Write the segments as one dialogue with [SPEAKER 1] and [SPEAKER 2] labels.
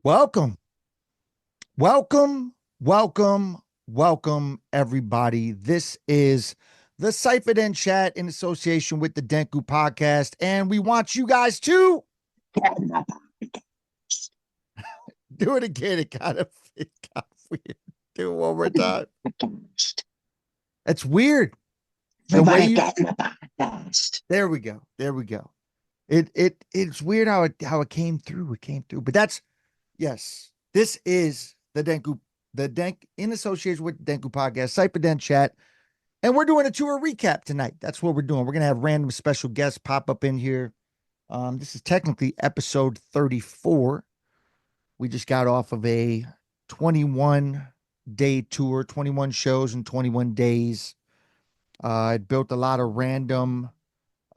[SPEAKER 1] Welcome, welcome, welcome, welcome, everybody. This is the CyphaDen Chat in association with the Denku podcast, and we want you guys to do it again. It got weird. Do it one more time. It's weird. The way you. There we go. There we go. It's weird how it came through. It came through, but that's yes. This is the Denk in association with the Denku podcast, CyphaDen Chat, and we're doing a tour recap tonight. That's what we're doing. We're gonna have random special guests pop up in here. This is technically episode 34. We just got off of a 21-day tour, 21 shows in 21 days. I built a lot of random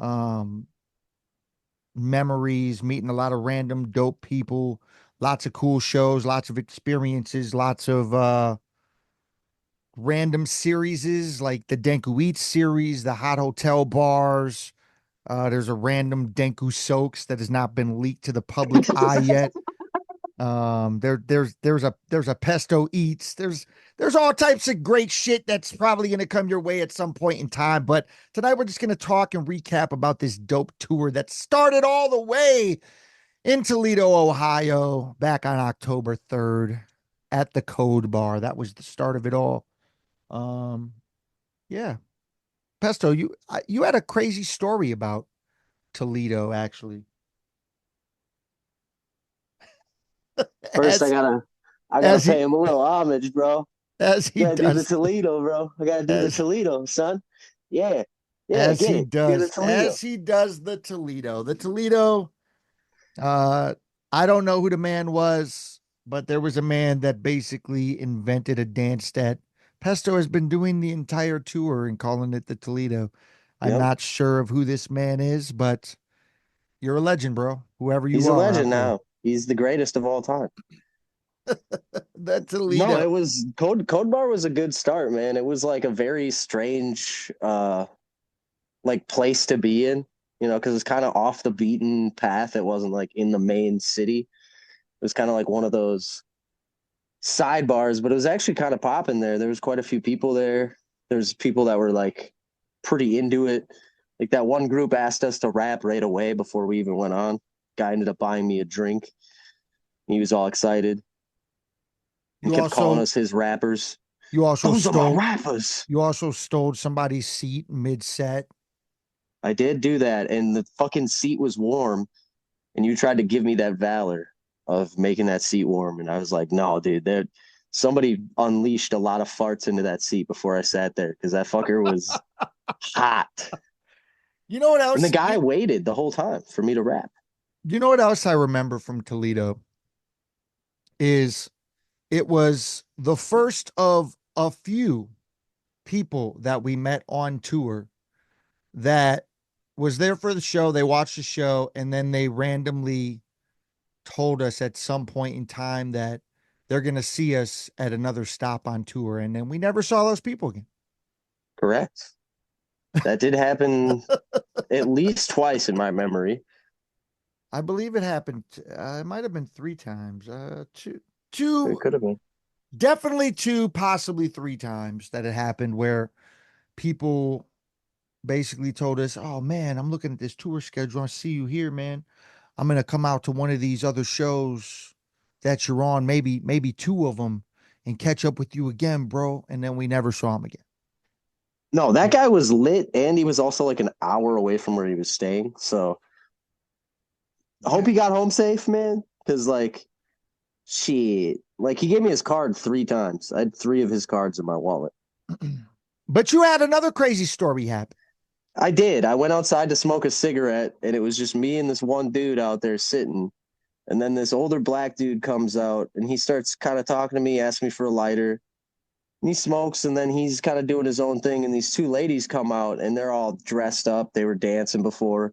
[SPEAKER 1] um, memories, meeting a lot of random dope people, lots of cool shows, lots of experiences, lots of random series like the Denku Eats series, the Hot Hotel Bars. There's a random Denku Soaks that has not been leaked to the public eye yet. There's a Pesto Eats. There's all types of great shit that's probably gonna come your way at some point in time. But tonight we're just gonna talk and recap about this dope tour that started all the way in Toledo, Ohio, back on October 3rd at the Code Bar. That was the start of it all. Um, yeah, Pesto, you had a crazy story about Toledo, actually.
[SPEAKER 2] First, I
[SPEAKER 1] as
[SPEAKER 2] gotta, I gotta
[SPEAKER 1] as
[SPEAKER 2] pay
[SPEAKER 1] he
[SPEAKER 2] him a little homage, bro.
[SPEAKER 1] as he
[SPEAKER 2] Gotta do the
[SPEAKER 1] does
[SPEAKER 2] Toledo, bro. I gotta do the
[SPEAKER 1] as
[SPEAKER 2] Toledo, son. Yeah, yeah,
[SPEAKER 1] as
[SPEAKER 2] get
[SPEAKER 1] he
[SPEAKER 2] it. Do the
[SPEAKER 1] does
[SPEAKER 2] Toledo.
[SPEAKER 1] as he does the Toledo. The Toledo. Uh, I don't know who the man was, but there was a man that basically invented a dance that Pesto has been doing the entire tour and calling it the Toledo. I'm
[SPEAKER 2] Yep,
[SPEAKER 1] not sure of who this man is, but you're a legend, bro. Whoever you
[SPEAKER 2] he's a
[SPEAKER 1] are out
[SPEAKER 2] legend
[SPEAKER 1] there.
[SPEAKER 2] now. He's the greatest of all time.
[SPEAKER 1] The
[SPEAKER 2] No,
[SPEAKER 1] Toledo.
[SPEAKER 2] it was Code Bar was a good start, man. It was like a very strange, like place to be in, because it's kind of off the beaten path. It wasn't like in the main city. It was kind of like one of those sidebars, but it was actually kind of popping there. There was quite a few people there. There's people that were like pretty into it. Like that one group asked us to rap right away before we even went on. Guy ended up buying me a drink. He was all excited and
[SPEAKER 1] You
[SPEAKER 2] kept calling
[SPEAKER 1] also
[SPEAKER 2] us his rappers.
[SPEAKER 1] you also
[SPEAKER 2] Those are my
[SPEAKER 1] stole
[SPEAKER 2] rappers.
[SPEAKER 1] you also stole somebody's seat mid-set.
[SPEAKER 2] I did do that, and the fucking seat was warm, and you tried to give me that valor of making that seat warm, and I was like, no, dude, there somebody unleashed a lot of farts into that seat before I sat there because that fucker was hot.
[SPEAKER 1] You know what
[SPEAKER 2] And the
[SPEAKER 1] else?
[SPEAKER 2] guy waited the whole time for me to rap.
[SPEAKER 1] You know what else I remember from Toledo is it was the first of a few people that we met on tour that was there for the show. They watched the show and then they randomly told us at some point in time that they're going to see us at another stop on tour. And then we never saw those people again.
[SPEAKER 2] Correct. That did happen at least twice in my memory.
[SPEAKER 1] I believe it happened. It might have been three times.
[SPEAKER 2] It
[SPEAKER 1] Two,
[SPEAKER 2] could have been.
[SPEAKER 1] definitely two, possibly three times that it happened where people basically told us, "Oh man, I'm looking at this tour schedule. I see you here, man. I'm gonna come out to one of these other shows that you're on, maybe two of them, and catch up with you again, bro." And then we never saw him again.
[SPEAKER 2] No, that guy was lit, and he was also like an hour away from where he was staying. So I hope
[SPEAKER 1] Yeah.
[SPEAKER 2] he got home safe, man. Because like, shit, like he gave me his card 3 times. I had 3 of his cards in my wallet.
[SPEAKER 1] But you had another crazy story happen.
[SPEAKER 2] I did. I went outside to smoke a cigarette, and it was just me and this one dude out there sitting. And then this older black dude comes out, and he starts kind of talking to me, asks me for a lighter. And he smokes, and then he's kind of doing his own thing. And these 2 ladies come out, and they're all dressed up. They were dancing before.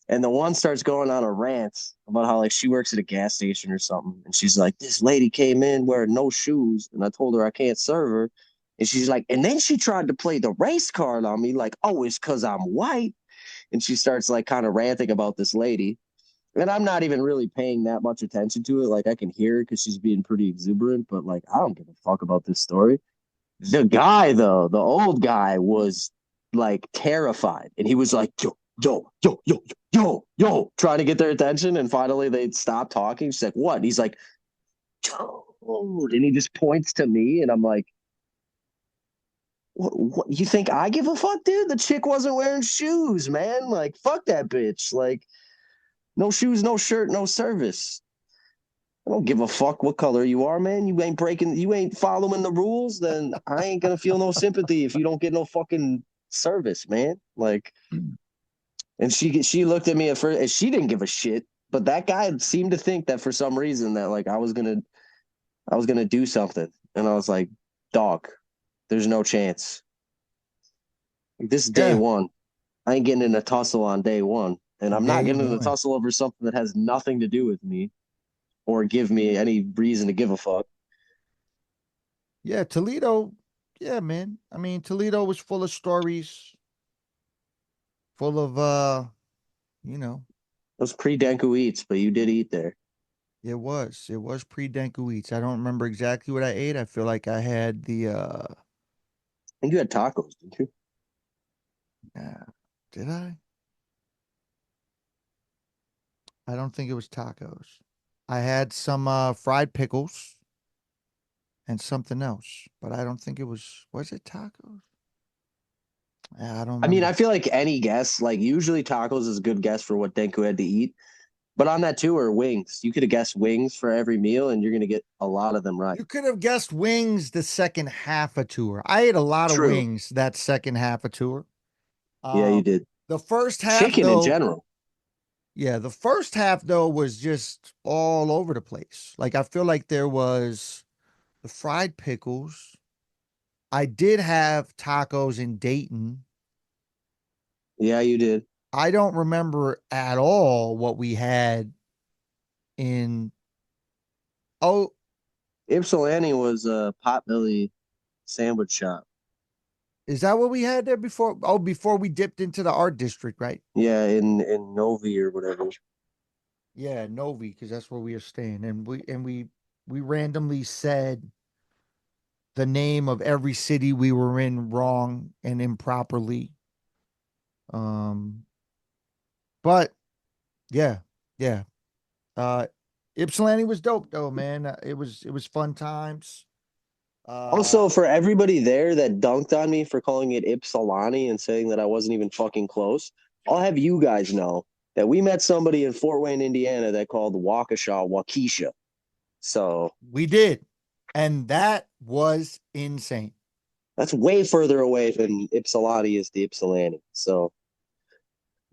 [SPEAKER 2] And the one starts going on a rant about how like she works at a gas station or something. And she's like, this lady came in wearing no shoes. And I told her I can't serve her. And she's like, and then she tried to play the race card on me, like, oh, it's because I'm white. And she starts like kind of ranting about this lady. And I'm not even really paying that much attention to it. Like I can hear it because she's being pretty exuberant, but like I don't give a fuck about this story. The guy though, the old guy was like terrified, and he was like, yo, yo, yo, yo, yo, yo, trying to get their attention. And finally they stopped talking. She's like, what? And he's like, dude, and he just points to me, and I'm like, what, you think I give a fuck, dude? The chick wasn't wearing shoes, man. Like, fuck that bitch. Like, no shoes, no shirt, no service. I don't give a fuck what color you are, man. You ain't following the rules, then I ain't gonna feel no sympathy if you don't get no fucking service, man. Like, and she looked at me at first, and she didn't give a shit. But that guy seemed to think that for some reason that like I was gonna do something, and I was like, dog, there's no chance. This is day
[SPEAKER 1] Yeah.
[SPEAKER 2] one. I ain't getting in a tussle on day one, and I'm not
[SPEAKER 1] Day
[SPEAKER 2] getting in a
[SPEAKER 1] one.
[SPEAKER 2] tussle over something that has nothing to do with me or give me any reason to give a fuck.
[SPEAKER 1] Yeah, Toledo. Yeah, man. I mean, Toledo was full of stories, full of you know,
[SPEAKER 2] It was pre Denku Eats, but you did eat there.
[SPEAKER 1] it was. It was pre-Denku Eats. I don't remember exactly what I ate. I feel like I had the
[SPEAKER 2] I think you had tacos, didn't you?
[SPEAKER 1] did I? I don't think it was tacos. I had some fried pickles and something else, but I don't think it was it tacos? Yeah, I don't
[SPEAKER 2] I mean,
[SPEAKER 1] remember.
[SPEAKER 2] I feel like any guess, like usually tacos is a good guess for what Denku had to eat. But on that tour, wings. You could have guessed wings for every meal, and you're gonna get a lot of them right.
[SPEAKER 1] You could have guessed wings the second half of tour. I ate a lot of
[SPEAKER 2] True.
[SPEAKER 1] wings that second half of tour.
[SPEAKER 2] Yeah, you
[SPEAKER 1] Um,
[SPEAKER 2] did.
[SPEAKER 1] the first half
[SPEAKER 2] Chicken in
[SPEAKER 1] though,
[SPEAKER 2] general.
[SPEAKER 1] yeah, the first half though was just all over the place. Like I feel like there was the fried pickles. I did have tacos in Dayton.
[SPEAKER 2] Yeah, you did.
[SPEAKER 1] I don't remember at all what we had in. Oh,
[SPEAKER 2] Ypsilanti was a potbelly sandwich shop.
[SPEAKER 1] is that what we had there before? Oh, before we dipped into the art district, right?
[SPEAKER 2] Yeah, in Novi or whatever.
[SPEAKER 1] Yeah, Novi, because that's where we are staying, and we randomly said the name of every city we were in wrong and improperly. Um, but yeah, yeah. Uh, Ypsilanti was dope though, man. It was fun times. Uh,
[SPEAKER 2] Also, for everybody there that dunked on me for calling it Ypsilanti and saying that I wasn't even fucking close, I'll have you guys know that we met somebody in Fort Wayne, Indiana that called Waukesha. So
[SPEAKER 1] we did, and that was insane.
[SPEAKER 2] that's way further away than Ypsilanti is to Ypsilanti. So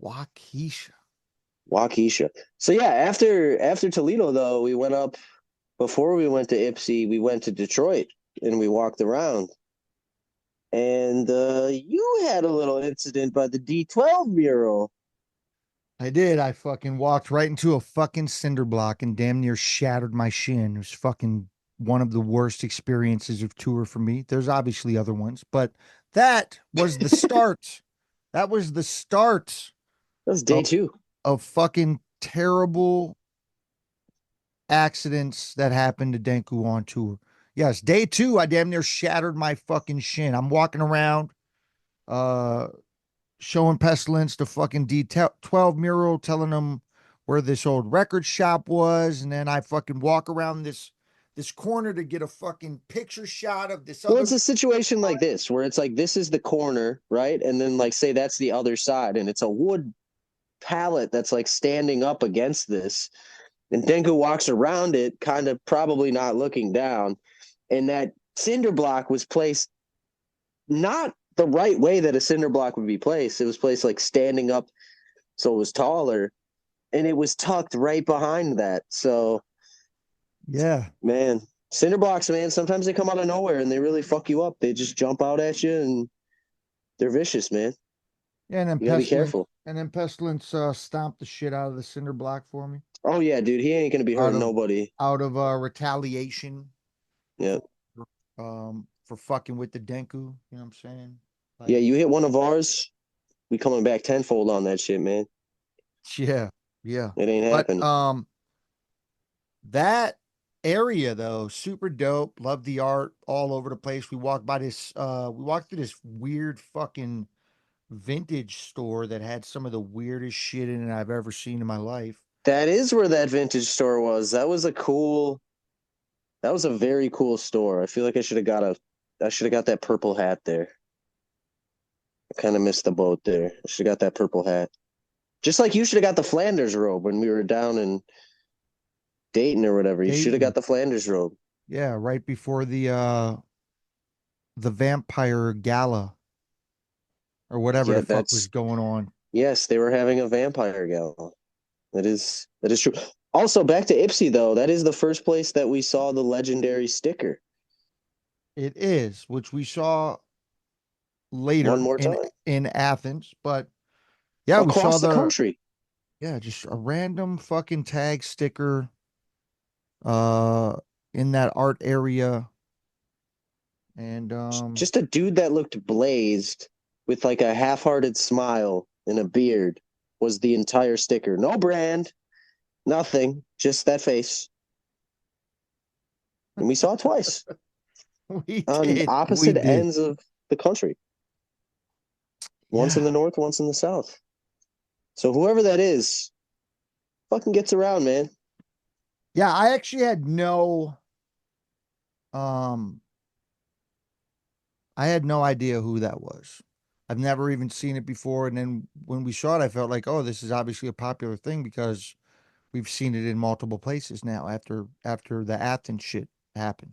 [SPEAKER 1] Waukesha.
[SPEAKER 2] Waukesha. So yeah, after Toledo though, we went up before we went to Ypsi, we went to Detroit and we walked around. And you had a little incident by the D12 mural.
[SPEAKER 1] I did. I fucking walked right into a fucking cinder block and damn near shattered my shin. It was fucking one of the worst experiences of tour for me. There's obviously other ones, but that was the start. That was the start
[SPEAKER 2] That was day
[SPEAKER 1] of,
[SPEAKER 2] two.
[SPEAKER 1] of fucking terrible accidents that happened to Denku on tour. Yes, day two, I damn near shattered my fucking shin. I'm walking around, uh, showing Pestilence the fucking D12 mural, telling them where this old record shop was, and then I fucking walk around this corner to get a fucking picture shot of this
[SPEAKER 2] Well,
[SPEAKER 1] other.
[SPEAKER 2] it's a situation like this where it's like this is the corner, right? And then like say that's the other side, and it's a wood pallet that's like standing up against this. And Denku walks around it, kind of probably not looking down. And that cinder block was placed not the right way that a cinder block would be placed. It was placed like standing up so it was taller. And it was tucked right behind that. So
[SPEAKER 1] Yeah,
[SPEAKER 2] man, cinder blocks, man, sometimes they come out of nowhere and they really fuck you up. They just jump out at you and they're vicious, man.
[SPEAKER 1] yeah, and then
[SPEAKER 2] You gotta be
[SPEAKER 1] Pestilence,
[SPEAKER 2] careful.
[SPEAKER 1] stomped the shit out of the cinder block for me
[SPEAKER 2] Oh yeah, dude, he ain't gonna be
[SPEAKER 1] out
[SPEAKER 2] hurting
[SPEAKER 1] of
[SPEAKER 2] nobody.
[SPEAKER 1] retaliation
[SPEAKER 2] Yeah.
[SPEAKER 1] for fucking with the Denku. You know what I'm saying?
[SPEAKER 2] Yeah,
[SPEAKER 1] Like,
[SPEAKER 2] you hit one of ours, we coming back tenfold on that shit, man.
[SPEAKER 1] yeah. Yeah.
[SPEAKER 2] It ain't
[SPEAKER 1] But
[SPEAKER 2] happening.
[SPEAKER 1] that area though, super dope. Love the art all over the place. We walked through this weird fucking vintage store that had some of the weirdest shit in it I've ever seen in my life.
[SPEAKER 2] That is where that vintage store was. That was a very cool store. I feel like I should have got that purple hat there. I kind of missed the boat there. I should have got that purple hat. Just like you should have got the Flanders robe when we were down in Dayton or whatever. You should have got
[SPEAKER 1] Dayton.
[SPEAKER 2] the Flanders robe.
[SPEAKER 1] Yeah, right before the vampire gala or whatever the
[SPEAKER 2] Yeah,
[SPEAKER 1] fuck was going on.
[SPEAKER 2] yes, they were having a vampire gala. That is true. Also, back to Ipsy though, that is the first place that we saw the legendary sticker.
[SPEAKER 1] It is, which we saw
[SPEAKER 2] One
[SPEAKER 1] later
[SPEAKER 2] more time.
[SPEAKER 1] in Athens, but yeah, we saw
[SPEAKER 2] Across the country.
[SPEAKER 1] just a random fucking tag sticker uh in that art area. And
[SPEAKER 2] Just a dude that looked blazed with like a half-hearted smile and a beard was the entire sticker. No brand, nothing, just that face. And we saw it twice
[SPEAKER 1] we
[SPEAKER 2] on
[SPEAKER 1] did. We
[SPEAKER 2] opposite
[SPEAKER 1] did.
[SPEAKER 2] ends of the country. Once in
[SPEAKER 1] Yeah.
[SPEAKER 2] the north, once in the south. So whoever that is, fucking gets around, man.
[SPEAKER 1] Yeah, I actually had um no idea who that was. I've never even seen it before. And then when we saw it, I felt like, oh, this is obviously a popular thing because we've seen it in multiple places now after the Athens shit happened.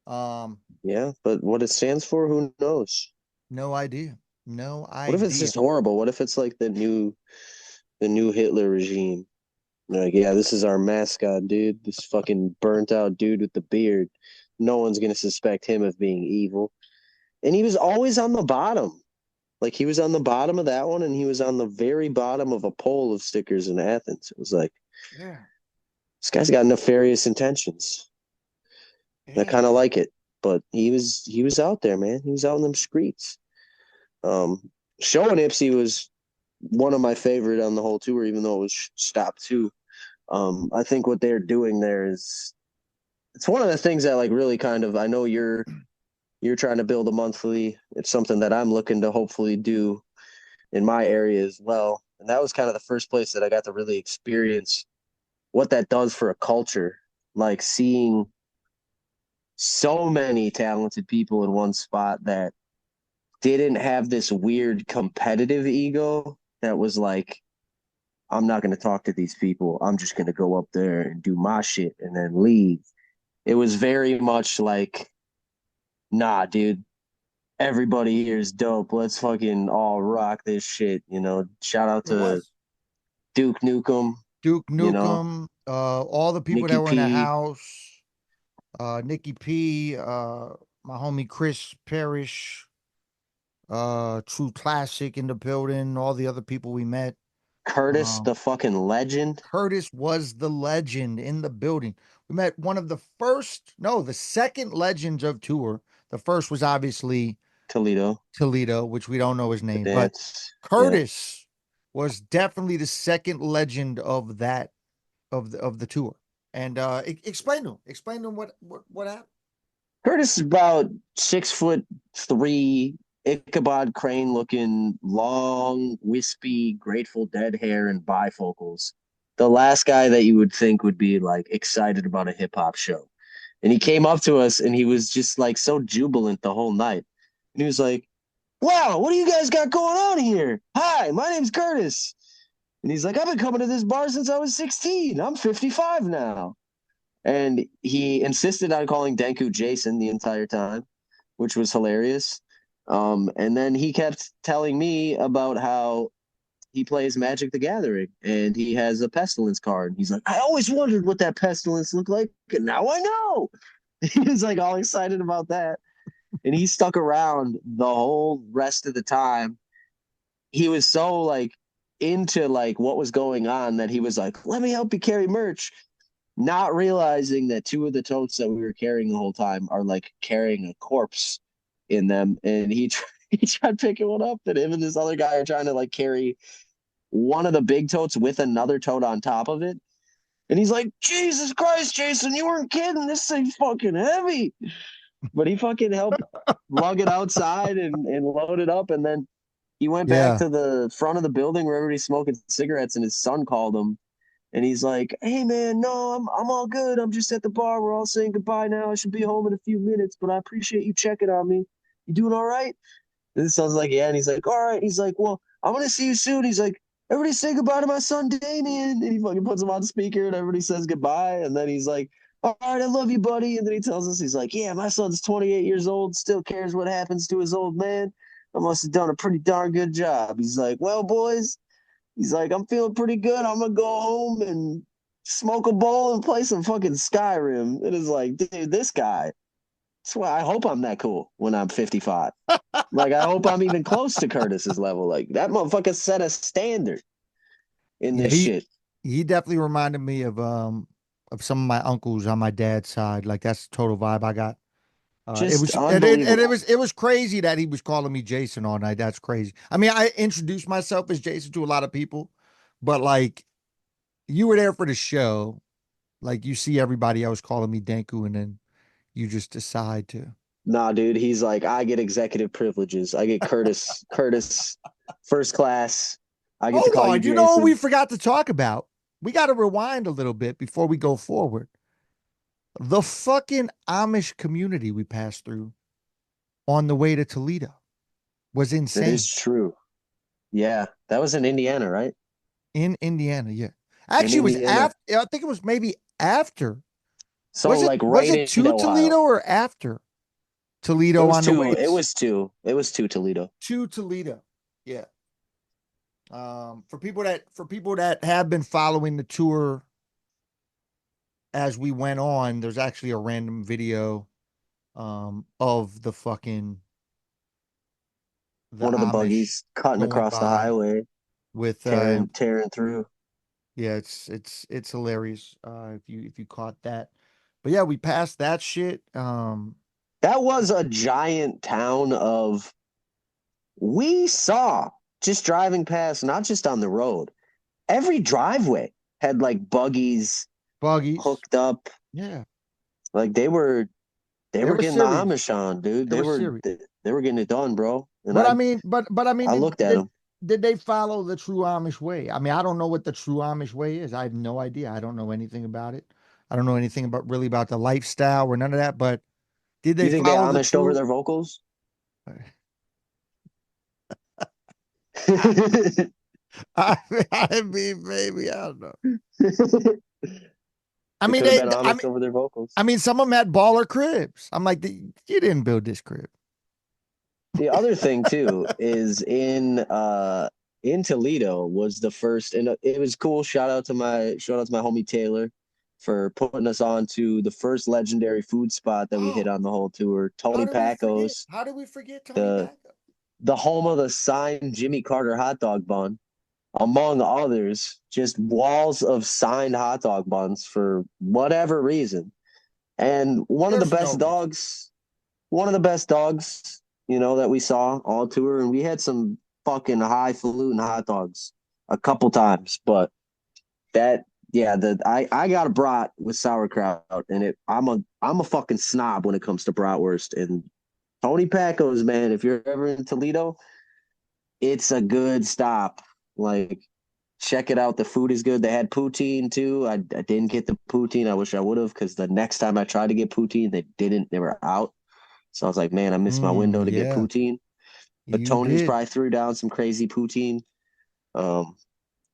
[SPEAKER 1] Um,
[SPEAKER 2] Yeah, but what it stands for, who knows?
[SPEAKER 1] no idea. No
[SPEAKER 2] What if it's
[SPEAKER 1] idea.
[SPEAKER 2] just horrible? What if it's like the new Hitler regime? Like, yeah, this is our mascot, dude. This fucking burnt out dude with the beard. No one's gonna suspect him of being evil. And he was always on the bottom. Like he was on the bottom of that one, and he was on the very bottom of a pole of stickers in Athens. It was like
[SPEAKER 1] Yeah.
[SPEAKER 2] this guy's got nefarious intentions. I
[SPEAKER 1] Yeah.
[SPEAKER 2] kind of like it, but he was out there, man. He was out in them streets. Um, Showing Ipsy was one of my favorite on the whole tour, even though it was stopped too. I think what they're doing there is it's one of the things that like really kind of I know you're trying to build a monthly. It's something that I'm looking to hopefully do in my area as well. And that was kind of the first place that I got to really experience what that does for a culture. Like seeing so many talented people in one spot that didn't have this weird competitive ego that was like, I'm not going to talk to these people. I'm just going to go up there and do my shit and then leave. It was very much like, nah, dude, everybody here is dope. Let's fucking all rock this shit. You know, shout out
[SPEAKER 1] It
[SPEAKER 2] to
[SPEAKER 1] was
[SPEAKER 2] Duke Nukem,
[SPEAKER 1] Duke
[SPEAKER 2] you know,
[SPEAKER 1] Nukem, all the people
[SPEAKER 2] Nikki
[SPEAKER 1] that were in the
[SPEAKER 2] P,
[SPEAKER 1] house, Nikki P, my homie Chris Parrish, True Classic in the building, all the other people we met.
[SPEAKER 2] Curtis,
[SPEAKER 1] Um,
[SPEAKER 2] the fucking legend,
[SPEAKER 1] Curtis was the legend in the building. We met one of the first, no, the second legends of tour. The first was obviously
[SPEAKER 2] Toledo,
[SPEAKER 1] Toledo, which we don't know his
[SPEAKER 2] the
[SPEAKER 1] name, but
[SPEAKER 2] dance. Yeah.
[SPEAKER 1] Curtis was definitely the second legend of that of the tour. And explain to him what happened.
[SPEAKER 2] Curtis is about 6'3", Ichabod Crane looking, long, wispy, Grateful Dead hair and bifocals. The last guy that you would think would be like excited about a hip hop show. And he came up to us and he was just like so jubilant the whole night. And he was like, wow, what do you guys got going on here? Hi, my name's Curtis. And he's like, I've been coming to this bar since I was 16. I'm 55 now. And he insisted on calling Denku Jason the entire time, which was hilarious. And then he kept telling me about how he plays Magic the Gathering and he has a Pestilence card. He's like, I always wondered what that Pestilence looked like, and now I know. He was like all excited about that. And he stuck around the whole rest of the time. He was so like into like what was going on that he was like, let me help you carry merch, not realizing that two of the totes that we were carrying the whole time are like carrying a corpse in them. And he he tried picking one up, and him and this other guy are trying to like carry one of the big totes with another tote on top of it. And he's like, Jesus Christ, Jason, you weren't kidding. This thing's fucking heavy. But he fucking helped lug it outside and load it up. And then he went back
[SPEAKER 1] Yeah.
[SPEAKER 2] to the front of the building where everybody's smoking cigarettes, and his son called him. And he's like, hey, man, no, I'm all good. I'm just at the bar. We're all saying goodbye now. I should be home in a few minutes, but I appreciate you checking on me. You doing all right? And the son's like, yeah. And he's like, all right. He's like, well, I'm going to see you soon. He's like, everybody say goodbye to my son, Damien. And he fucking puts him on speaker, and everybody says goodbye. And then he's like, all right, I love you, buddy. And then he tells us, he's like, yeah, my son's 28 years old, still cares what happens to his old man. I must have done a pretty darn good job. He's like, well, boys, he's like, I'm feeling pretty good. I'm going to go home and smoke a bowl and play some fucking Skyrim. It is like, dude, this guy, that's why I hope I'm that cool when I'm 55. Like, I hope I'm even close to Curtis's level. Like, that motherfucker set a standard in
[SPEAKER 1] Yeah,
[SPEAKER 2] this shit.
[SPEAKER 1] he definitely reminded me of some of my uncles on my dad's side. Like that's the total vibe I got. It
[SPEAKER 2] Just
[SPEAKER 1] was and it
[SPEAKER 2] unbelievable.
[SPEAKER 1] was crazy that he was calling me Jason all night. That's crazy. I mean, I introduced myself as Jason to a lot of people, but like you were there for the show. Like you see everybody else calling me Denku, and then you just decide to.
[SPEAKER 2] Nah, dude, he's like, I get executive privileges. I get Curtis first class. I get to
[SPEAKER 1] Hold
[SPEAKER 2] call you
[SPEAKER 1] on, you know what we
[SPEAKER 2] Jason.
[SPEAKER 1] forgot to talk about? We got to rewind a little bit before we go forward. The fucking Amish community we passed through on the way to Toledo was
[SPEAKER 2] That is
[SPEAKER 1] insane.
[SPEAKER 2] true. Yeah, that was in Indiana, right?
[SPEAKER 1] In Indiana, yeah.
[SPEAKER 2] In
[SPEAKER 1] Actually, it was
[SPEAKER 2] Indiana.
[SPEAKER 1] after. I think it was maybe after.
[SPEAKER 2] So like
[SPEAKER 1] Was
[SPEAKER 2] right
[SPEAKER 1] it
[SPEAKER 2] into
[SPEAKER 1] to
[SPEAKER 2] Ohio.
[SPEAKER 1] Toledo or after
[SPEAKER 2] It
[SPEAKER 1] Toledo
[SPEAKER 2] was
[SPEAKER 1] on the
[SPEAKER 2] two.
[SPEAKER 1] way
[SPEAKER 2] It was two. It was two Toledo.
[SPEAKER 1] to Toledo? Yeah. For people that have been following the tour as we went on, there's actually a random video of the
[SPEAKER 2] One of the
[SPEAKER 1] Amish
[SPEAKER 2] buggies cutting
[SPEAKER 1] going
[SPEAKER 2] across the
[SPEAKER 1] by
[SPEAKER 2] highway,
[SPEAKER 1] with
[SPEAKER 2] tearing through.
[SPEAKER 1] yeah, it's hilarious if you caught that. But yeah, we passed that shit.
[SPEAKER 2] That was a giant town of we saw just driving past, not just on the road. Every driveway had like buggies
[SPEAKER 1] Buggies.
[SPEAKER 2] hooked up.
[SPEAKER 1] Yeah.
[SPEAKER 2] Like they
[SPEAKER 1] They
[SPEAKER 2] were
[SPEAKER 1] were
[SPEAKER 2] getting the
[SPEAKER 1] serious.
[SPEAKER 2] Amish on, dude.
[SPEAKER 1] They were serious.
[SPEAKER 2] They were getting it done, bro. And
[SPEAKER 1] But I mean, but I mean,
[SPEAKER 2] I looked at them.
[SPEAKER 1] did they follow the true Amish way? I mean, I don't know what the true Amish way is. I have no idea. I don't know anything about it. I don't know anything about really about the lifestyle or none of that. But did they
[SPEAKER 2] You think they
[SPEAKER 1] follow the
[SPEAKER 2] Amished over
[SPEAKER 1] true?
[SPEAKER 2] their vocals?
[SPEAKER 1] I mean, maybe I don't know. I
[SPEAKER 2] They
[SPEAKER 1] mean,
[SPEAKER 2] could have been Amished over their vocals.
[SPEAKER 1] I mean, some of them had baller cribs. I'm like, you didn't build this crib.
[SPEAKER 2] The other thing too is in Toledo was the first, and it was cool. Shout out to my homie Taylor for putting us on to the first legendary food spot that we hit
[SPEAKER 1] Oh,
[SPEAKER 2] on the whole tour.
[SPEAKER 1] how
[SPEAKER 2] Tony
[SPEAKER 1] did we forget?
[SPEAKER 2] Pacos,
[SPEAKER 1] How did we forget Tony
[SPEAKER 2] the
[SPEAKER 1] Backup?
[SPEAKER 2] the home of the signed Jimmy Carter hot dog bun, among others, just walls of signed hot dog buns for whatever reason. And
[SPEAKER 1] There's no reason.
[SPEAKER 2] one of the best dogs, that we saw all tour. And we had some fucking highfalutin hot dogs a couple times, but that, yeah, I got a brat with sauerkraut, and I'm a fucking snob when it comes to bratwurst. And Tony Pacos, man, if you're ever in Toledo, it's a good stop. Like, check it out. The food is good. They had poutine too. I didn't get the poutine. I wish I would have, because the next time I tried to get poutine, they didn't. They were out. So I was like, man, I missed my window to get
[SPEAKER 1] Yeah,
[SPEAKER 2] poutine. But
[SPEAKER 1] you
[SPEAKER 2] Tony's
[SPEAKER 1] did.
[SPEAKER 2] probably threw down some crazy poutine. Um,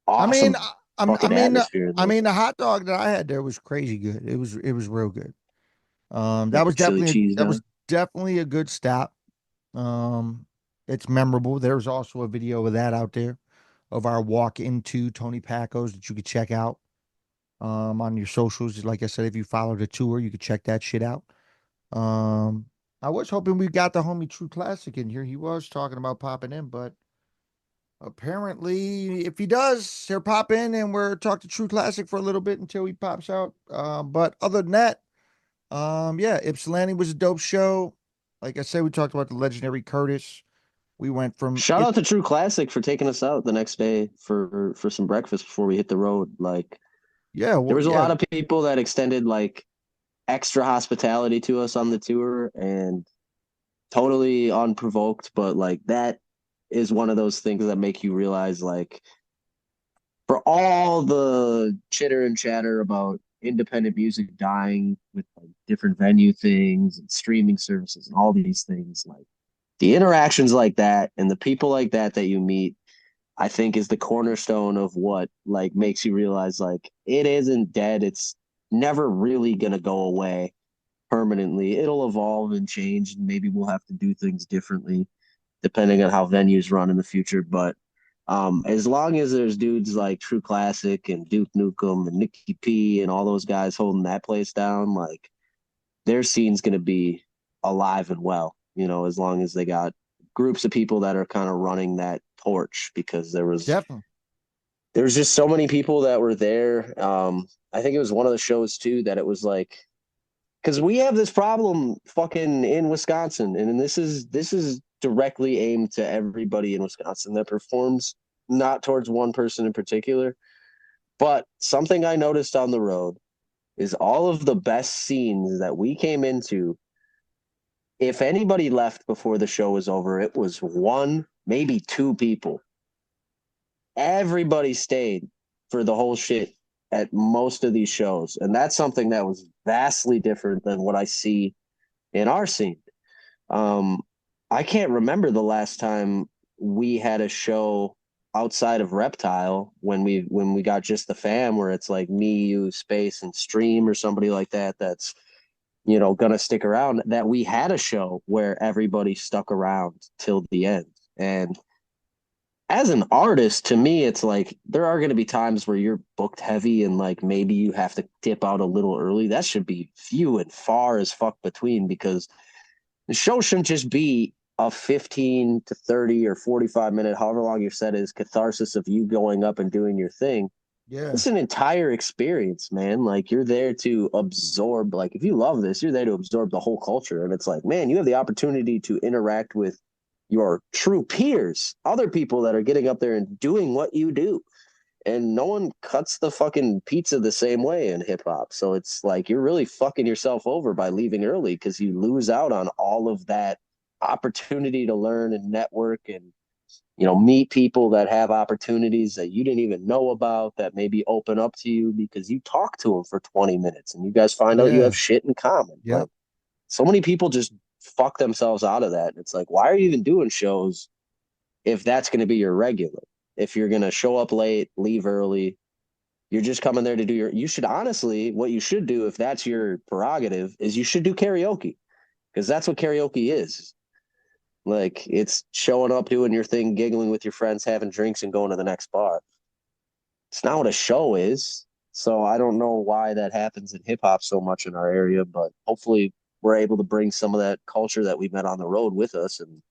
[SPEAKER 1] I mean,
[SPEAKER 2] awesome fucking atmosphere in
[SPEAKER 1] I
[SPEAKER 2] there.
[SPEAKER 1] mean, the hot dog that I had there was crazy good. It was real good.
[SPEAKER 2] Got the chili cheese
[SPEAKER 1] That was
[SPEAKER 2] down.
[SPEAKER 1] definitely a good stop. Um, it's memorable. There's also a video of that out there of our walk into Tony Pacos that you could check out on your socials. Like I said, if you follow the tour, you could check that shit out. Um, I was hoping we got the homie True Classic in here. He was talking about popping in, but apparently, if he does, he'll pop in and we'll talk to True Classic for a little bit until he pops out. But other than that, yeah, Ypsilanti was a dope show. Like I said, we talked about the legendary Curtis. We went from
[SPEAKER 2] Shout out to Tru Klassick for taking us out the next day for some breakfast before we hit the road. Like
[SPEAKER 1] yeah,
[SPEAKER 2] there
[SPEAKER 1] well,
[SPEAKER 2] was a
[SPEAKER 1] yeah,
[SPEAKER 2] lot of people that extended like extra hospitality to us on the tour and totally unprovoked, but like that is one of those things that make you realize like for all the chitter and chatter about independent music dying with like different venue things and streaming services and all these things, like the interactions like that and the people like that that you meet, I think is the cornerstone of what like makes you realize like it isn't dead. It's never really gonna go away permanently. It'll evolve and change, and maybe we'll have to do things differently depending on how venues run in the future. But as long as there's dudes like Tru Klassick and Duke Nukem and Nikki P and all those guys holding that place down, like their scene's going to be alive and well, you know, as long as they got groups of people that are kind of running that torch because
[SPEAKER 1] definitely.
[SPEAKER 2] there was just so many people that were there. I think it was one of the shows too that it was like because we have this problem fucking in Wisconsin, and this is directly aimed to everybody in Wisconsin that performs, not towards one person in particular. But something I noticed on the road is all of the best scenes that we came into. If anybody left before the show was over, it was one, maybe two people. Everybody stayed for the whole shit at most of these shows. And that's something that was vastly different than what I see in our scene. Um, I can't remember the last time we had a show outside of Reptile when we got just the fam where it's like me, you, Space, and Stream or somebody like that that's gonna stick around, that we had a show where everybody stuck around till the end. And as an artist, to me, it's like there are going to be times where you're booked heavy and like maybe you have to dip out a little early. That should be few and far as fuck between because the show shouldn't just be a 15 to 30 or 45-minute, however long your set is, catharsis of you going up and doing your thing.
[SPEAKER 1] Yeah,
[SPEAKER 2] It's an entire experience, man. Like you're there to absorb, like if you love this, you're there to absorb the whole culture. And it's like, man, you have the opportunity to interact with your true peers, other people that are getting up there and doing what you do. And no one cuts the fucking pizza the same way in hip hop. So it's like you're really fucking yourself over by leaving early because you lose out on all of that opportunity to learn and network and meet people that have opportunities that you didn't even know about that maybe open up to you because you talk to them for 20 minutes and you guys find out you
[SPEAKER 1] yeah,
[SPEAKER 2] have shit in common.
[SPEAKER 1] yep,
[SPEAKER 2] Like so many people just fuck themselves out of that. It's like, why are you even doing shows if that's going to be your regular? If you're going to show up late, leave early, you're just coming there to do you should honestly, what you should do if that's your prerogative is you should do karaoke because that's what karaoke is. Like it's showing up, doing your thing, giggling with your friends, having drinks, and going to the next bar. It's not what a show is. So I don't know why that happens in hip hop so much in our area, but hopefully we're able to bring some of that culture that we met on the road with us and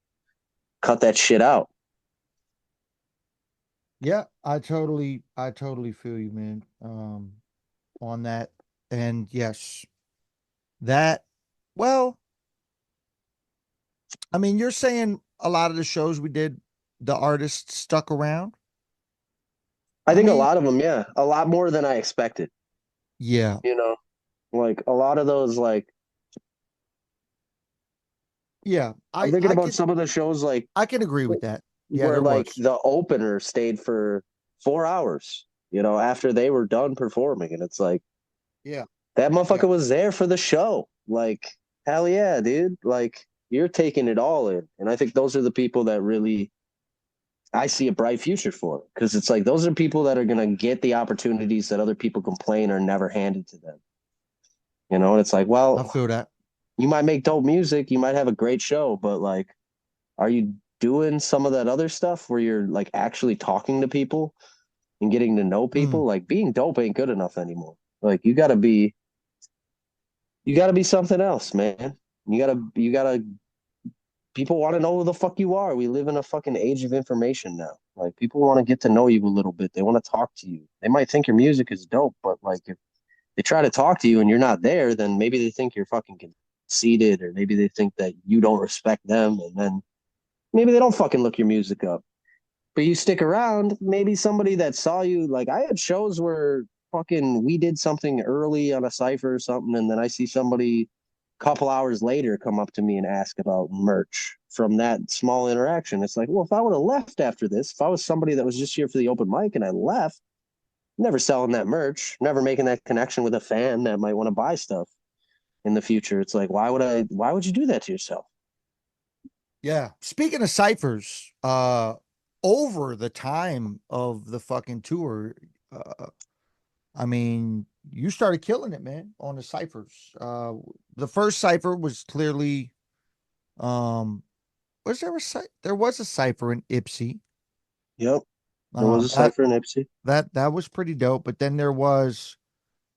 [SPEAKER 2] cut that shit out.
[SPEAKER 1] yeah. I totally feel you, man. On that, and yes, that. Well, I mean, you're saying a lot of the shows we did, the artists stuck around.
[SPEAKER 2] I
[SPEAKER 1] I
[SPEAKER 2] think a
[SPEAKER 1] mean,
[SPEAKER 2] lot of them, yeah, a lot more than I expected.
[SPEAKER 1] yeah,
[SPEAKER 2] You know, like a lot of those, like
[SPEAKER 1] yeah.
[SPEAKER 2] I'm thinking about some of the shows, like
[SPEAKER 1] I can agree with that. Yeah,
[SPEAKER 2] where
[SPEAKER 1] there
[SPEAKER 2] like
[SPEAKER 1] was.
[SPEAKER 2] the opener stayed for 4 hours, after they were done performing. And it's like,
[SPEAKER 1] Yeah,
[SPEAKER 2] that
[SPEAKER 1] yeah,
[SPEAKER 2] motherfucker was there for the show. Like, hell yeah, dude. Like, you're taking it all in. And I think those are the people that really I see a bright future for. Because it's like those are people that are gonna get the opportunities that other people complain are never handed to them. And it's like,
[SPEAKER 1] I
[SPEAKER 2] well,
[SPEAKER 1] feel that.
[SPEAKER 2] you might make dope music, you might have a great show, but like, are you doing some of that other stuff where you're like actually talking to people and getting to know
[SPEAKER 1] Mm,
[SPEAKER 2] people? Like being dope ain't good enough anymore. Like you gotta be something else, man. You gotta people want to know who the fuck you are. We live in a fucking age of information now. Like people want to get to know you a little bit. They want to talk to you. They might think your music is dope, but like if they try to talk to you and you're not there, then maybe they think you're fucking conceited, or maybe they think that you don't respect them. And then Maybe they don't fucking look your music up. But you stick around, maybe somebody that saw you, like I had shows where fucking we did something early on a cipher or something, and then I see somebody a couple hours later come up to me and ask about merch from that small interaction. It's like, well, if I would have left after this, if I was somebody that was just here for the open mic and I left, never selling that merch, never making that connection with a fan that might want to buy stuff in the future. It's like, why would you do that to yourself?
[SPEAKER 1] Yeah. Speaking of ciphers, over the time of the fucking tour, uh, I mean, you started killing it, man, on the ciphers. The first cipher was clearly, was there a there was a cipher in Ipsy.
[SPEAKER 2] Yep. There was a
[SPEAKER 1] That
[SPEAKER 2] cipher in Ipsy.
[SPEAKER 1] that was pretty dope. But then there was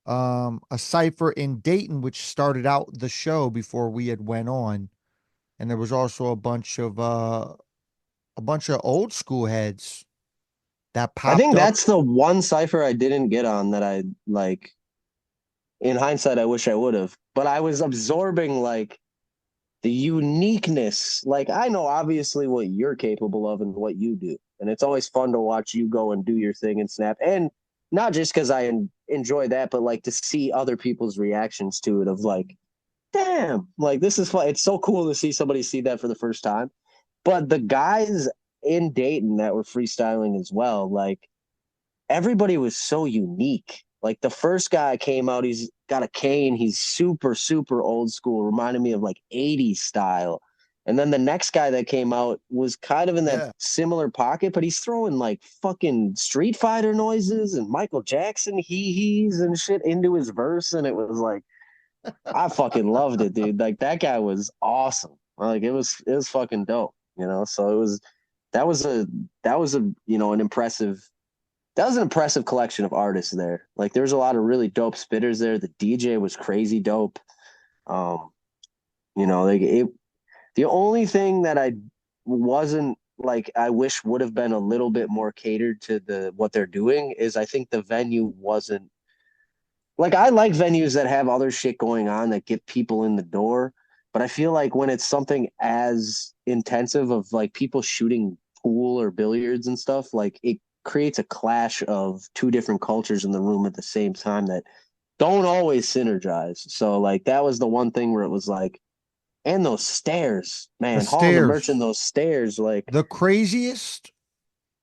[SPEAKER 1] a cipher in Dayton, which started out the show before we had went on. And there was also a bunch of old school heads that
[SPEAKER 2] I
[SPEAKER 1] popped
[SPEAKER 2] think
[SPEAKER 1] up.
[SPEAKER 2] that's the one cipher I didn't get on that I like. In hindsight, I wish I would have. But I was absorbing like the uniqueness. Like I know obviously what you're capable of and what you do, and it's always fun to watch you go and do your thing and snap. And not just because enjoy that, but like to see other people's reactions to it. Of like, damn, like this is fun. It's so cool to see somebody see that for the first time. But the guys in Dayton that were freestyling as well, like everybody was so unique. Like the first guy came out, he's got a cane, he's super, super old school, reminded me of like 80s style. And then the next guy that came out was kind of in that
[SPEAKER 1] Yeah.
[SPEAKER 2] similar pocket, but he's throwing like fucking Street Fighter noises and Michael Jackson hee-hees and shit into his verse. And it was like, I fucking loved it, dude. Like that guy was awesome. Like it was fucking dope, you know? So that was a, that was a, you know, that was an impressive collection of artists there. Like there was a lot of really dope spitters there. The DJ was crazy dope. Um, you know, the only thing that I wasn't like I wish would have been a little bit more catered to the what they're doing is I think the venue wasn't like I like venues that have other shit going on that get people in the door, but I feel like when it's something as intensive of like people shooting pool or billiards and stuff, like it creates a clash of two different cultures in the room at the same time that don't always synergize. So like that was the one thing where it was like, and those stairs,
[SPEAKER 1] The
[SPEAKER 2] man, hauling the merch in
[SPEAKER 1] stairs,
[SPEAKER 2] those stairs, like
[SPEAKER 1] the craziest,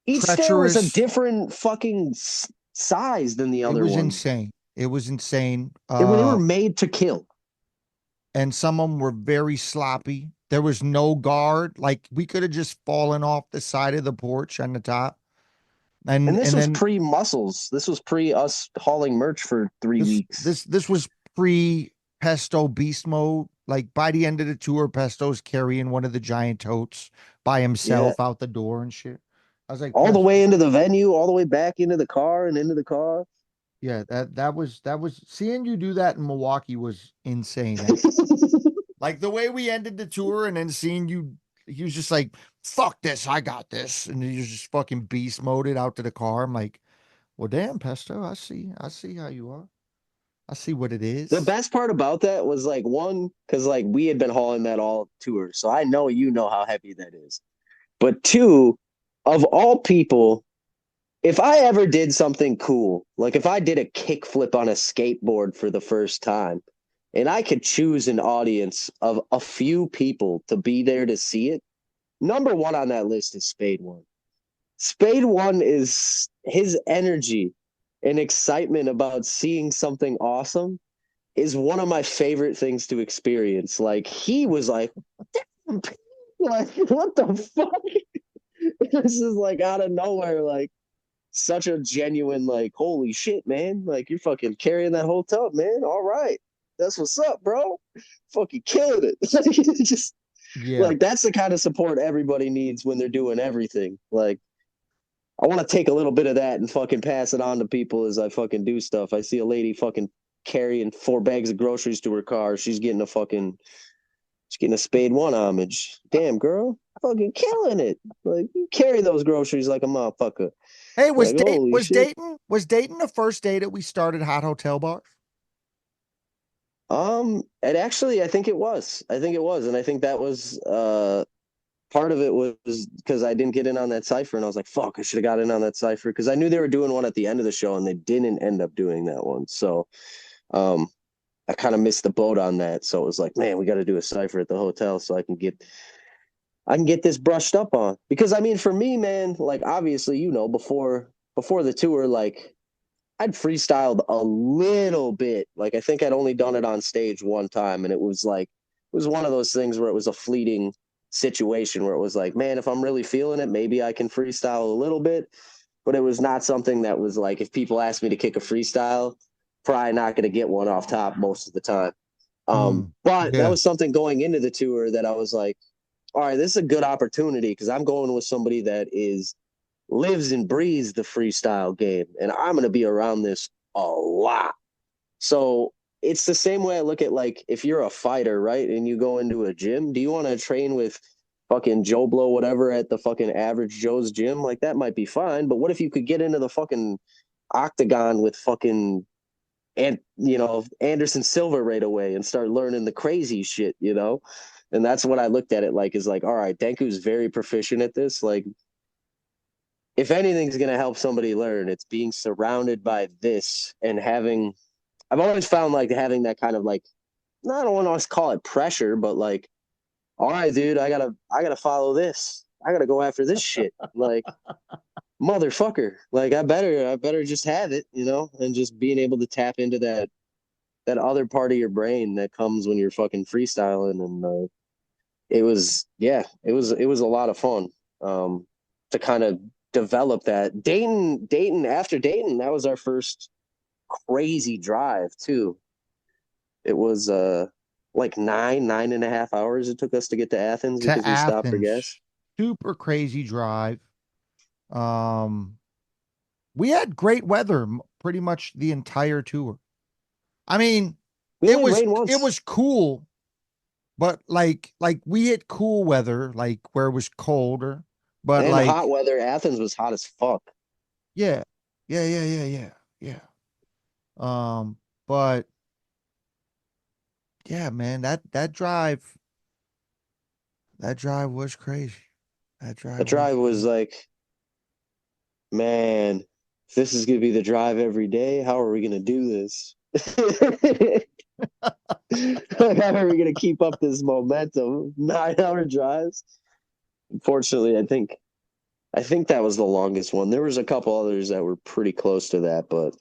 [SPEAKER 2] each stair was a
[SPEAKER 1] treacherous.
[SPEAKER 2] different fucking size than the
[SPEAKER 1] It
[SPEAKER 2] other
[SPEAKER 1] was
[SPEAKER 2] ones.
[SPEAKER 1] insane. It was insane.
[SPEAKER 2] They were made to kill.
[SPEAKER 1] And some of them were very sloppy. There was no guard. Like we could have just fallen off the side of the porch on the top.
[SPEAKER 2] And this
[SPEAKER 1] And
[SPEAKER 2] was
[SPEAKER 1] then
[SPEAKER 2] pre muscles. This was pre us hauling merch for 3 weeks.
[SPEAKER 1] this was pre Pesto beast mode. Like by the end of the tour, Pesto's carrying one of the giant totes by
[SPEAKER 2] Yeah.
[SPEAKER 1] himself out the door and shit. I was like,
[SPEAKER 2] All the way
[SPEAKER 1] Pesto,
[SPEAKER 2] into the venue, all the way back into the car and into the car.
[SPEAKER 1] yeah, that was seeing you do that in Milwaukee was insane. And like the way we ended the tour and then seeing you, he was just like, fuck this, I got this. And he was just fucking beast moded out to the car. I'm like, well, damn, Pesto, I see how you are. I see what it
[SPEAKER 2] The
[SPEAKER 1] is.
[SPEAKER 2] best part about that was like one, because like we had been hauling that all tour. So I know you know how heavy that is. But two, of all people, if I ever did something cool, like if I did a kickflip on a skateboard for the first time, and I could choose an audience of a few people to be there to see it, number one on that list is Spade One. Spade One is his energy and excitement about seeing something awesome is one of my favorite things to experience. Like he was like, like what the fuck? This is like out of nowhere, like such a genuine, like, holy shit, man. Like you're fucking carrying that whole tub, man. All right. That's what's up, bro. Fucking killing it. Just
[SPEAKER 1] Yeah.
[SPEAKER 2] like that's the kind of support everybody needs when they're doing everything. Like I want to take a little bit of that and fucking pass it on to people as I fucking do stuff. I see a lady fucking carrying 4 bags of groceries to her car. She's getting a Spade One homage. Damn, girl, fucking killing it. Like you carry those groceries like a motherfucker.
[SPEAKER 1] Hey,
[SPEAKER 2] Like holy shit.
[SPEAKER 1] Was Dayton the first day that we started Hot Hotel Bars?
[SPEAKER 2] And actually, I think it was. I think it was, and I think that was part of it was because I didn't get in on that Cypher, and I was like, fuck, I should have got in on that Cypher, because I knew they were doing one at the end of the show, and they didn't end up doing that one. So I kind of missed the boat on that. So it was like, man, we got to do a Cypher at the hotel so I can get this brushed up on. Because I mean, for me, man, like obviously, before the tour, like I'd freestyled a little bit. Like I think I'd only done it on stage one time, and it was one of those things where it was a fleeting situation where it was like, man, if I'm really feeling it, maybe I can freestyle a little bit. But it was not something that was like, if people asked me to kick a freestyle, probably not going to get one off top most of the time. But that
[SPEAKER 1] Yeah.
[SPEAKER 2] was something going into the tour that I was like, all right, this is a good opportunity because I'm going with somebody that lives and breathes the freestyle game, and I'm going to be around this a lot. So it's the same way I look at, like, if you're a fighter, right, and you go into a gym, do you want to train with fucking Joe Blow whatever at the fucking average Joe's gym? Like, that might be fine, but what if you could get into the fucking octagon with fucking Anderson Silva right away and start learning the crazy shit, And that's what I looked at it like, is like, all right, Denku's very proficient at this. Like, if anything's going to help somebody learn, it's being surrounded by this and having, I've always found like having that kind of like, I don't want to call it pressure, but like, all right, dude, I gotta follow this. I gotta go after this shit. Like, motherfucker. Like, I better just have it, and just being able to tap into that other part of your brain that comes when you're fucking freestyling. And it was a lot of fun to kind of develop that. Dayton, after Dayton, that was our first crazy drive too. It was like 9.5 hours it took us to get to Athens
[SPEAKER 1] To
[SPEAKER 2] because we stopped for
[SPEAKER 1] Athens.
[SPEAKER 2] gas.
[SPEAKER 1] Super crazy drive. We had great weather pretty much the entire tour. I mean,
[SPEAKER 2] We only rained once.
[SPEAKER 1] it was cool, but like we hit cool weather, like where it was colder, but
[SPEAKER 2] and
[SPEAKER 1] like
[SPEAKER 2] hot weather. Athens was hot as fuck.
[SPEAKER 1] yeah. But yeah, man, that drive was crazy.
[SPEAKER 2] The drive was like, man, if this is gonna be the drive every day, how are we gonna do this? Like, how are we gonna keep up this momentum? 9-hour drives. Unfortunately, I think that was the longest one. There was a couple others that were pretty close to that, but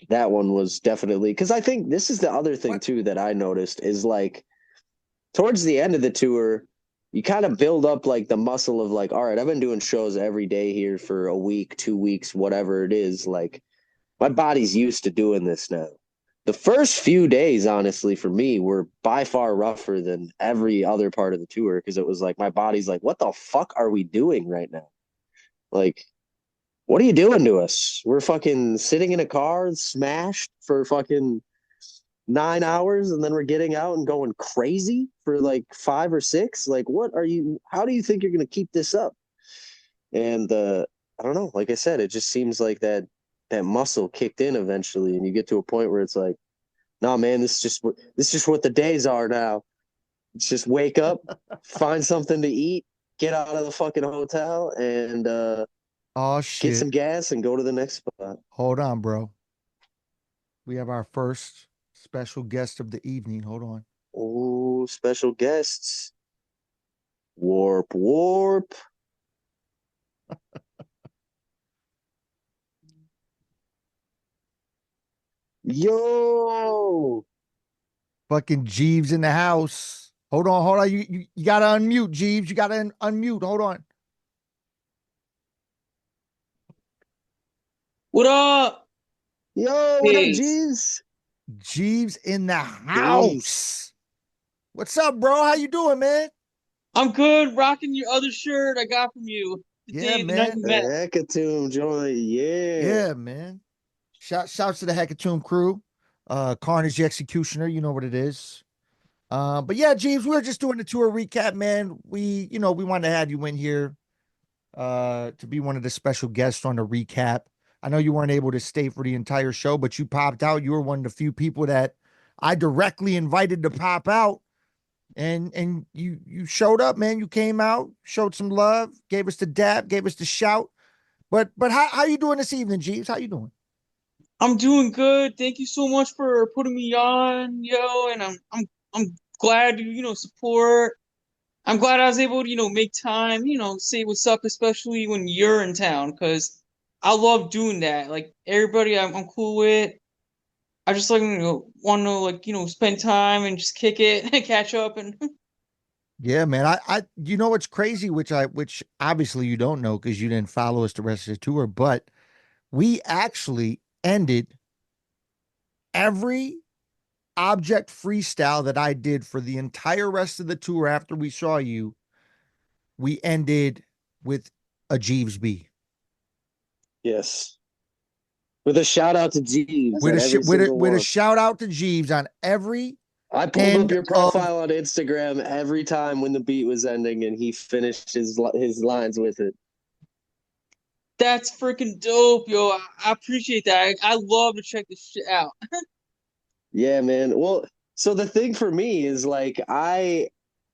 [SPEAKER 2] that one was definitely, because I think this is the other thing too that I noticed is like towards the end of the tour, you kind of build up like the muscle of like, all right, I've been doing shows every day here for a week, 2 weeks, whatever it is. Like, my body's used to doing this now. The first few days, honestly, for me, were by far rougher than every other part of the tour because it was like my body's like, what the fuck are we doing right now? Like, what are you doing to us? We're fucking sitting in a car smashed for fucking 9 hours, and then we're getting out and going crazy for like 5 or 6. Like, how do you think you're going to keep this up? And I don't know. Like I said, it just seems like that muscle kicked in eventually, and you get to a point where it's like, no, man, this is just what the days are now. It's just wake up, find something to eat, get out of the fucking hotel, and
[SPEAKER 1] oh
[SPEAKER 2] get
[SPEAKER 1] shit.
[SPEAKER 2] some gas and go to the next spot.
[SPEAKER 1] Hold on, bro. We have our first special guest of the evening. Hold on.
[SPEAKER 2] Oh, special guests. Warp. Yo.
[SPEAKER 1] Fucking Jeevz in the house. Hold on. You gotta unmute, Jeevz. You gotta unmute. Hold on.
[SPEAKER 3] What up?
[SPEAKER 2] Yo, what up, Jeevz?
[SPEAKER 1] Jeevz in the house. What's up, bro? How you doing, man?
[SPEAKER 3] I'm good. Rocking your other shirt I got from you.
[SPEAKER 1] Yeah,
[SPEAKER 3] The
[SPEAKER 1] man.
[SPEAKER 3] night we met.
[SPEAKER 2] Hecatomb joint.
[SPEAKER 1] Yeah, man. Shouts to the Hecatomb crew. Carnage the Executioner, you know what it is. But yeah, Jeeves, we were just doing the tour recap, man. We wanted to have you in here to be one of the special guests on the recap. I know you weren't able to stay for the entire show, but you popped out. You were one of the few people that I directly invited to pop out. and you showed up, man. You came out, showed some love, gave us the dap, gave us the shout. But how you doing this evening, Jeeves? How you doing?
[SPEAKER 3] I'm doing good. Thank you so much for putting me on, yo. And I'm glad to support. I'm glad I was able to make time, say what's up, especially when you're in town, because I love doing that. Like everybody, I'm cool with. I just like want to spend time and just kick it and catch up and
[SPEAKER 1] Yeah, man. You know what's crazy, which obviously you don't know because you didn't follow us the rest of the tour, but we actually ended every object freestyle that I did for the entire rest of the tour after we saw you. We ended with a Jeevz B.
[SPEAKER 2] Yes. With a shout out to Jeevz
[SPEAKER 1] With
[SPEAKER 2] on every single
[SPEAKER 1] with a
[SPEAKER 2] one.
[SPEAKER 1] shout out to Jeevz on every
[SPEAKER 2] I pulled up
[SPEAKER 1] end
[SPEAKER 2] your
[SPEAKER 1] of.
[SPEAKER 2] profile on Instagram every time when the beat was ending, and he finished his lines with it.
[SPEAKER 3] that's freaking dope, yo. I appreciate that. I love to check this shit out.
[SPEAKER 2] Yeah, man. Well, so the thing for me is like I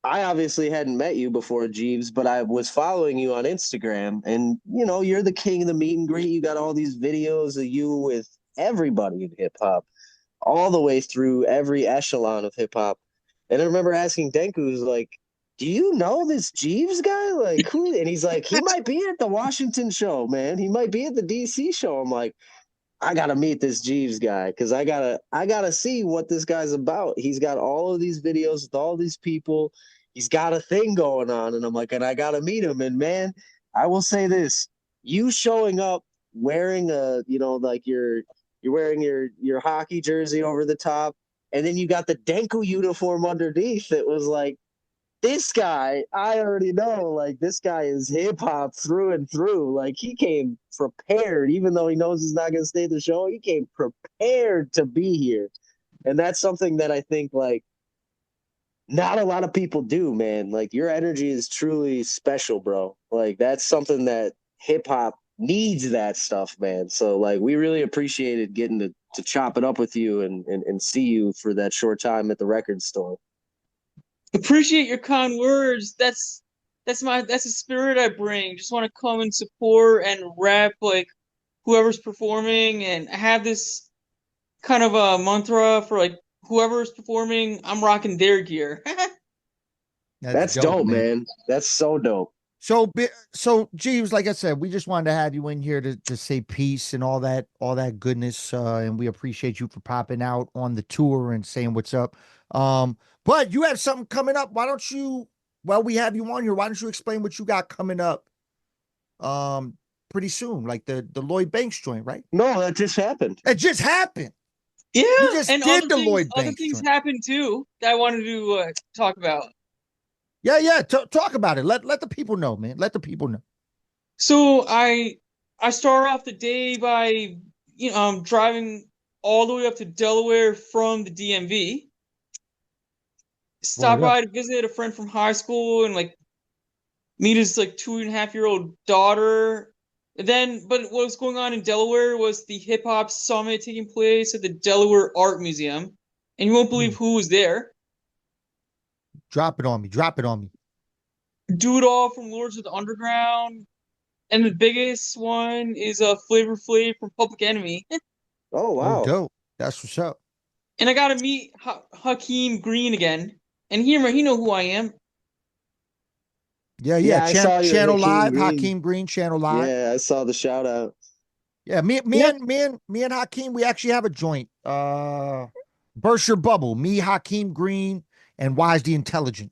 [SPEAKER 2] obviously hadn't met you before, Jeeves, but I was following you on Instagram, and you're the king of the meet and greet. You got all these videos of you with everybody in hip hop, all the way through every echelon of hip hop. And I remember asking Denku, who's like, "Do you know this Jeeves guy? Like who?" And he's like, "He might be at the Washington show, man. He might be at the DC show." I'm like, I gotta meet this Jeeves guy because I gotta see what this guy's about. He's got all of these videos with all these people. He's got a thing going on, and I'm like, and I gotta meet him. And man, I will say this: you showing up wearing like you're wearing your hockey jersey over the top, and then you got the Denku uniform underneath. It was like this guy, I already know, like, this guy is hip hop through and through. Like, he came prepared, even though he knows he's not going to stay at the show. He came prepared to be here. And that's something that I think, like, not a lot of people do, man. Like, your energy is truly special, bro. Like, that's something that hip hop needs that stuff, man. So, like, we really appreciated getting to chop it up with you and see you for that short time at the record store.
[SPEAKER 3] Appreciate your kind words. That's the spirit I bring. Just want to come and support and rap like whoever's performing and have this kind of a mantra for like whoever's performing, I'm rocking their gear.
[SPEAKER 1] That's
[SPEAKER 2] That's
[SPEAKER 1] dope,
[SPEAKER 2] dope,
[SPEAKER 1] man.
[SPEAKER 2] man. That's so dope.
[SPEAKER 1] So Jeeves, like I said, we just wanted to have you in here to say peace and all that goodness. And we appreciate you for popping out on the tour and saying what's up. But you have something coming up. Why don't you, well, we have you on here. Why don't you explain what you got coming up pretty soon? Like the Lloyd Banks joint, right?
[SPEAKER 2] No, that just happened.
[SPEAKER 1] It just happened.
[SPEAKER 3] Yeah,
[SPEAKER 1] You just
[SPEAKER 3] and
[SPEAKER 1] did the Lloyd
[SPEAKER 3] other
[SPEAKER 1] Banks
[SPEAKER 3] things
[SPEAKER 1] joint.
[SPEAKER 3] happen too that I wanted to talk about.
[SPEAKER 1] Yeah. Talk about it. Let the people know, man. Let the people know.
[SPEAKER 3] So I start off the day by driving all the way up to Delaware from the DMV. Stop
[SPEAKER 1] Word up.
[SPEAKER 3] by to visit a friend from high school and like meet his like 2.5-year-old daughter. And then, but what was going on in Delaware was the hip hop summit taking place at the Delaware Art Museum, and you won't believe who was there.
[SPEAKER 1] Drop it on me. Drop it on me.
[SPEAKER 3] Do it all from Lords of the Underground, and the biggest one is Flavor Flav from Public Enemy.
[SPEAKER 2] Oh
[SPEAKER 1] Oh,
[SPEAKER 2] wow.
[SPEAKER 1] dope. That's what's up.
[SPEAKER 3] And I got to meet Hakeem Green again, and he know who I am.
[SPEAKER 1] Yeah.
[SPEAKER 2] Yeah, I saw you at
[SPEAKER 1] Channel
[SPEAKER 2] Hakeem
[SPEAKER 1] Live,
[SPEAKER 2] Green.
[SPEAKER 1] Hakeem Green, Channel Live.
[SPEAKER 2] Yeah, I saw the shout out.
[SPEAKER 1] Yeah,
[SPEAKER 3] Yep.
[SPEAKER 1] me and Hakeem, we actually have a joint. Burst Your Bubble. Me, Hakeem Green, and Wise the Intelligent.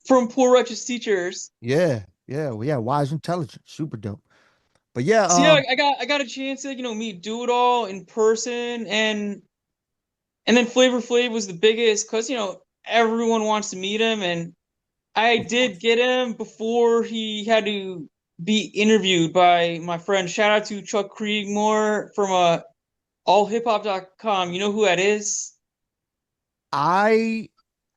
[SPEAKER 3] From Poor Righteous Teachers.
[SPEAKER 1] Well, yeah. Wise Intelligent. Super dope. But yeah,
[SPEAKER 3] So yeah, I got a chance to meet Do It All in person, and then Flavor Flav was the biggest because everyone wants to meet him, and I
[SPEAKER 1] of course.
[SPEAKER 3] did get him before he had to be interviewed by my friend. Shout out to Chuck Creedmoor from allhiphop.com. You know who that is?
[SPEAKER 1] I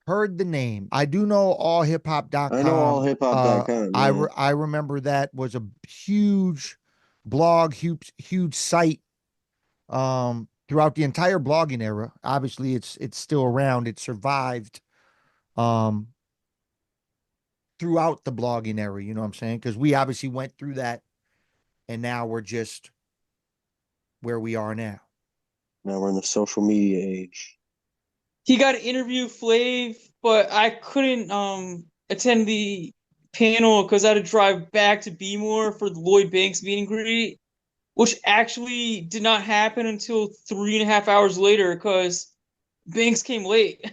[SPEAKER 1] heard the name. I do know
[SPEAKER 2] I know
[SPEAKER 1] allhiphop.com.
[SPEAKER 2] allhiphop.com, yeah.
[SPEAKER 1] I remember that was a huge blog, huge site throughout the entire blogging era. Obviously it's still around. It survived um, throughout the blogging era, you know what I'm saying? Because we obviously went through that, and now we're just where we are now.
[SPEAKER 2] Now we're in the social media age.
[SPEAKER 3] He got to interview Flav, but I couldn't attend the panel because I had to drive back to Bmore for the Lloyd Banks meet and greet, which actually did not happen until 3.5 hours later because Banks came late.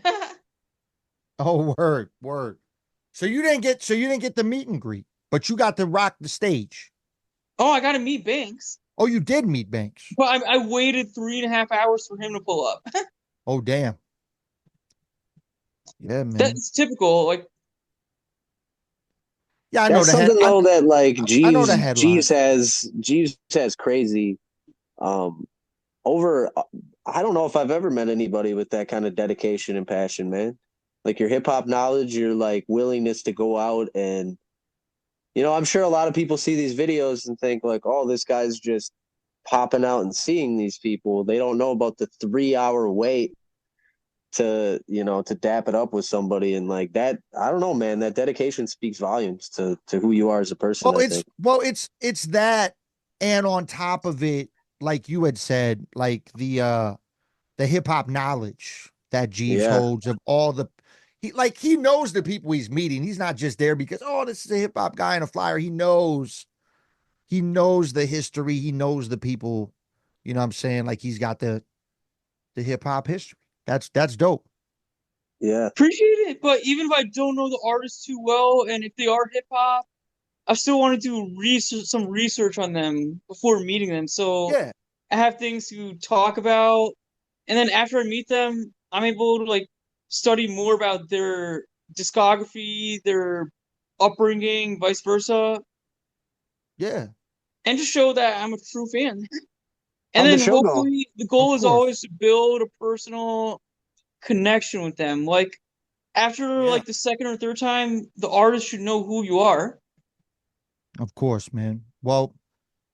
[SPEAKER 1] Oh, word. So you didn't get the meet and greet, but you got to rock the stage.
[SPEAKER 3] Oh, I got to meet Banks.
[SPEAKER 1] Oh, you did meet Banks.
[SPEAKER 3] But I waited 3.5 hours for him to pull up.
[SPEAKER 1] Oh, damn. Yeah, man.
[SPEAKER 3] That's typical. Like,
[SPEAKER 1] yeah, I know
[SPEAKER 2] That's
[SPEAKER 1] the
[SPEAKER 2] something
[SPEAKER 1] head.
[SPEAKER 2] though that like
[SPEAKER 1] I know
[SPEAKER 2] Jeevz
[SPEAKER 1] the headline.
[SPEAKER 2] Jeevz has crazy. Over I don't know if I've ever met anybody with that kind of dedication and passion, man. Like your hip hop knowledge, your like willingness to go out and I'm sure a lot of people see these videos and think like, oh, this guy's just popping out and seeing these people. They don't know about the 3 hour wait to dap it up with somebody and like that. I don't know, man. That dedication speaks volumes to who you are as a person, I think.
[SPEAKER 1] It's that, and on top of it, like you had said, like the hip hop knowledge that Jeevz
[SPEAKER 2] Yeah.
[SPEAKER 1] holds of all the he knows the people he's meeting. He's not just there because, oh, this is a hip hop guy and a flyer. He knows the history, he knows the people, you know what I'm saying? Like he's got the hip hop history. That's dope.
[SPEAKER 2] Yeah.
[SPEAKER 3] appreciate it. But even if I don't know the artist too well, and if they are hip hop, I still want to do some research on them before meeting them. So
[SPEAKER 1] Yeah.
[SPEAKER 3] I have things to talk about. And then after I meet them, I'm able to like study more about their discography, their upbringing, vice versa,
[SPEAKER 1] Yeah.
[SPEAKER 3] and just show that I'm a true fan. And
[SPEAKER 2] How'd the
[SPEAKER 3] then
[SPEAKER 2] show go?
[SPEAKER 3] hopefully the goal
[SPEAKER 1] Of
[SPEAKER 3] is
[SPEAKER 1] course.
[SPEAKER 3] always to build a personal connection with them. Like after
[SPEAKER 1] Yeah.
[SPEAKER 3] like the second or third time, the artist should know who you are.
[SPEAKER 1] Of course, man. Well,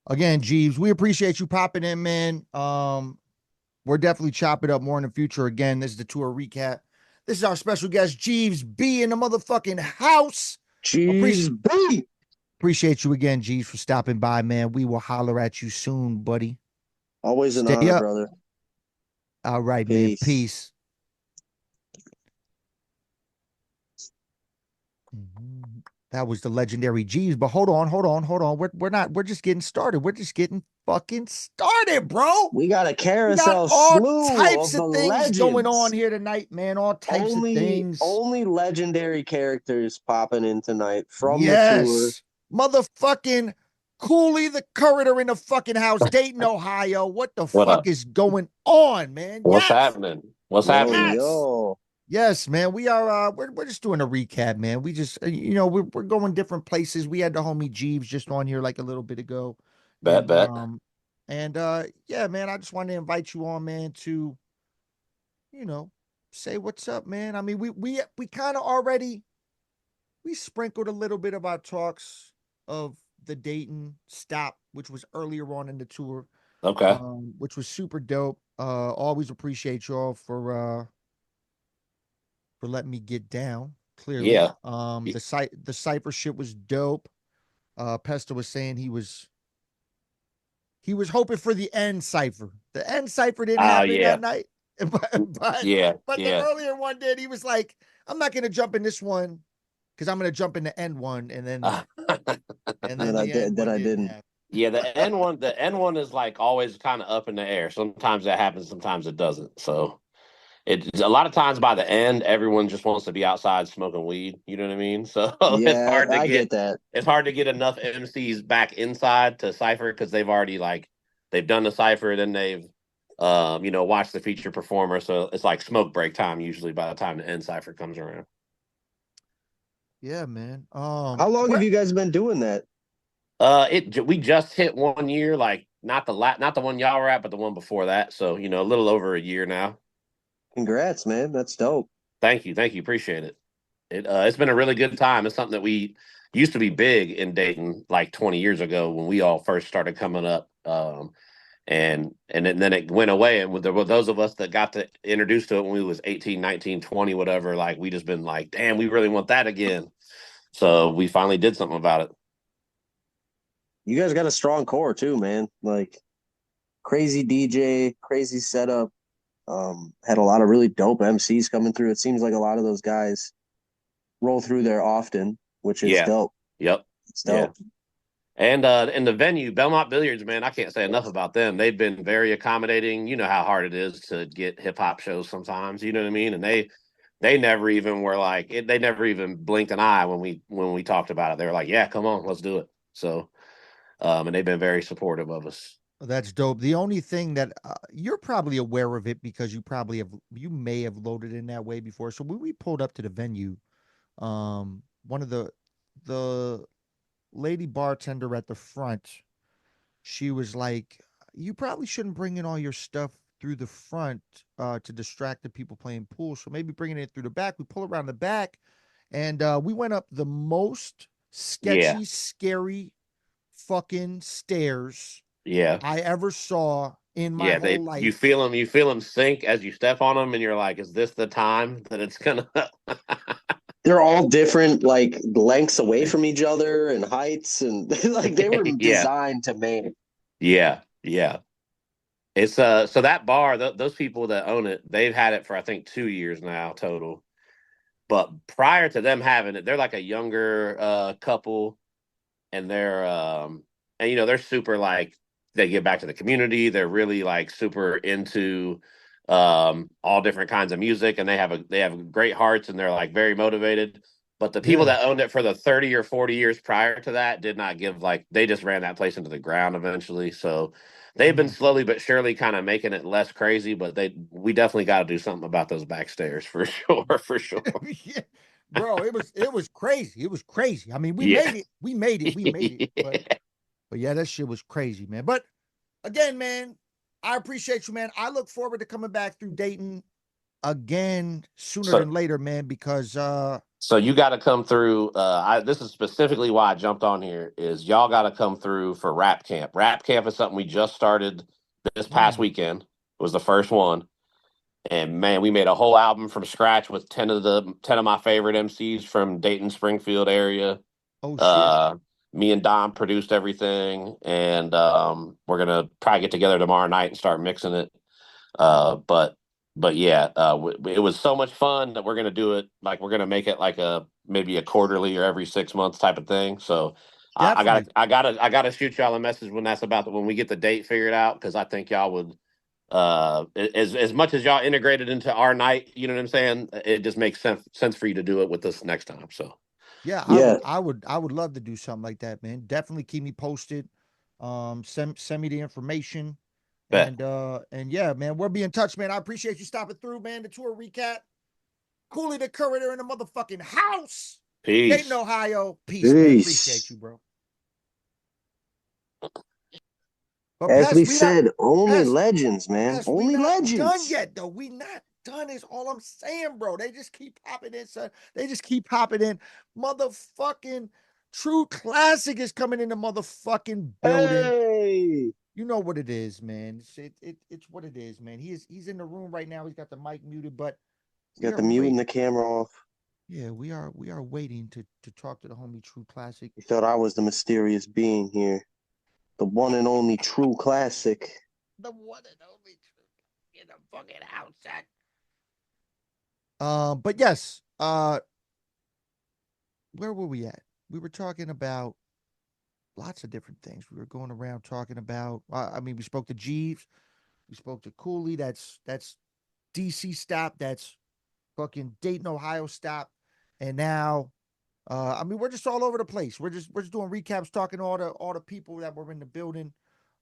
[SPEAKER 1] again, Jeevz, we appreciate you popping in, man. We're definitely chopping up more in the future. Again, this is the tour recap. This is our special guest, Jeevz B, in the motherfucking house.
[SPEAKER 2] Jeevz B.
[SPEAKER 1] Appreciate you again, Jeevz, for stopping by, man. We will holler at you soon, buddy.
[SPEAKER 2] Always an
[SPEAKER 1] Stay
[SPEAKER 2] honor,
[SPEAKER 1] up.
[SPEAKER 2] brother.
[SPEAKER 1] All right, man.
[SPEAKER 2] Peace.
[SPEAKER 1] Peace. That was the legendary Jeevz. But hold on. We're just getting started. We're just getting fucking started, bro.
[SPEAKER 2] We got a
[SPEAKER 1] We got
[SPEAKER 2] carousel
[SPEAKER 1] all
[SPEAKER 2] slew
[SPEAKER 1] types
[SPEAKER 2] of
[SPEAKER 1] of
[SPEAKER 2] the
[SPEAKER 1] things going on
[SPEAKER 2] legends.
[SPEAKER 1] here tonight, man. All types of things.
[SPEAKER 2] Only legendary characters popping in tonight from the tour.
[SPEAKER 1] Yes. Motherfucking Cooley the Curator in the fucking house, Dayton, Ohio. What the
[SPEAKER 4] What
[SPEAKER 1] fuck
[SPEAKER 4] up?
[SPEAKER 1] is going on, man?
[SPEAKER 4] What's
[SPEAKER 1] Yes.
[SPEAKER 4] happening? What's
[SPEAKER 2] Yo,
[SPEAKER 4] happening?
[SPEAKER 2] yo.
[SPEAKER 1] Yes, man. We are we're just doing a recap, man. We just we're going different places. We had the homie Jeevz just on here like a little bit ago.
[SPEAKER 4] Bet.
[SPEAKER 1] And yeah, man, I just wanted to invite you on, man, to say what's up, man. I mean, we kind of already we sprinkled a little bit of our talks of the Dayton stop, which was earlier on in the tour.
[SPEAKER 4] Okay.
[SPEAKER 1] Which was super dope. Always appreciate y'all for letting me get down. Clearly,
[SPEAKER 4] Yeah.
[SPEAKER 1] The Cypher shit was dope. Pesta was saying he was hoping for the end Cypher. The end Cypher didn't happen that night, but the earlier one did. He was like, "I'm not gonna jump in this one because I'm gonna jump in the end one," and then
[SPEAKER 2] I didn't.
[SPEAKER 4] Yeah, the end one is like always kind of up in the air. Sometimes that happens, sometimes it doesn't. So it's a lot of times by the end, everyone just wants to be outside smoking weed. You know what I mean? So it's hard to
[SPEAKER 2] get that.
[SPEAKER 4] It's hard to get enough MCs back inside to Cypher because they've already they've done the Cypher, then they've watched the feature performer. So it's like smoke break time usually by the time the end Cypher comes around.
[SPEAKER 1] Yeah, man.
[SPEAKER 2] How long have you guys been doing that?
[SPEAKER 4] We just hit 1 year, like not the one y'all were at, but the one before that. So a little over a year now.
[SPEAKER 2] Congrats, man. That's dope.
[SPEAKER 4] Thank you, appreciate it. It's been a really good time. It's something that we used to be big in Dayton like 20 years ago when we all first started coming up. then it went away. And there were those of us that got to introduced to it when we was 18, 19, 20, whatever, like we just been like, damn, we really want that again. So we finally did something about it.
[SPEAKER 2] You guys got a strong core too, man. Like crazy DJ, crazy setup. Had a lot of really dope MCs coming through. It seems like a lot of those guys roll through there often, which is dope.
[SPEAKER 4] Yep.
[SPEAKER 2] It's dope.
[SPEAKER 4] Yeah. And the venue, Belmont Billiards, man, I can't say enough about them. They've been very accommodating. You know how hard it is to get hip hop shows sometimes. You know what I mean? And they never even were like they never even blinked an eye when we talked about it. They were like, yeah, come on, let's do it. So, and they've been very supportive of us.
[SPEAKER 1] That's dope. The only thing that you're probably aware of it because you may have loaded in that way before. So when we pulled up to the venue, one of the lady bartender at the front, she was like, you probably shouldn't bring in all your stuff through the front to distract the people playing pool. So maybe bringing it through the back. We pull around the back and we went up the most sketchy, scary fucking stairs I ever saw in my whole life.
[SPEAKER 4] You feel them sink as you step on them and you're like, is this the time that it's gonna
[SPEAKER 2] They're all different, like lengths away from each other and heights, and like they were designed to make.
[SPEAKER 4] Yeah. It's so that bar, those people that own it, they've had it for I think 2 years now total. But prior to them having it, they're like a younger couple, and they're they're super like they give back to the community. They're really like super into all different kinds of music, and they have great hearts, and they're like very motivated. But the people that owned it for the 30 or 40 years prior to that did not give they just ran that place into the ground eventually. So they've been slowly but surely kind of making it less crazy, but we definitely got to do something about those back stairs for sure.
[SPEAKER 1] Yeah. Bro, it was crazy. It was crazy. I mean, we made it. But yeah, that shit was crazy, man. But again, man, I appreciate you, man. I look forward to coming back through Dayton again sooner than later, man, because
[SPEAKER 4] so you got to come through. This is specifically why I jumped on here. Is y'all got to come through for Rap Camp. Rap Camp is something we just started this past weekend. It was the first one, and man, we made a whole album from scratch with 10 of my favorite MCs from Dayton, Springfield area.
[SPEAKER 1] Oh shit!
[SPEAKER 4] Me and Dom produced everything, and we're gonna probably get together tomorrow night and start mixing it. But yeah, it was so much fun that we're gonna do it. Like we're gonna make it like maybe a quarterly or every 6 months type of thing. So I gotta shoot y'all a message when that's when we get the date figured out, because I think y'all would as much as y'all integrated into our night. You know what I'm saying? It just makes sense for you to do it with us next time. So.
[SPEAKER 1] Yeah, I would love to do something like that, man. Definitely keep me posted. Send me the information.
[SPEAKER 4] Bet.
[SPEAKER 1] And yeah, man, we'll be in touch, man. I appreciate you stopping through, man. The tour recap. Cooley the Curator in the motherfucking house.
[SPEAKER 4] Peace.
[SPEAKER 1] Dayton, Ohio. Peace. Man. Appreciate you, bro.
[SPEAKER 2] But as we said, only legends, man. Only legends.
[SPEAKER 1] Done yet, though. We not done is all I'm saying, bro. They just keep popping in, son. They just keep popping in. Motherfucking Tru Klassick is coming in the motherfucking building.
[SPEAKER 2] Hey.
[SPEAKER 1] You know what it is, man. It's what it is, man. He's in the room right now. He's got the mic muted, but
[SPEAKER 2] he's got the mute and the camera off.
[SPEAKER 1] Yeah, we are waiting to talk to the homie Tru Klassick.
[SPEAKER 2] He thought I was the mysterious being here. The one and only Tru Klassick.
[SPEAKER 1] The one and only Tru in the fucking house. But yes, where were we at? We were talking about lots of different things. We were going around talking about, we spoke to Jeevz, we spoke to Cooley, that's DC stop, that's fucking Dayton, Ohio stop. And now, we're just all over the place. We're just doing recaps, talking to all the people that were in the building.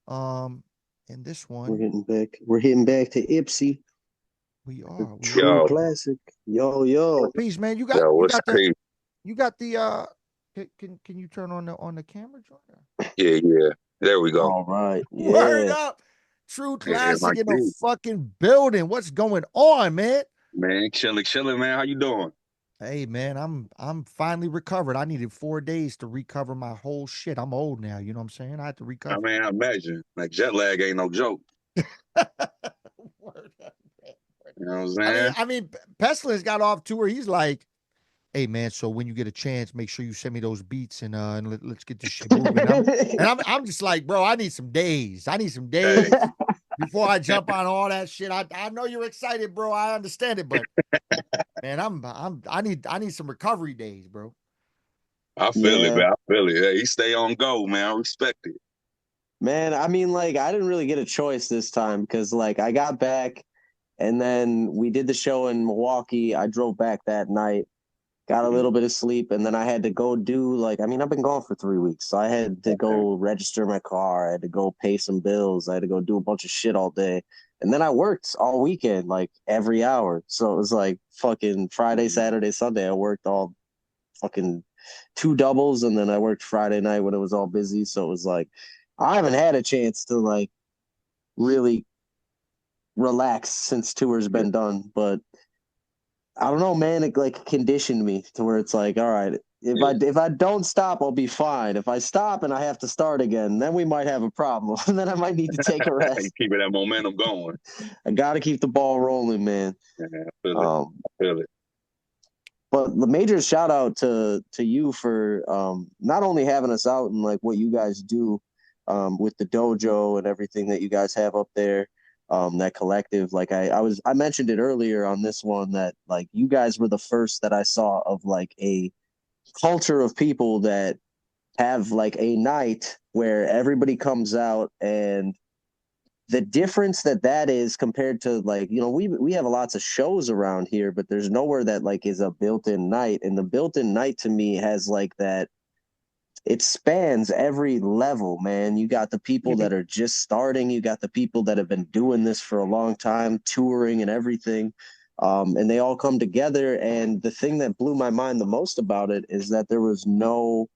[SPEAKER 1] And this one,
[SPEAKER 2] we're hitting back to Ipsy.
[SPEAKER 1] We are.
[SPEAKER 2] Tru Klassick. Yo.
[SPEAKER 1] Peace, man. You got the can you turn on the camera, Jordan?
[SPEAKER 5] Yeah. There we go.
[SPEAKER 2] All right. Yeah.
[SPEAKER 1] Word up. Tru Klassick in the fucking building. What's going on, man?
[SPEAKER 5] Man, chilling, man. How you doing?
[SPEAKER 1] Hey man, I'm finally recovered. I needed 4 days to recover my whole shit. I'm old now, you know what I'm saying? I had to
[SPEAKER 5] I
[SPEAKER 1] recover.
[SPEAKER 5] mean, I imagine like jet lag ain't no joke.
[SPEAKER 1] Word up, man.
[SPEAKER 5] You know what I'm saying?
[SPEAKER 1] I mean, Pestilence got off tour. He's like, "Hey man, so when you get a chance, make sure you send me those beats and let's get this shit moving." I'm just like, bro, I need some days. I need some
[SPEAKER 5] Hey,
[SPEAKER 1] days before I jump on all that shit. I know you're excited, bro. I understand it, but man, I need some recovery days, bro.
[SPEAKER 5] I feel it,
[SPEAKER 2] Yeah.
[SPEAKER 5] man. I feel it. Hey, he stay on go, man. I respect it.
[SPEAKER 2] Man, I mean, like, I didn't really get a choice this time because, like, I got back and then we did the show in Milwaukee. I drove back that night, got a little bit of sleep, and then I had to go do, like, I mean, I've been gone for 3 weeks. So I had to go register my car. I had to go pay some bills. I had to go do a bunch of shit all day. And then I worked all weekend, like, every hour. So it was like fucking Friday, Saturday, Sunday. I worked all fucking 2 doubles, and then I worked Friday night when it was all busy. So it was like, I haven't had a chance to like really relax since tour's been done, but I don't know, man. It like conditioned me to where it's like, all right, if I don't stop, I'll be fine. If I stop and I have to start again, then we might have a problem. And then I might need to take a
[SPEAKER 5] You
[SPEAKER 2] rest.
[SPEAKER 5] keeping that momentum going.
[SPEAKER 2] I got to keep the ball rolling, man.
[SPEAKER 5] Yeah, I feel it. I feel it.
[SPEAKER 2] But the major shout out to you for not only having us out and like what you guys do with the dojo and everything that you guys have up there, that collective. Like I mentioned it earlier on this one that like you guys were the first that I saw of like a culture of people that have like a night where everybody comes out, and the difference that is compared to like, you know, we have lots of shows around here, but there's nowhere that like is a built-in night, and the built-in night to me has like that, it spans every level, man. You got the people that are just starting, you got the people that have been doing this for a long time, touring and everything, and they all come together. And the thing that blew my mind the most about it is that there was no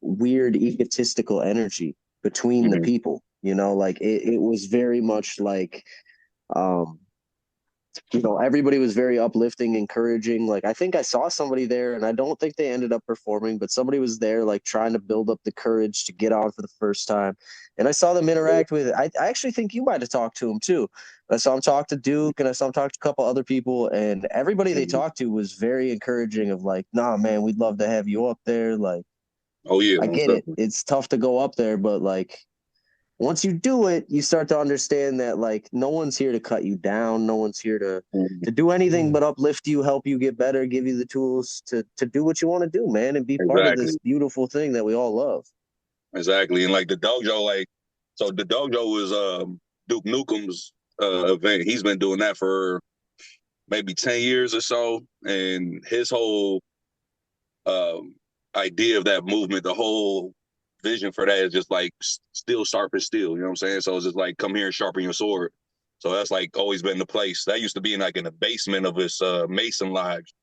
[SPEAKER 2] weird egotistical energy between the people. You know, like it was very much like, um, you know, everybody was very uplifting, encouraging. Like I think I saw somebody there, and I don't think they ended up performing, but somebody was there, like trying to build up the courage to get on for the first time. And I saw them interact with it. I actually think you might have talked to him too. I saw him talk to Duke, and I saw him talk to a couple other people, and everybody they talked to was very encouraging. Of like, nah, man, we'd love to have you up there. Like,
[SPEAKER 5] Oh yeah,
[SPEAKER 2] I
[SPEAKER 5] most
[SPEAKER 2] get it.
[SPEAKER 5] definitely.
[SPEAKER 2] It's tough to go up there, but like once you do it, you start to understand that like no one's here to cut you down. No one's here to do anything but uplift you, help you get better, give you the tools to do what you want to do, man, and be part of
[SPEAKER 5] Exactly.
[SPEAKER 2] this beautiful thing that we all love.
[SPEAKER 5] Exactly. And like the dojo, like so the dojo was Duke Nukem's event. He's been doing that for maybe 10 years or so. And his whole um idea of that movement, the whole vision for that is just like steel sharp as steel, you know what I'm saying? So it's just like come here and sharpen your sword. So that's like always been the place. That used to be in the basement of his Mason Lodge.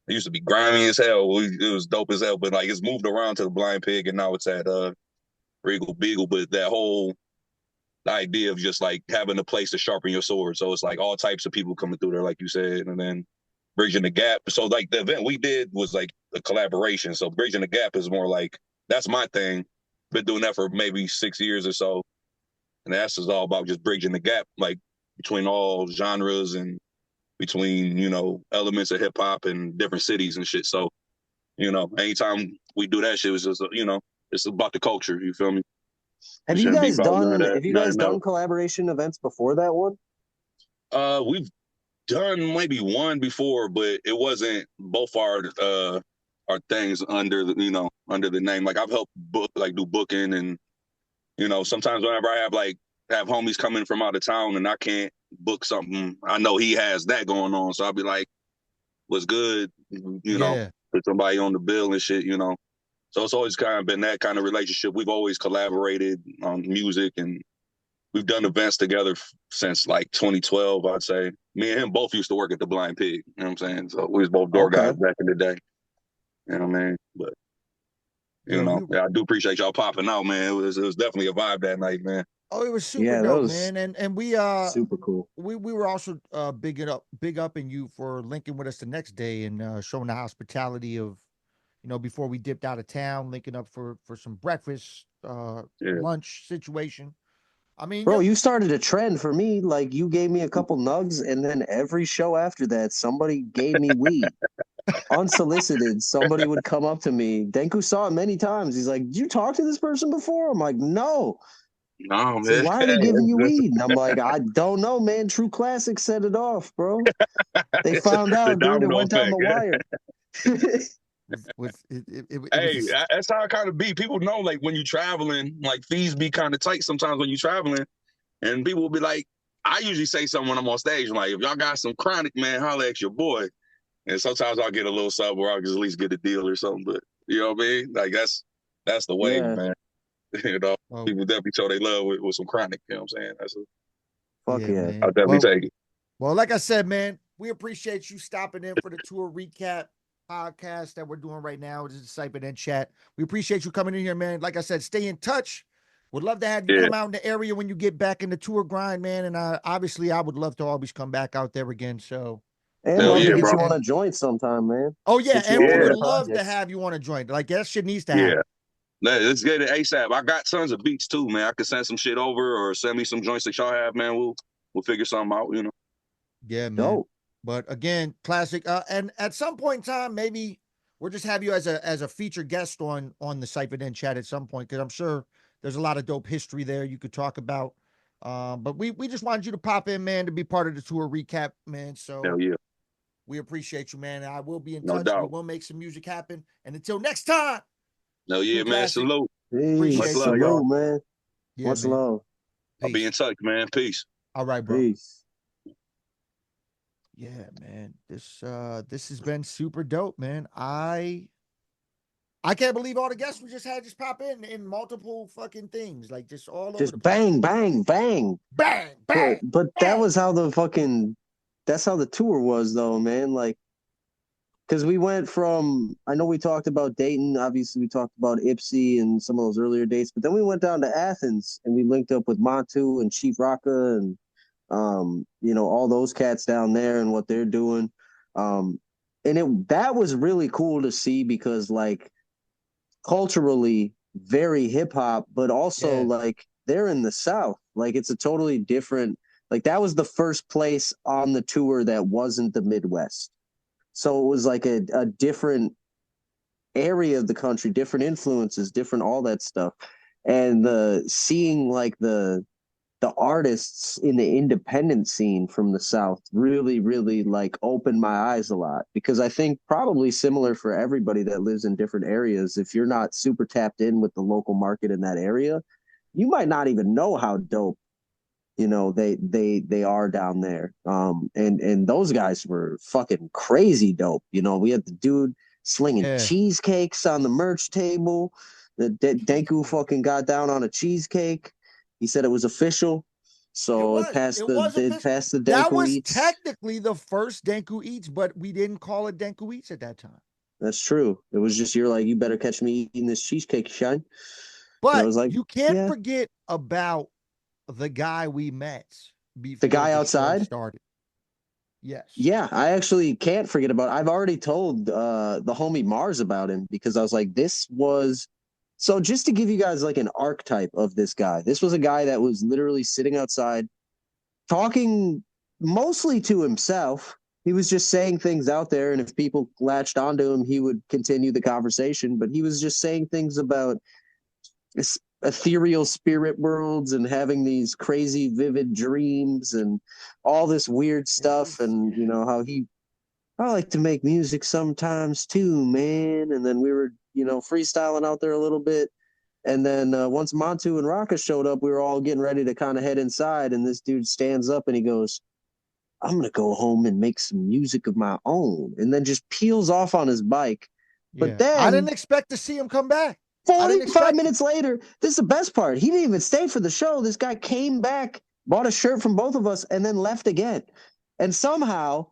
[SPEAKER 5] It used to be grimy as hell. It was dope as hell, but like it's moved around to the Blind Pig, and now it's at Regal Beagle. But that whole idea of just like having a place to sharpen your sword. So it's like all types of people coming through there, like you said, and then bridging the gap. So like the event we did was like a collaboration. So bridging the gap is more like that's my thing. Been doing that for maybe 6 years or so, and that's just all about just bridging the gap, like between all genres and between elements of hip hop and different cities and shit. So anytime we do that shit, it's just it's about the culture. You feel me? It shouldn't be about none of that.
[SPEAKER 2] Have you guys done collaboration events before that one?
[SPEAKER 5] We've done maybe one before, but it wasn't both our things under the name. Like I've helped do booking, and sometimes whenever I have homies coming from out of town and I can't book something, I know he has that going on, so I'll be like, "What's good?" Put somebody on the bill and shit. So it's always kind of been that kind of relationship. We've always collaborated on music, and we've done events together since like 2012, I'd say. Me and him both used to work at the Blind Pig. You know what I'm saying? So we was both door guys back in the day. You know what I mean? But I do appreciate y'all popping out, man. It was definitely a vibe that night, man.
[SPEAKER 1] Oh, it was super
[SPEAKER 2] Yeah, that
[SPEAKER 1] dope,
[SPEAKER 2] was
[SPEAKER 1] man. And we
[SPEAKER 2] super cool.
[SPEAKER 1] we were also big up in you for linking with us the next day and showing the hospitality of, you know, before we dipped out of town, linking up for some breakfast,
[SPEAKER 5] Yeah.
[SPEAKER 1] lunch situation. I mean,
[SPEAKER 2] Bro, you started a trend for me. Like, you gave me a couple nugs, and then every show after that, somebody gave me weed. Unsolicited, somebody would come up to me. Denku saw it many times. He's like, "Did you talk to this person before?" I'm like, "No."
[SPEAKER 5] No,
[SPEAKER 2] He's like,
[SPEAKER 5] man.
[SPEAKER 2] "Why are they giving you weed?" And I'm like, "I don't know, man. Tru Klassick set it off, bro. They found
[SPEAKER 5] The
[SPEAKER 2] out, dude. It
[SPEAKER 5] domino
[SPEAKER 2] went down
[SPEAKER 5] effect.
[SPEAKER 2] the wire."
[SPEAKER 1] it
[SPEAKER 5] Hey,
[SPEAKER 1] was
[SPEAKER 5] that's how it kind of be. People know, like, when you traveling, like, fees be kind of tight sometimes when you traveling, and people will be like, I usually say something when I'm on stage, like, if y'all got some chronic, man, holla at your boy. And sometimes I'll get a little sub where I'll just at least get a deal or something. But you know what I mean? Like, that's the way,
[SPEAKER 2] Yeah,
[SPEAKER 5] man. You know,
[SPEAKER 1] well,
[SPEAKER 5] people definitely show they love with some chronic. You know what I'm saying?
[SPEAKER 2] fuck
[SPEAKER 1] yeah,
[SPEAKER 2] yeah.
[SPEAKER 5] I'll
[SPEAKER 1] man.
[SPEAKER 5] definitely take it.
[SPEAKER 1] Well, like I said, man, we appreciate you stopping in for the tour recap podcast that we're doing right now. This is CyphaDen Chat. We appreciate you coming in here, man. Like I said, stay in touch. Would love to have you
[SPEAKER 5] Yeah.
[SPEAKER 1] come out in the area when you get back in the tour grind, man. And obviously, I would love to always come back out there again. So,
[SPEAKER 2] And
[SPEAKER 5] Hell
[SPEAKER 2] love to
[SPEAKER 5] yeah,
[SPEAKER 2] get
[SPEAKER 5] bro.
[SPEAKER 2] you on a joint sometime, man.
[SPEAKER 1] oh yeah,
[SPEAKER 2] Get you
[SPEAKER 1] and
[SPEAKER 2] on
[SPEAKER 1] we
[SPEAKER 2] one of
[SPEAKER 1] would
[SPEAKER 5] Yeah.
[SPEAKER 2] the
[SPEAKER 1] love to
[SPEAKER 2] projects.
[SPEAKER 1] have you on a joint. Like that shit needs to
[SPEAKER 5] Yeah.
[SPEAKER 1] happen.
[SPEAKER 5] Let's get it ASAP. I got tons of beats too, man. I could send some shit over or send me some joints that y'all have, man. We'll figure something out, you know.
[SPEAKER 1] Yeah, man.
[SPEAKER 2] Dope.
[SPEAKER 1] But again, classic. And at some point in time, maybe we'll just have you as a featured guest on the CyphaDen Chat at some point, because I'm sure there's a lot of dope history there you could talk about. But we just wanted you to pop in, man, to be part of the tour recap, man. So
[SPEAKER 5] Hell yeah.
[SPEAKER 1] we appreciate you, man. I will be in
[SPEAKER 5] No
[SPEAKER 1] touch. We
[SPEAKER 5] doubt.
[SPEAKER 1] will make some music happen. And until next time,
[SPEAKER 5] No, yeah,
[SPEAKER 1] Tru
[SPEAKER 5] man.
[SPEAKER 1] Klassick.
[SPEAKER 5] Salute.
[SPEAKER 2] Peace.
[SPEAKER 5] Much
[SPEAKER 1] Appreciate
[SPEAKER 5] love,
[SPEAKER 1] you,
[SPEAKER 5] y'all.
[SPEAKER 2] Salute, man.
[SPEAKER 1] Yeah,
[SPEAKER 2] Much
[SPEAKER 1] man.
[SPEAKER 2] love.
[SPEAKER 5] I'll be in
[SPEAKER 1] Peace.
[SPEAKER 5] touch, man. Peace.
[SPEAKER 1] All right, bro.
[SPEAKER 2] Peace.
[SPEAKER 1] Yeah, man. This has been super dope, man. I can't believe all the guests we just had just pop in multiple fucking things, like just all over the
[SPEAKER 2] Just
[SPEAKER 1] place.
[SPEAKER 2] bang, bang, bang.
[SPEAKER 1] Bang,
[SPEAKER 2] But
[SPEAKER 1] bang,
[SPEAKER 2] but that
[SPEAKER 1] bang.
[SPEAKER 2] was how that's how the tour was though, man. Like, because we went from, I know we talked about Dayton, obviously we talked about Ipsy and some of those earlier dates, but then we went down to Athens and we linked up with Montu and Chief Rocka and you know, all those cats down there and what they're doing. And that was really cool to see because like culturally very hip hop, but also
[SPEAKER 1] Yeah.
[SPEAKER 2] like they're in the South. Like it's a totally different, like that was the first place on the tour that wasn't the Midwest. So it was like a different area of the country, different influences, different all that stuff. And the seeing like the artists in the independent scene from the South really, really like opened my eyes a lot because I think probably similar for everybody that lives in different areas. If you're not super tapped in with the local market in that area, you might not even know how dope, you know, they are down there. And those guys were fucking crazy dope. You know, we had the dude slinging
[SPEAKER 1] Yeah.
[SPEAKER 2] cheesecakes on the merch table. The Denku fucking got down on a cheesecake. He said it was official, so it passed
[SPEAKER 1] It
[SPEAKER 2] the
[SPEAKER 1] was official.
[SPEAKER 2] the
[SPEAKER 1] That
[SPEAKER 2] Denku
[SPEAKER 1] was
[SPEAKER 2] Eats.
[SPEAKER 1] technically the first Denku Eats, but we didn't call it Denku Eats at that time.
[SPEAKER 2] That's true. It was just you're like, you better catch me eating this cheesecake, Shine. And I
[SPEAKER 1] But
[SPEAKER 2] was like,
[SPEAKER 1] you can't
[SPEAKER 2] yeah.
[SPEAKER 1] forget about the guy we met before
[SPEAKER 2] The guy
[SPEAKER 1] show
[SPEAKER 2] outside?
[SPEAKER 1] started. Yes.
[SPEAKER 2] Yeah, I actually can't forget about it. I've already told the homie Mars about him because I was like, this was so just to give you guys like an archetype of this guy. This was a guy that was literally sitting outside talking mostly to himself. He was just saying things out there, and if people latched onto him, he would continue the conversation. But he was just saying things about ethereal spirit worlds and having these crazy vivid dreams and all this weird stuff. And you know how I like to make music sometimes too, man. And then we were, you know, freestyling out there a little bit. And then once Montu and Raka showed up, we were all getting ready to kind of head inside. And this dude stands up and he goes, I'm going to go home and make some music of my own. And then just peels off on his bike.
[SPEAKER 1] Yeah.
[SPEAKER 2] But then
[SPEAKER 1] I didn't expect to see him come back.
[SPEAKER 2] 45 minutes later, this is the best part. He didn't even stay for the show. This guy came back, bought a shirt from both of us, and then left again. And somehow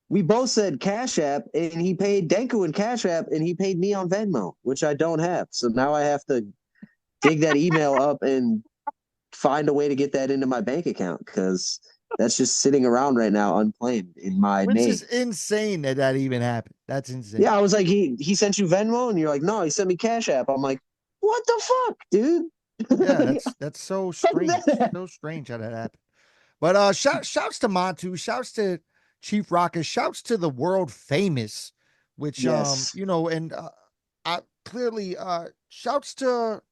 [SPEAKER 2] we both said Cash App, and he paid Denku in Cash App, and he paid me on Venmo, which I don't have. So now I have to dig that email up and find a way to get that into my bank account because that's just sitting around right now unclaimed in my
[SPEAKER 1] Which
[SPEAKER 2] name.
[SPEAKER 1] is insane that even happened. That's insane.
[SPEAKER 2] Yeah, I was like, he sent you Venmo, and you're like, no, he sent me Cash App. I'm like, what the fuck, dude?
[SPEAKER 1] Yeah, that's so strange. So strange how that happened. But shouts to Montu, shouts to Chief Rocker, shouts to the world famous, which
[SPEAKER 2] Yes.
[SPEAKER 1] and I clearly shouts to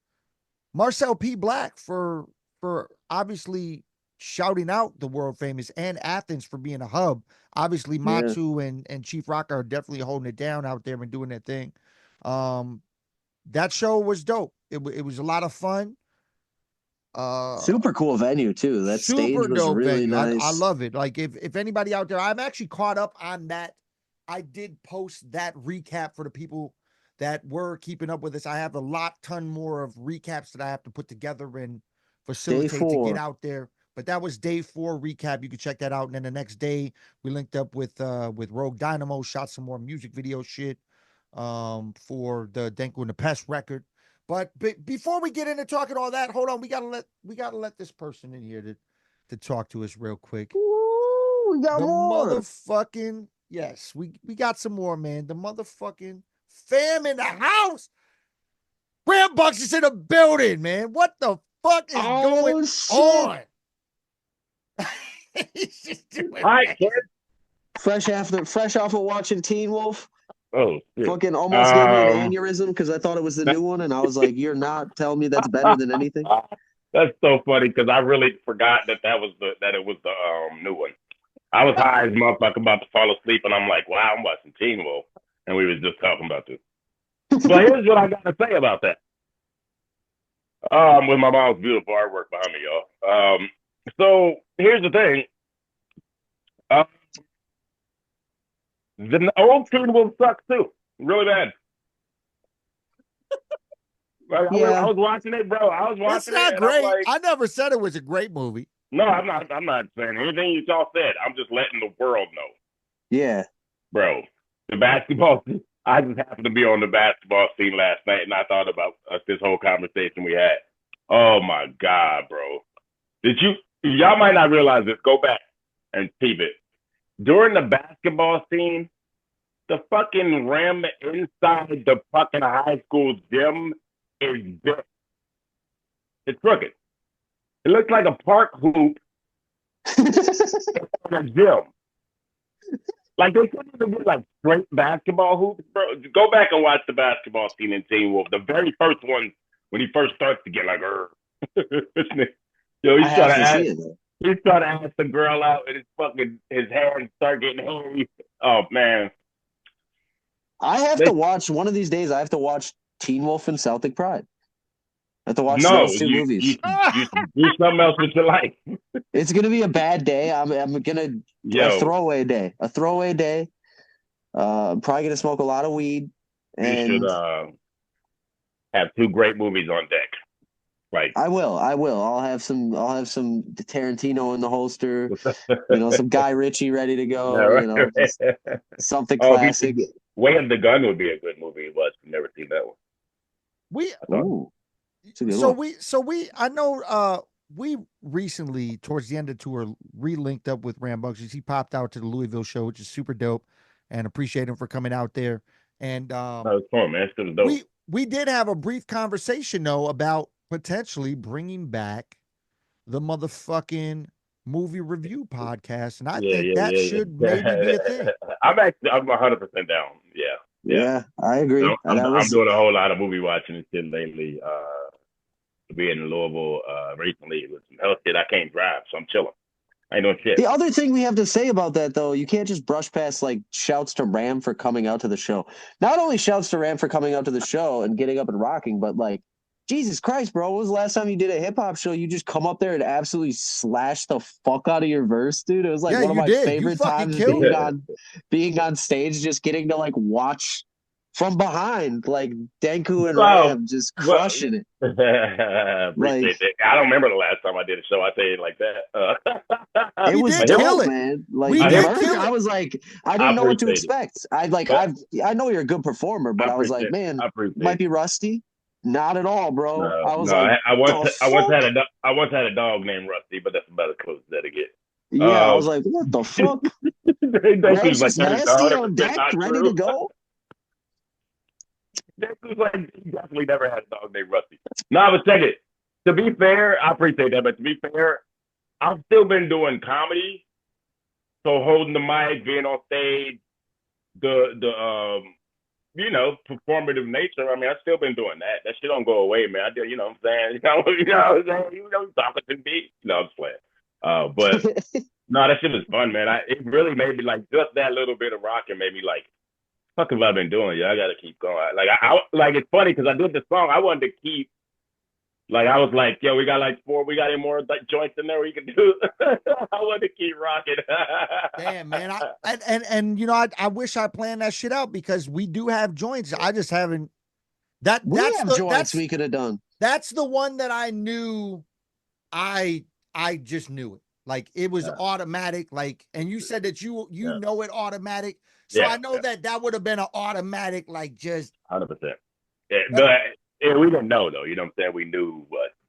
[SPEAKER 1] Marcel P. Black for obviously shouting out the world famous and Athens for being a hub. Obviously, Matu and Chief Rocker are definitely holding it down out there and doing their thing. That show was dope. It was a lot of fun.
[SPEAKER 2] Super cool venue too. That stage was
[SPEAKER 1] dope
[SPEAKER 2] really
[SPEAKER 1] venue.
[SPEAKER 2] nice.
[SPEAKER 1] I love it. Like if anybody out there, I'm actually caught up on that. I did post that recap for the people that were keeping up with us. I have a ton more of recaps that I have to put together and facilitate to get out there. But that was day 4 recap. You can check that out. And then the next day we linked up with Rogue Dynamo, shot some more music video shit for the Denku and the Pest record. But before we get into talking all that, hold on. We gotta let this person in here to talk to us real quick.
[SPEAKER 2] Ooh, we got more.
[SPEAKER 1] Motherfucking yes, we got some more, man. The motherfucking fam in the house. RamBunxious in the building, man. What the fuck is going on? He's just doing
[SPEAKER 6] Hi, kid.
[SPEAKER 2] Fresh off of watching Teen Wolf.
[SPEAKER 6] Oh, shit.
[SPEAKER 2] Fucking almost gave me an aneurysm because I thought it was the new one, and I was like, "You're not telling me that's better than anything."
[SPEAKER 6] That's so funny because I really forgot that it was the new one. I was high as motherfucker about to fall asleep, and I'm like, "Wow, I'm watching Teen Wolf," and we was just talking about this. But here's what I got to say about that. With my mom's beautiful artwork behind me, y'all. So here's the thing. The old Teen Wolf sucks too, really bad. Like, I was watching it, bro. I was watching it.
[SPEAKER 1] It's not great.
[SPEAKER 6] Like,
[SPEAKER 1] I never said it was a great movie.
[SPEAKER 6] No, I'm not saying anything you all said. I'm just letting the world know.
[SPEAKER 2] Yeah,
[SPEAKER 6] bro. The basketball. I just happened to be on the basketball scene last night, and I thought about this whole conversation we had. Oh my God, bro! Y'all might not realize this. Go back and peep it. During the basketball scene, the fucking rim inside the fucking high school gym is big. It's crooked. It looks like a park hoop in a gym. Like they couldn't even get like straight basketball hoops, bro. Go back and watch the basketball scene in Teen Wolf. The very first one when he first starts to get like, yo, he's trying to ask the girl out, and his hands start getting hairy. Oh man.
[SPEAKER 2] I have to watch one of these days. I have to watch Teen Wolf and Celtic Pride. I have to watch those two movies.
[SPEAKER 6] You do something else with your life.
[SPEAKER 2] It's gonna be a bad day. I'm gonna a throwaway day. I'm probably gonna smoke a lot of weed. And
[SPEAKER 6] you should have 2 great movies on deck. Like
[SPEAKER 2] I will. I'll have some Tarantino in the holster. Some Guy Ritchie ready to go. Something classic.
[SPEAKER 6] Way of the Gun would be a good movie. But I've never seen that one.
[SPEAKER 1] I know we recently towards the end of the tour re-linked up with RamBunxious. He popped out to the Louisville show, which is super dope, and appreciate him for coming out there. And
[SPEAKER 6] that was fun, man. It's dope.
[SPEAKER 1] We did have a brief conversation though about potentially bringing back the motherfucking movie review podcast, and I think that should maybe be a thing.
[SPEAKER 6] I'm 100% down.
[SPEAKER 2] Yeah, I agree.
[SPEAKER 6] So I'm doing a whole lot of movie watching and shit lately. Being in Louisville recently with some health shit. I can't drive, so I'm chilling. I ain't doing shit.
[SPEAKER 2] The other thing we have to say about that, though, you can't just brush past like shouts to Ram for coming out to the show. Not only shouts to Ram for coming out to the show and getting up and rocking, but like, Jesus Christ, bro, when was the last time you did a hip hop show? You just come up there and absolutely slash the fuck out of your verse, dude. It was like one of my favorite times being on stage, just getting to like watch from behind, like Denku and Ram just crushing it.
[SPEAKER 6] Appreciate it. I don't remember the last time I did a show. I tell you like that.
[SPEAKER 2] It was dope, man. Like I was like, I didn't know what to expect. I know you're a good performer, but I was like, man, might be rusty. Not at all, bro.
[SPEAKER 6] No,
[SPEAKER 2] I was
[SPEAKER 6] no.
[SPEAKER 2] like,
[SPEAKER 6] I once
[SPEAKER 2] the
[SPEAKER 6] had a dog named Rusty, but that's about as close as that get.
[SPEAKER 2] yeah, I was like, what the fuck? Ram's
[SPEAKER 6] Denku's like,
[SPEAKER 2] just
[SPEAKER 6] that is
[SPEAKER 2] nasty on
[SPEAKER 6] 100%
[SPEAKER 2] deck,
[SPEAKER 6] not
[SPEAKER 2] ready
[SPEAKER 6] true.
[SPEAKER 2] to go.
[SPEAKER 6] Denku's like, he definitely never had a dog named Rusty. No, but check it. To be fair, I appreciate that, but to be fair, I've still been doing comedy. So holding the mic, being on stage, the performative nature. I mean, I've still been doing that. That shit don't go away, man. I do, you know what I'm saying? You know what I'm saying? You talking to me. No, I'm just playing. But no, that shit is fun, man. It really made me like just that little bit of rocking made me like, fuck have I been doing? Yeah, I gotta keep going. Like I like it's funny because I did the song. I wanted to keep like I was like, yo, we got any more like joints in there we can do. I wanted to keep rocking.
[SPEAKER 1] Damn, man. And I wish I planned that shit out because we do have joints. I just haven't
[SPEAKER 2] Joints we could have done.
[SPEAKER 1] That's the one that I knew I just knew it. Like it was automatic. Like, and you said that you know it automatic. So I know that would have been an automatic, like just
[SPEAKER 6] 100%. Yeah, we didn't know though. You know what I'm saying? We knew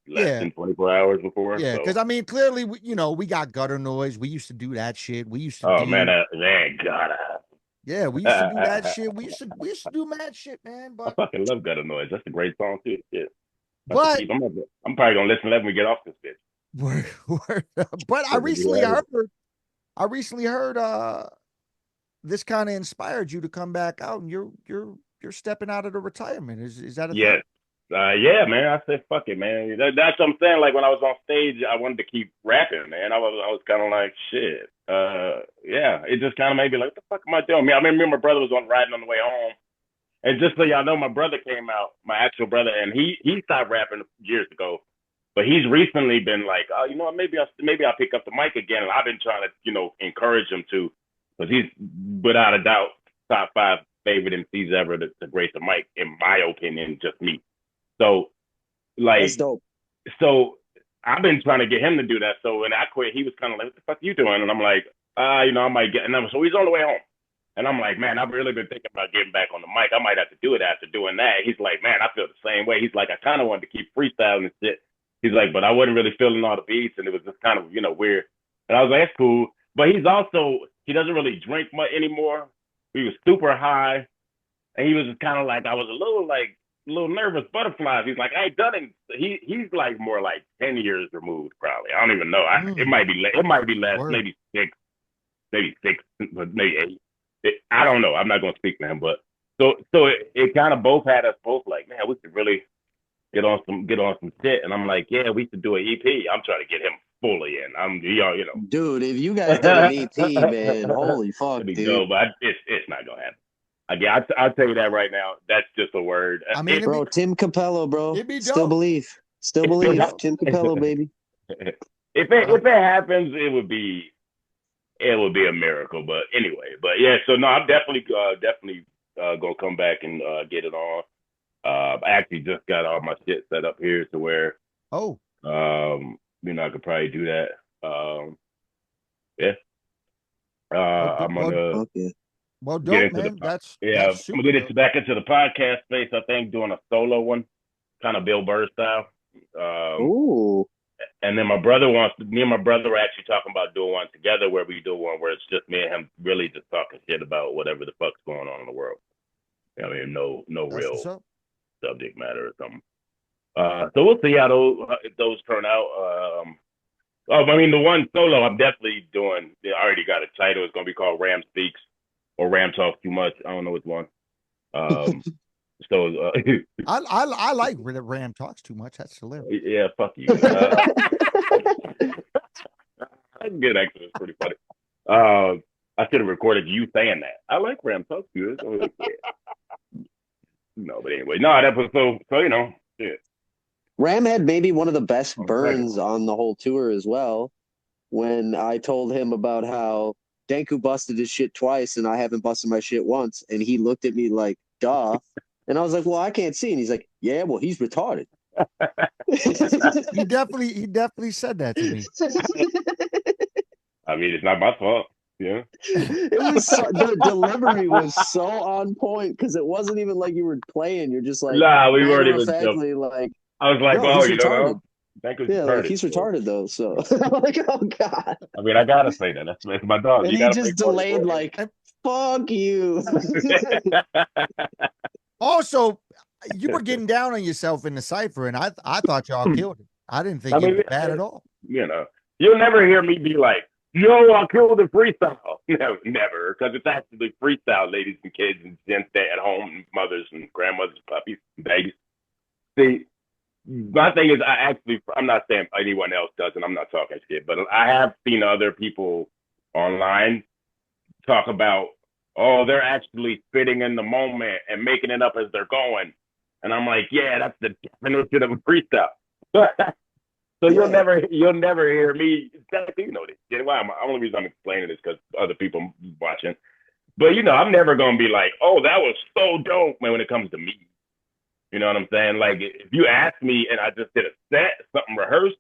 [SPEAKER 6] less than 24 hours before.
[SPEAKER 1] Yeah, because
[SPEAKER 6] so.
[SPEAKER 1] I mean, clearly, we got gutter noise. We used to do that shit. We used to.
[SPEAKER 6] Oh man, God.
[SPEAKER 1] Yeah, we used to do that shit. We used to do mad shit, man. But
[SPEAKER 6] I fucking love Gutter Noise. That's a great song too. Yeah.
[SPEAKER 1] But
[SPEAKER 6] I'm probably gonna listen to that when we get off this bitch.
[SPEAKER 1] But I recently heard this kind of inspired you to come back out, and you're stepping out of the retirement. Is that a thing?
[SPEAKER 6] Yeah, man. I said, fuck it, man. That's what I'm saying. Like when I was on stage, I wanted to keep rapping, man. I was kind of like, shit. Yeah. It just kind of made me like, what the fuck am I doing? I remember my brother was riding on the way home, and just so y'all know, my brother came out, my actual brother, and he stopped rapping years ago, but he's recently been like, oh, you know what? Maybe I'll pick up the mic again, and I've been trying to, encourage him to, because he's without a doubt top 5 favorite MCs ever to grace the mic, in my opinion, just me. So, like,
[SPEAKER 2] that's dope.
[SPEAKER 6] So I've been trying to get him to do that. So when I quit, he was kind of like, what the fuck are you doing? And I'm like, I might get, so he's on the way home. And I'm like, man, I've really been thinking about getting back on the mic. I might have to do it after doing that. He's like, man, I feel the same way. He's like, I kind of wanted to keep freestyling and shit. He's like, but I wasn't really feeling all the beats, and it was just kind of, weird. And I was like, that's cool. But he doesn't really drink much anymore. He was super high. And he was just kind of like, I was a little nervous butterflies. He's like, I ain't done it. He's like more like 10 years removed, probably. I don't even know. It might be less,
[SPEAKER 1] Word.
[SPEAKER 6] maybe 6, but maybe 8. I don't know. I'm not gonna speak to him, but so it kind of both had us both like, man, we could really get on some shit. And I'm like, yeah, we should do an EP. I'm trying to get him fully in.
[SPEAKER 2] Dude, if you guys did an EP, man, holy fuck, dude.
[SPEAKER 6] Go, but it's not gonna happen. Again, I'll tell you that right now. That's just a word.
[SPEAKER 1] I mean,
[SPEAKER 2] bro, Tim Capello, bro.
[SPEAKER 1] Still
[SPEAKER 2] believe. Tim Capello, baby.
[SPEAKER 6] If it happens, it would be a miracle. But anyway, so no, I'm definitely gonna come back and get it on. I actually just got all my shit set up here to where I could probably do that. I'm gonna
[SPEAKER 1] well, dope, man. That's
[SPEAKER 6] I'm gonna get it back into the podcast space. I think doing a solo one, kind of Bill Burr style.
[SPEAKER 2] Ooh.
[SPEAKER 6] And then me and my brother are actually talking about doing one together, where we do one where it's just me and him really just talking shit about whatever the fuck's going on in the world. I mean, no real subject matter or something. So we'll see how those turn out. I mean, the one solo I'm definitely doing. I already got a title. It's gonna be called Ram Speaks or Ram Talks Too Much. I don't know which one. So
[SPEAKER 1] I like Ram Talks Too Much. That's hilarious.
[SPEAKER 6] Yeah, fuck you. That's good, actually. It's pretty funny. I should have recorded you saying that. I like Ram Talks Too Much. No, but anyway, that was so yeah.
[SPEAKER 2] Ram had maybe one of the best burns on the whole tour as well. When I told him about how Denku busted his shit twice and I haven't busted my shit once, and he looked at me like, duh. And I was like, well, I can't see. And he's like, yeah, well, he's retarded.
[SPEAKER 1] He definitely said that to me.
[SPEAKER 6] I mean, it's not my fault. Yeah.
[SPEAKER 2] It was the delivery was so on point because it wasn't even like you were playing. You're just like
[SPEAKER 6] Nah, we weren't
[SPEAKER 2] matter of
[SPEAKER 6] even joking.
[SPEAKER 2] factly like,
[SPEAKER 6] I was like,
[SPEAKER 2] no,
[SPEAKER 6] oh,
[SPEAKER 2] he's
[SPEAKER 6] you don't
[SPEAKER 2] retarded.
[SPEAKER 6] know? Denku's
[SPEAKER 2] Yeah, like
[SPEAKER 6] retarded.
[SPEAKER 2] he's
[SPEAKER 6] So,
[SPEAKER 2] retarded though. So I'm like, oh god.
[SPEAKER 6] I mean, I gotta say that. That's my dog.
[SPEAKER 2] And
[SPEAKER 6] You
[SPEAKER 2] he
[SPEAKER 6] gotta
[SPEAKER 2] just
[SPEAKER 6] make fun of
[SPEAKER 2] delayed like, fuck you.
[SPEAKER 1] Also, you were getting down on yourself in the cipher, and I thought y'all killed it. I didn't think it was bad at all.
[SPEAKER 6] You know, you'll never hear me be like, yo, I killed the freestyle. No, never, because it's actually freestyle, ladies and kids and gents at home, and mothers and grandmothers, puppies, and babies. See, my thing is, I'm not saying anyone else doesn't. I'm not talking shit, but I have seen other people online talk about, oh, they're actually fitting in the moment and making it up as they're going. And I'm like, yeah, that's the definition of a freestyle. So you'll never hear me. You know this. The only reason I'm explaining is because other people watching. But I'm never gonna be like, oh, that was so dope, man. When it comes to me, you know what I'm saying? Like if you ask me and I just did a set, something rehearsed,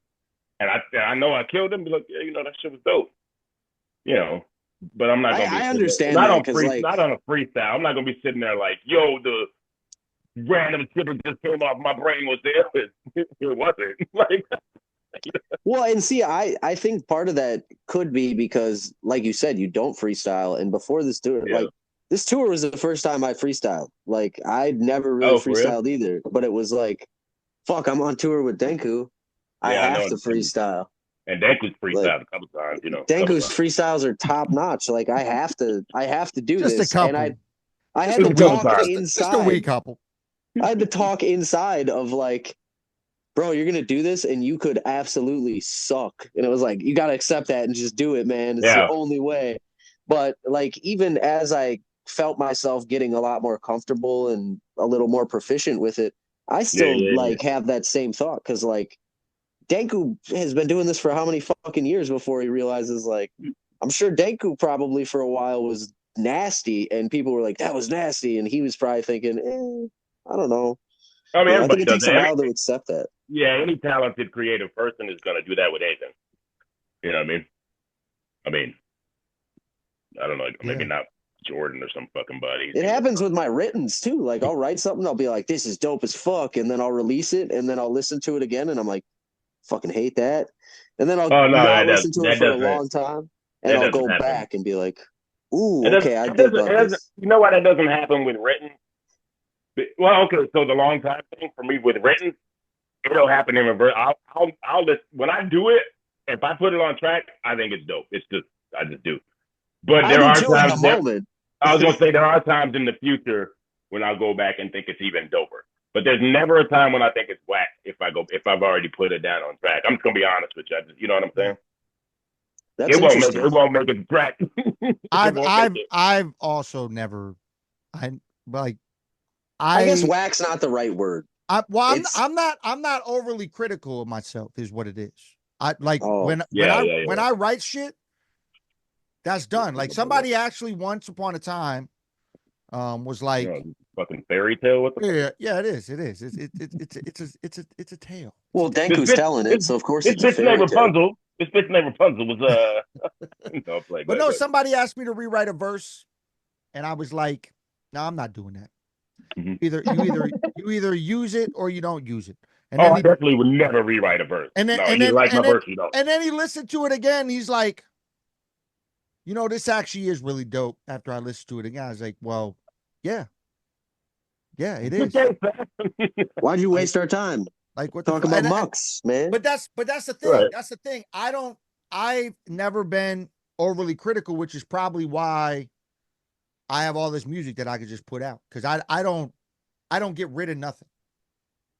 [SPEAKER 6] and I know I killed him, be like, yeah, that shit was dope. But I'm not gonna be.
[SPEAKER 2] I understand
[SPEAKER 6] not
[SPEAKER 2] that
[SPEAKER 6] on not on a freestyle. I'm not gonna be sitting there like, yo, the random shit that just came off my brain was there. It wasn't like.
[SPEAKER 2] Well, and see, I think part of that could be because, like you said, you don't freestyle, and before this tour, like this tour was the first time I freestyled. Like I'd never really freestyled either, but it was like, fuck, I'm on tour with Denku. I have to freestyle.
[SPEAKER 6] And Denku's freestyled a couple times,
[SPEAKER 2] Denku's freestyles are top notch. Like I have to do
[SPEAKER 1] just
[SPEAKER 2] this.
[SPEAKER 1] A couple.
[SPEAKER 2] And I had to talk inside.
[SPEAKER 1] Just a wee couple.
[SPEAKER 2] I had to talk inside of like, bro, you're gonna do this and you could absolutely suck. And it was like, you gotta accept that and just do it, man. It's the only way. But like, even as I felt myself getting a lot more comfortable and a little more proficient with it, I still have that same thought. Cause like Denku has been doing this for how many fucking years before he realizes, like, I'm sure Denku probably for a while was nasty and people were like, that was nasty. And he was probably thinking, I don't know.
[SPEAKER 6] I mean,
[SPEAKER 2] I think it takes a while to accept that.
[SPEAKER 6] Yeah, any talented creative person is going to do that with anything. You know what I mean? I don't know, maybe not Jordan or some fucking buddy.
[SPEAKER 2] It happens with my writtens too. Like I'll write something, I'll be like, this is dope as fuck, and then I'll release it, and then I'll listen to it again, and I'm like, fucking hate that. And then I'll listen to it for a long time, and I'll go back and be like, ooh, okay, I did this.
[SPEAKER 6] You know why that doesn't happen with written? Well, okay, so the long time thing for me with written, it'll happen in reverse. I'll just, when I do it, if I put it on track, I think it's dope. It's just, I just do. But there are times I was gonna say there are times in the future when I'll go back and think it's even doper. But there's never a time when I think it's whack if I've already put it down on track. I'm just gonna be honest with you. You know what I'm saying? It won't make it track.
[SPEAKER 1] I've also never. I
[SPEAKER 2] guess whack's not the right word.
[SPEAKER 1] I'm not overly critical of myself, is what it is. When I write shit, that's done. Like somebody actually once upon a time was like,
[SPEAKER 6] fucking fairy tale. What the
[SPEAKER 1] it is. It's a tale.
[SPEAKER 2] Well, Denku's telling it, so of course it's a
[SPEAKER 6] fairy tale. This bitch named Rapunzel was
[SPEAKER 1] But no, somebody asked me to rewrite a verse, and I was like, no, I'm not doing that. Mm-hmm. You either use it or you don't use it.
[SPEAKER 6] And I definitely would never rewrite a verse. And then
[SPEAKER 1] he listened to it again. He's like, this actually is really dope. After I listened to it again, I was like, well, yeah, it is.
[SPEAKER 2] Why'd you waste our time?
[SPEAKER 1] Like, what?
[SPEAKER 2] Talk about mucks, man.
[SPEAKER 1] But that's the thing. Right. That's the thing. I've never been overly critical, which is probably why I have all this music that I could just put out, because I don't get rid of nothing.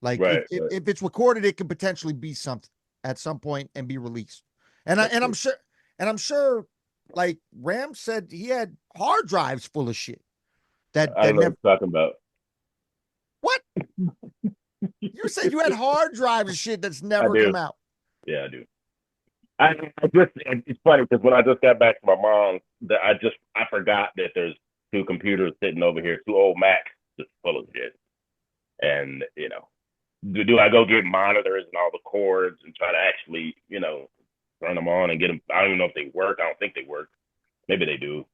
[SPEAKER 1] Like if it's recorded, it could potentially be something at some point and be released. And I'm sure, like Ram said, he had hard drives full of shit.
[SPEAKER 6] I don't know what you're talking about.
[SPEAKER 1] What? You said you had hard drives of shit that's never come out.
[SPEAKER 6] Yeah, I do. It's funny because when I just got back to my mom's, I forgot that there's 2 computers sitting over here, 2 old Macs just full of shit. And, do I go get monitors and all the cords and try to actually, turn them on and get them? I don't even know if they work. I don't think they work. Maybe they do.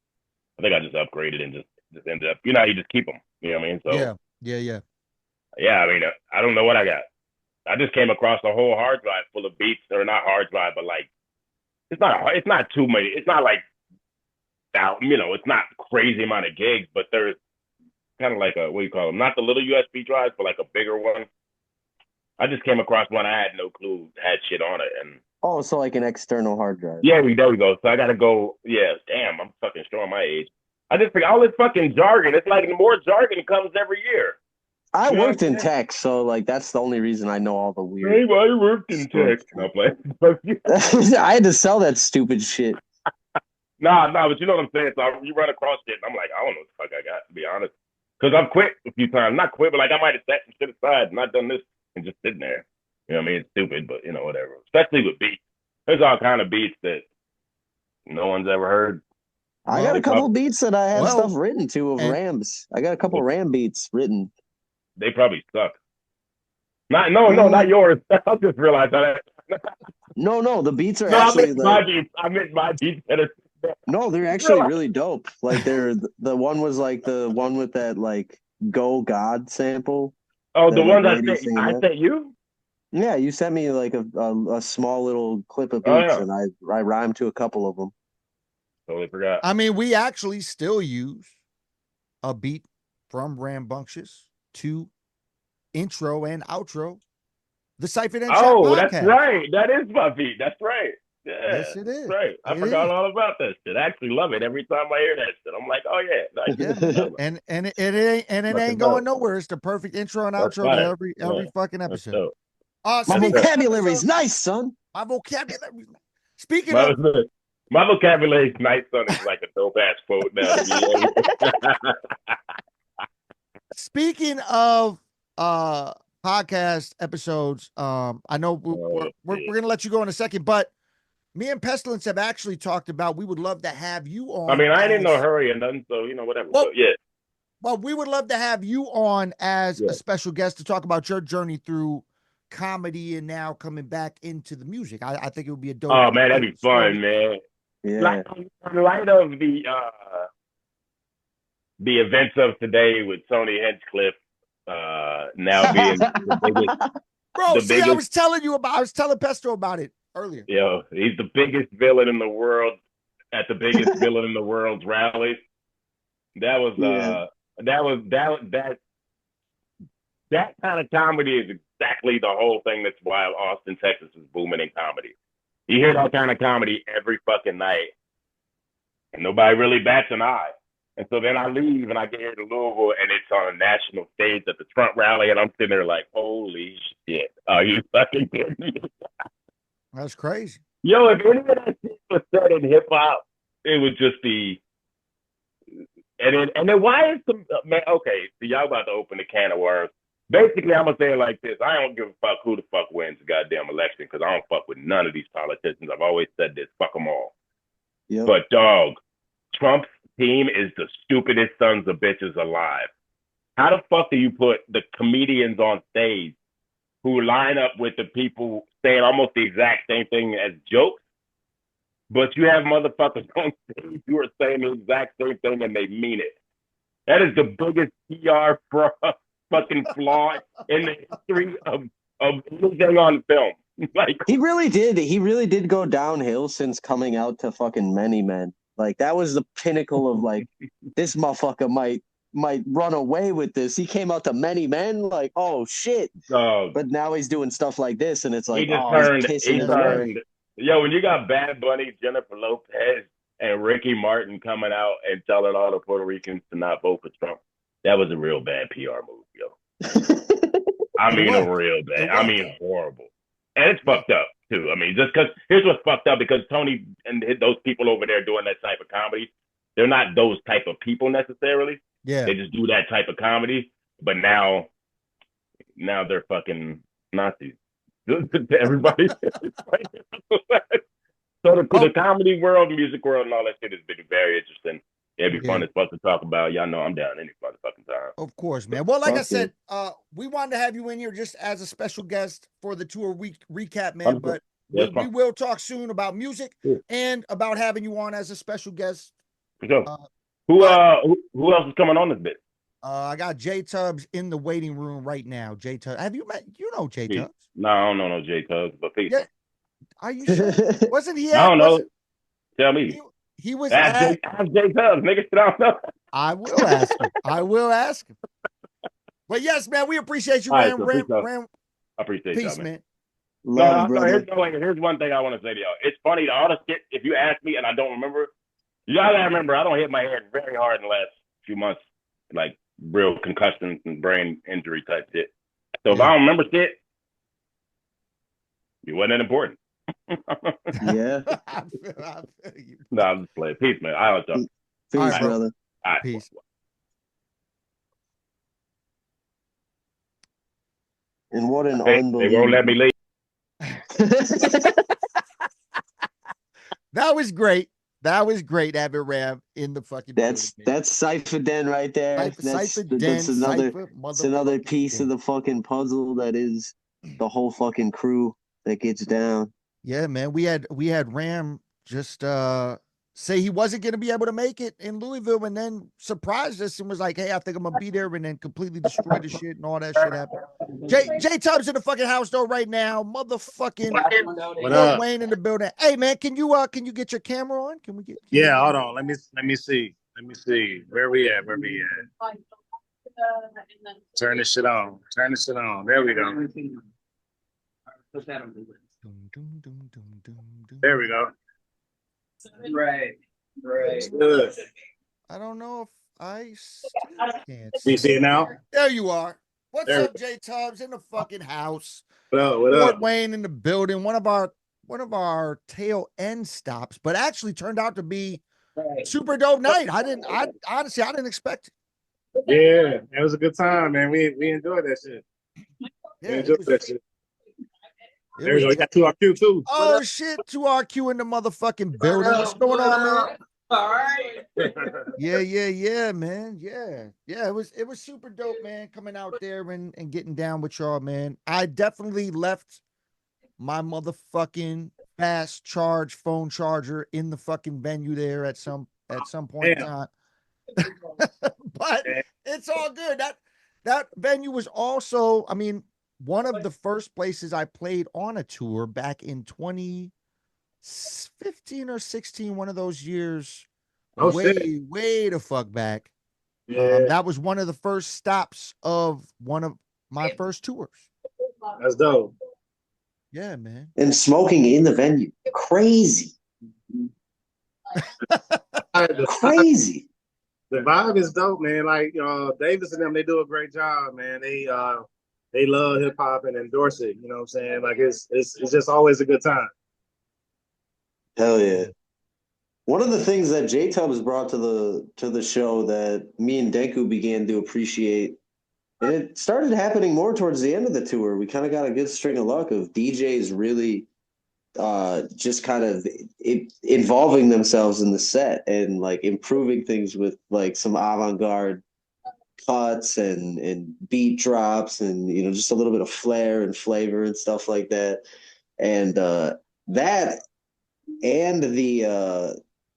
[SPEAKER 6] I think I just upgraded and just ended up. You know, how you just keep them. You know what I mean? So
[SPEAKER 1] yeah.
[SPEAKER 6] I mean, I don't know what I got. I just came across a whole hard drive full of beats, or not hard drive, but like it's not too many. It's not like you know, it's not crazy amount of gigs, but there's kind of like a, what do you call them? Not the little USB drives, but like a bigger one. I just came across one. I had no clue had shit on it, and
[SPEAKER 2] Oh, so like an external hard drive.
[SPEAKER 6] yeah, there we go. So I gotta go. Yeah, damn, I'm fucking showing my age. I just think all this fucking jargon. It's like more jargon comes every year.
[SPEAKER 2] I worked in tech, so like that's the only reason I know all the weird.
[SPEAKER 6] Hey, I worked in tech. No,
[SPEAKER 2] I had to sell that stupid shit.
[SPEAKER 6] Nah, but you know what I'm saying. So you run across shit, and I'm like, I don't know what the fuck I got, to be honest. Because I've quit a few times. Not quit, but like I might have set some shit aside and not done this and just sitting there. You know what I mean? It's stupid, but you know, whatever. Especially with beats. There's all kind of beats that no one's ever heard.
[SPEAKER 2] I got a couple beats that I have stuff written to of
[SPEAKER 1] and-
[SPEAKER 2] Rams. I got a couple Ram beats written.
[SPEAKER 6] They probably suck. Not yours. I just realized that.
[SPEAKER 2] No, the beats are actually
[SPEAKER 6] I meant my beats that are.
[SPEAKER 2] No, they're actually really dope. Like they're the one was like the one with that like Go God sample.
[SPEAKER 6] Oh, the one
[SPEAKER 2] like,
[SPEAKER 6] I sent you?
[SPEAKER 2] Yeah, you sent me like a small little clip of beats, and I rhymed to a couple of them.
[SPEAKER 6] Totally forgot.
[SPEAKER 1] I mean, we actually still use a beat from RamBunxious to intro and outro the CyphaDen Chat podcast.
[SPEAKER 6] That's right. That is my beat. That's right. Yeah,
[SPEAKER 1] yes, it is.
[SPEAKER 6] Right. I forgot all about that shit. I actually love it every time I hear that shit. I'm like, oh yeah.
[SPEAKER 1] and it ain't going nowhere. It's the perfect intro and outro to every fucking episode.
[SPEAKER 2] My vocabulary's nice, son.
[SPEAKER 1] My vocabulary. Speaking
[SPEAKER 6] my vocabulary's nice, son, is like a dope ass quote now.
[SPEAKER 1] Speaking of podcast episodes, I know we're gonna let you go in a second, but me and Pestilence have actually talked about we would love to have you on.
[SPEAKER 6] I mean, I ain't in no hurry and nothing, so you know, whatever.
[SPEAKER 1] Well,
[SPEAKER 6] so, yeah.
[SPEAKER 1] Well, we would love to have you on as a special guest to talk about your journey through comedy and now coming back into the music. I think it would be a dope.
[SPEAKER 6] Oh man, that'd be fun, man. Yeah. Like in light of the events of today with Tony Hinchcliffe now being the biggest.
[SPEAKER 1] Bro, see, I was telling Pesto about it earlier.
[SPEAKER 6] Yo, he's the biggest villain in the world at the biggest villain in the world's rally. That was that kind of comedy is exactly the whole thing that's why Austin, Texas is booming in comedy. You hear that kind of comedy every fucking night, and nobody really bats an eye. And so then I leave and I get here to Louisville, and it's on a national stage at the Trump rally, and I'm sitting there like, holy shit, are you fucking kidding me?
[SPEAKER 1] That's crazy.
[SPEAKER 6] Yo, if any of that shit was said in hip hop, it would just be. And then why is the man? Okay, so y'all about to open the can of worms. Basically, I'm gonna say it like this: I don't give a fuck who the fuck wins the goddamn election because I don't fuck with none of these politicians. I've always said this: fuck them all. Yep. But dog, Trump's team is the stupidest sons of bitches alive. How the fuck do you put the comedians on stage who line up with the people saying almost the exact same thing as jokes? But you have motherfuckers on stage who are saying the exact same thing and they mean it. That is the biggest PR fucking flaw in the history of anything on film. Like
[SPEAKER 2] he really did go downhill since coming out to fucking Many Men. Like that was the pinnacle of like this motherfucker might run away with this. He came out to Many Men, like, oh shit. But now he's doing stuff like this, and it's like, he's turned.
[SPEAKER 6] Yo, when you got Bad Bunny, Jennifer Lopez, and Ricky Martin coming out and telling all the Puerto Ricans to not vote for Trump, that was a real bad PR move, yo. I mean, a real bad. I mean, horrible. And it's fucked up, too. I mean, just because, here's what's fucked up, because Tony and those people over there doing that type of comedy, they're not those type of people necessarily.
[SPEAKER 1] Yeah.
[SPEAKER 6] They just do that type of comedy, but now they're fucking Nazis. To everybody. So the comedy world, music world, and all that shit has been very interesting. It'd be fun as fuck to talk about. Y'all know I'm down any fucking time.
[SPEAKER 1] Of course, man. Well, like I said, we wanted to have you in here just as a special guest for the tour week recap, man. But we will talk soon about music and about having you on as a special guest
[SPEAKER 6] For sure.
[SPEAKER 1] Uh,
[SPEAKER 6] Who
[SPEAKER 1] but-
[SPEAKER 6] who else is coming on this bit?
[SPEAKER 1] I got J Tubbs in the waiting room right now. J Tubbs, have you met? You know J
[SPEAKER 6] Peace.
[SPEAKER 1] Tubbs?
[SPEAKER 6] No, I don't know no J Tubbs, but peace.
[SPEAKER 1] Yeah. Are you sure? Wasn't he
[SPEAKER 6] I
[SPEAKER 1] at?
[SPEAKER 6] don't know.
[SPEAKER 1] Wasn't
[SPEAKER 6] Tell me.
[SPEAKER 1] he was
[SPEAKER 6] Ask
[SPEAKER 1] at?
[SPEAKER 6] J Tubbs, nigga. I don't know.
[SPEAKER 1] I will ask him. I will ask him. But yes, man, we appreciate you,
[SPEAKER 6] All right,
[SPEAKER 1] Ram.
[SPEAKER 6] so
[SPEAKER 1] Ram,
[SPEAKER 6] peace out.
[SPEAKER 1] Ram.
[SPEAKER 6] I appreciate
[SPEAKER 1] Peace,
[SPEAKER 6] y'all, man.
[SPEAKER 1] man.
[SPEAKER 2] Love,
[SPEAKER 6] No,
[SPEAKER 2] brother.
[SPEAKER 6] here's one thing I want to say to y'all. It's funny, all the shit, if you ask me and I don't remember, you gotta remember I don't hit my head very hard in the last few months, like real concussions and brain injury type shit. So if I don't remember shit, it wasn't important.
[SPEAKER 2] Yeah.
[SPEAKER 1] I feel you.
[SPEAKER 6] No, I'm just playing. Peace, man. I don't know.
[SPEAKER 2] Peace,
[SPEAKER 1] All right, bro.
[SPEAKER 2] brother.
[SPEAKER 6] All right.
[SPEAKER 1] Peace.
[SPEAKER 2] And what an
[SPEAKER 6] They
[SPEAKER 2] unbelievable.
[SPEAKER 6] won't let me leave.
[SPEAKER 1] That was great. That was great having Ram in the fucking.
[SPEAKER 2] That's
[SPEAKER 1] building, man.
[SPEAKER 2] CyphaDen right there.
[SPEAKER 1] CyphaDen,
[SPEAKER 2] That's another
[SPEAKER 1] Cypher,
[SPEAKER 2] it's another
[SPEAKER 1] motherfucking
[SPEAKER 2] piece of
[SPEAKER 1] Den.
[SPEAKER 2] the fucking puzzle that is the whole fucking crew that gets down.
[SPEAKER 1] Yeah, man. We had Ram just say he wasn't gonna be able to make it in Louisville, and then surprised us and was like, "Hey, I think I'm gonna be there," and then completely destroyed the shit and all that shit happened. J Tubbs in the fucking house though right now, motherfucking
[SPEAKER 7] What
[SPEAKER 1] Lord
[SPEAKER 7] up?
[SPEAKER 1] Wayne in the building. Hey man, can you get your camera on? Can we get?
[SPEAKER 7] Yeah, hold on. Let me see. Let me see. Where we at? Where we at? Turn this shit on. Turn this shit on. There we go. There we go.
[SPEAKER 3] Right.
[SPEAKER 7] Good.
[SPEAKER 1] I don't know if I still can't
[SPEAKER 7] Do you see it now?
[SPEAKER 1] There you are. What's
[SPEAKER 7] There we
[SPEAKER 1] up, J Tubbs in the fucking house?
[SPEAKER 7] What up? What
[SPEAKER 1] Fort
[SPEAKER 7] up?
[SPEAKER 1] Wayne in the building. One of our tail end stops, but actually turned out to be super dope night. I honestly didn't expect it.
[SPEAKER 7] Yeah, it was a good time, man. We enjoyed that shit. We
[SPEAKER 1] Yeah,
[SPEAKER 7] enjoyed that shit.
[SPEAKER 1] it
[SPEAKER 7] There we go.
[SPEAKER 1] was
[SPEAKER 7] We got 2RQ too.
[SPEAKER 1] oh shit, 2RQ in the motherfucking building. What's going on, man?
[SPEAKER 3] All right.
[SPEAKER 1] Yeah, man. Yeah. It was super dope, man. Coming out there and getting down with y'all, man. I definitely left my motherfucking fast charge phone charger in the fucking venue there at some point in time. But it's all good. That venue was also, I mean, one of the first places I played on a tour back in 2015 or 16, one of those years.
[SPEAKER 7] Oh,
[SPEAKER 1] way
[SPEAKER 7] shit.
[SPEAKER 1] the fuck back.
[SPEAKER 7] Yeah,
[SPEAKER 1] That was one of the first stops of one of my first tours.
[SPEAKER 7] that's dope.
[SPEAKER 1] Yeah, man.
[SPEAKER 2] And smoking in the venue. Crazy. Crazy.
[SPEAKER 7] The vibe is dope, man. Like Davis and them, they do a great job, man. They love hip hop and endorse it. You know what I'm saying? Like it's just always a good time.
[SPEAKER 2] Hell yeah. One of the things that J Tubbs brought to the show that me and Denku began to appreciate, and it started happening more towards the end of the tour. We kind of got a good string of luck of DJs really just kind of involving themselves in the set and like improving things with like some avant-garde cuts and beat drops and just a little bit of flair and flavor and stuff like that. And that and the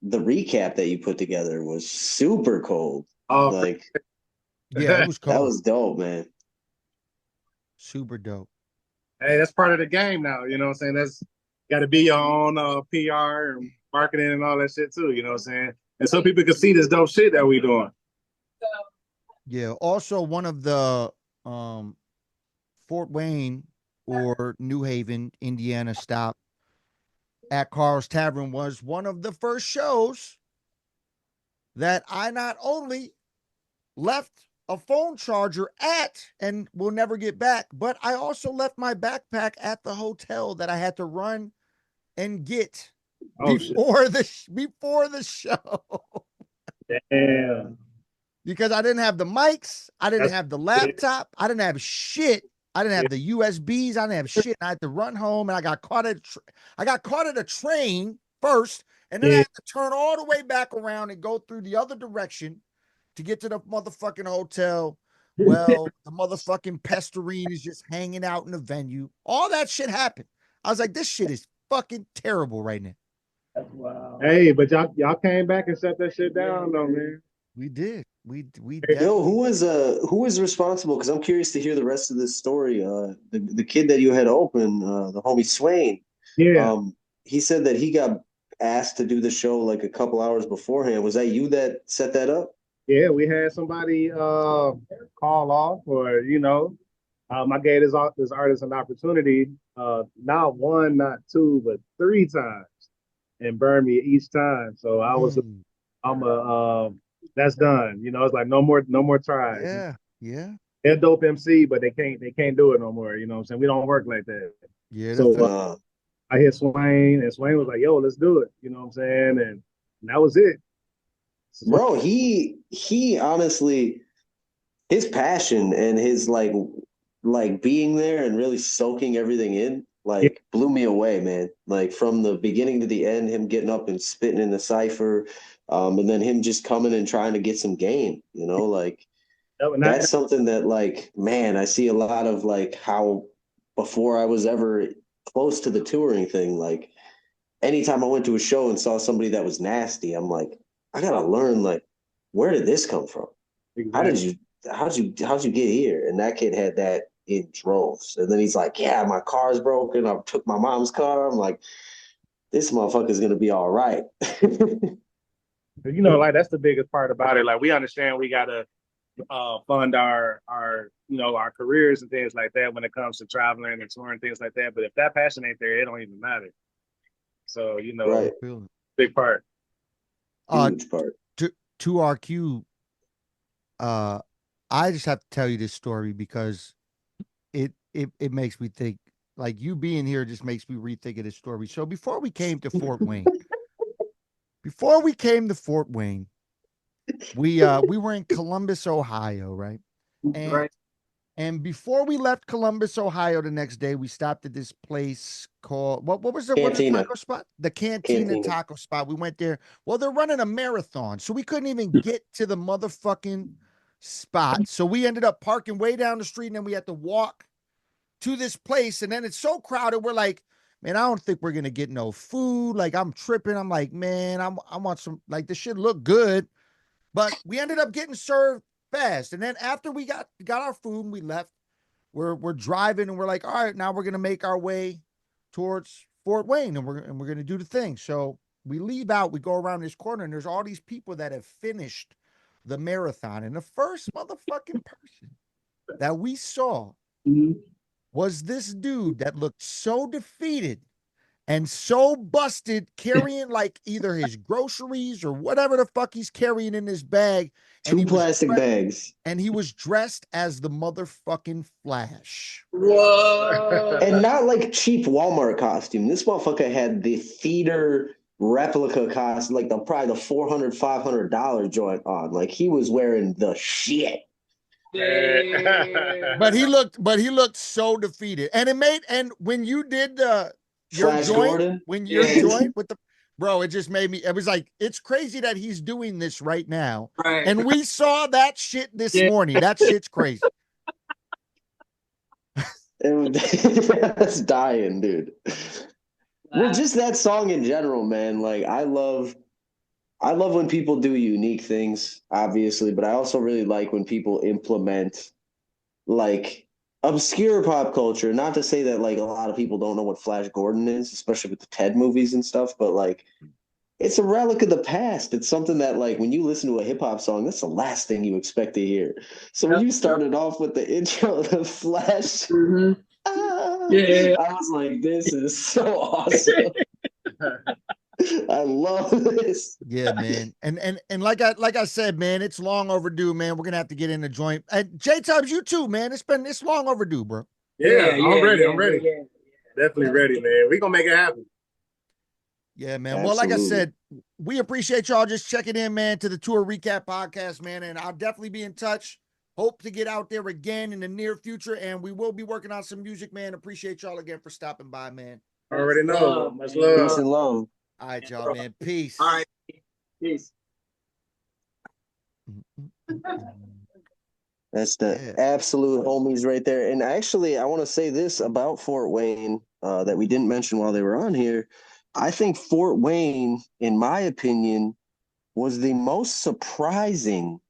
[SPEAKER 2] recap that you put together was super cold.
[SPEAKER 7] Oh,
[SPEAKER 2] Like,
[SPEAKER 1] Yeah, it was cool.
[SPEAKER 2] that was dope, man.
[SPEAKER 1] Super dope.
[SPEAKER 7] hey, that's part of the game now. You know what I'm saying? That's got to be your own PR and marketing and all that shit too. You know what I'm saying? And so people can see this dope shit that we doing.
[SPEAKER 1] Yeah. Also, one of the Fort Wayne or New Haven, Indiana stop at Carl's Tavern was one of the first shows that I not only left a phone charger at and will never get back, but I also left my backpack at the hotel that I had to run and get before the show.
[SPEAKER 7] Damn.
[SPEAKER 1] Because I didn't have the mics, I didn't have the laptop, I didn't have shit. I didn't have the USBs, I didn't have shit. I had to run home and I got caught at a train first, and then I had to turn all the way back around and go through the other direction to get to the motherfucking hotel. Well, the motherfucking Pestarine is just hanging out in the venue. All that shit happened. I was like, this shit is fucking terrible right now.
[SPEAKER 7] Wow. Hey, but y'all came back and shut that shit down though, man.
[SPEAKER 1] We did. We
[SPEAKER 2] Yo,
[SPEAKER 1] definitely.
[SPEAKER 2] who was responsible? Because I'm curious to hear the rest of this story. The kid that you had open, the homie Swain.
[SPEAKER 7] Yeah.
[SPEAKER 2] He said that he got asked to do the show like a couple hours beforehand. Was that you that set that up?
[SPEAKER 7] Yeah, we had somebody call off, or I gave this artist an opportunity, not one, not two, but three times, and burned me each time. So I'm that's done. It's like no more tries.
[SPEAKER 1] Yeah, yeah,
[SPEAKER 7] They're a dope MC, but they can't do it no more. You know what I'm saying? We don't work like that.
[SPEAKER 1] yeah. That's
[SPEAKER 7] So
[SPEAKER 2] Uh,
[SPEAKER 7] I hit Swain, and Swain was like, "Yo, let's do it." You know what I'm saying? And that was it.
[SPEAKER 2] bro, he honestly, his passion and his like being there and really soaking everything in
[SPEAKER 7] Yeah,
[SPEAKER 2] like blew me away, man. Like from the beginning to the end, him getting up and spitting in the cipher, and then him just coming and trying to get some game, like
[SPEAKER 7] that,
[SPEAKER 2] that's something that like, man, I see a lot of like how before I was ever close to the touring thing, like anytime I went to a show and saw somebody that was nasty, I'm like, I gotta learn like where did this come from? How
[SPEAKER 7] exactly.
[SPEAKER 2] did you how'd you get here? And that kid had that in droves. And then he's like, yeah, my car's broken. I took my mom's car. I'm like, this motherfucker's gonna be all right.
[SPEAKER 7] Like that's the biggest part about it. Like we understand we gotta fund our careers and things like that when it comes to traveling and touring, things like that. But if that passion ain't there, it don't even matter. So
[SPEAKER 2] Right.
[SPEAKER 7] big part.
[SPEAKER 2] Huge part.
[SPEAKER 1] To RQ, I just have to tell you this story because it makes me think. Like you being here just makes me rethink of this story. So before we came to Fort Wayne, we were in Columbus, Ohio, right? And
[SPEAKER 3] Right.
[SPEAKER 1] and before we left Columbus, Ohio, the next day, we stopped at this place called what was the
[SPEAKER 2] Cantina.
[SPEAKER 1] taco spot? The Cantina taco spot. We went there. Well, they're running a marathon, so we couldn't even get to the motherfucking spot. So we ended up parking way down the street, and then we had to walk to this place. And then it's so crowded, we're like, man, I don't think we're gonna get no food. Like I'm tripping. I'm like, man, I want some. Like this shit look good, but we ended up getting served fast. And then after we got our food and we left, we're driving and we're like, all right, now we're gonna make our way towards Fort Wayne and we're gonna do the thing. So we leave out, we go around this corner, and there's all these people that have finished the marathon. And the first motherfucking person that we saw was this dude that looked so defeated and so busted, carrying like either his groceries or whatever the fuck he's carrying in his bag.
[SPEAKER 2] Two plastic bags.
[SPEAKER 1] And he was dressed as the motherfucking Flash.
[SPEAKER 3] Whoa.
[SPEAKER 2] And not like cheap Walmart costume. This motherfucker had the theater replica costume, like probably the $400, $500 joint on. Like he was wearing the shit.
[SPEAKER 1] But he looked so defeated. And when you did your
[SPEAKER 2] Flash
[SPEAKER 1] joint,
[SPEAKER 2] Gordon?
[SPEAKER 1] when your joint with the bro, it just made me, it was like, it's crazy that he's doing this right now.
[SPEAKER 3] Right.
[SPEAKER 1] And we saw that shit this morning. That shit's crazy.
[SPEAKER 2] That's dying, dude. Well, just that song in general, man. Like I love when people do unique things, obviously, but I also really like when people implement like obscure pop culture. Not to say that like a lot of people don't know what Flash Gordon is, especially with the Ted movies and stuff, but like it's a relic of the past. It's something that like when you listen to a hip hop song, that's the last thing you expect to hear. So when you started off with the intro, the Flash, I was like, this is so awesome. I love this.
[SPEAKER 1] Yeah, man. And like I said, man, it's long overdue, man. We're gonna have to get in the joint. And J-Tubs, you too, man. It's long overdue, bro.
[SPEAKER 7] I'm ready. Definitely ready, man. We're gonna make it happen.
[SPEAKER 1] Yeah, man.
[SPEAKER 2] Absolutely.
[SPEAKER 1] Well, like I said, we appreciate y'all just checking in, man, to the Tour Recap Podcast, man. And I'll definitely be in touch. Hope to get out there again in the near future. And we will be working on some music, man. Appreciate y'all again for stopping by, man.
[SPEAKER 7] Already know. Much love.
[SPEAKER 2] Peace and love.
[SPEAKER 1] All right, y'all, man. Peace.
[SPEAKER 3] All right. Peace.
[SPEAKER 2] That's the absolute homies right there. And actually, I want to say this about Fort Wayne that we didn't mention while they were on here. I think Fort Wayne, in my opinion, was the most surprising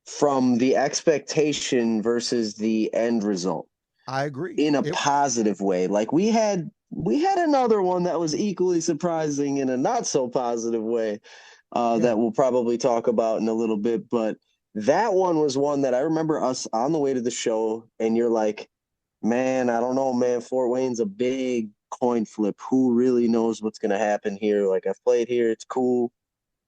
[SPEAKER 2] from the expectation versus the end result
[SPEAKER 1] I agree.
[SPEAKER 2] in a positive way. Like we had another one that was equally surprising in a not so positive way that we'll probably talk about in a little bit. But that one was one that I remember us on the way to the show, and you're like, man, I don't know, man. Fort Wayne's a big coin flip. Who really knows what's going to happen here? Like, I've played here. It's cool.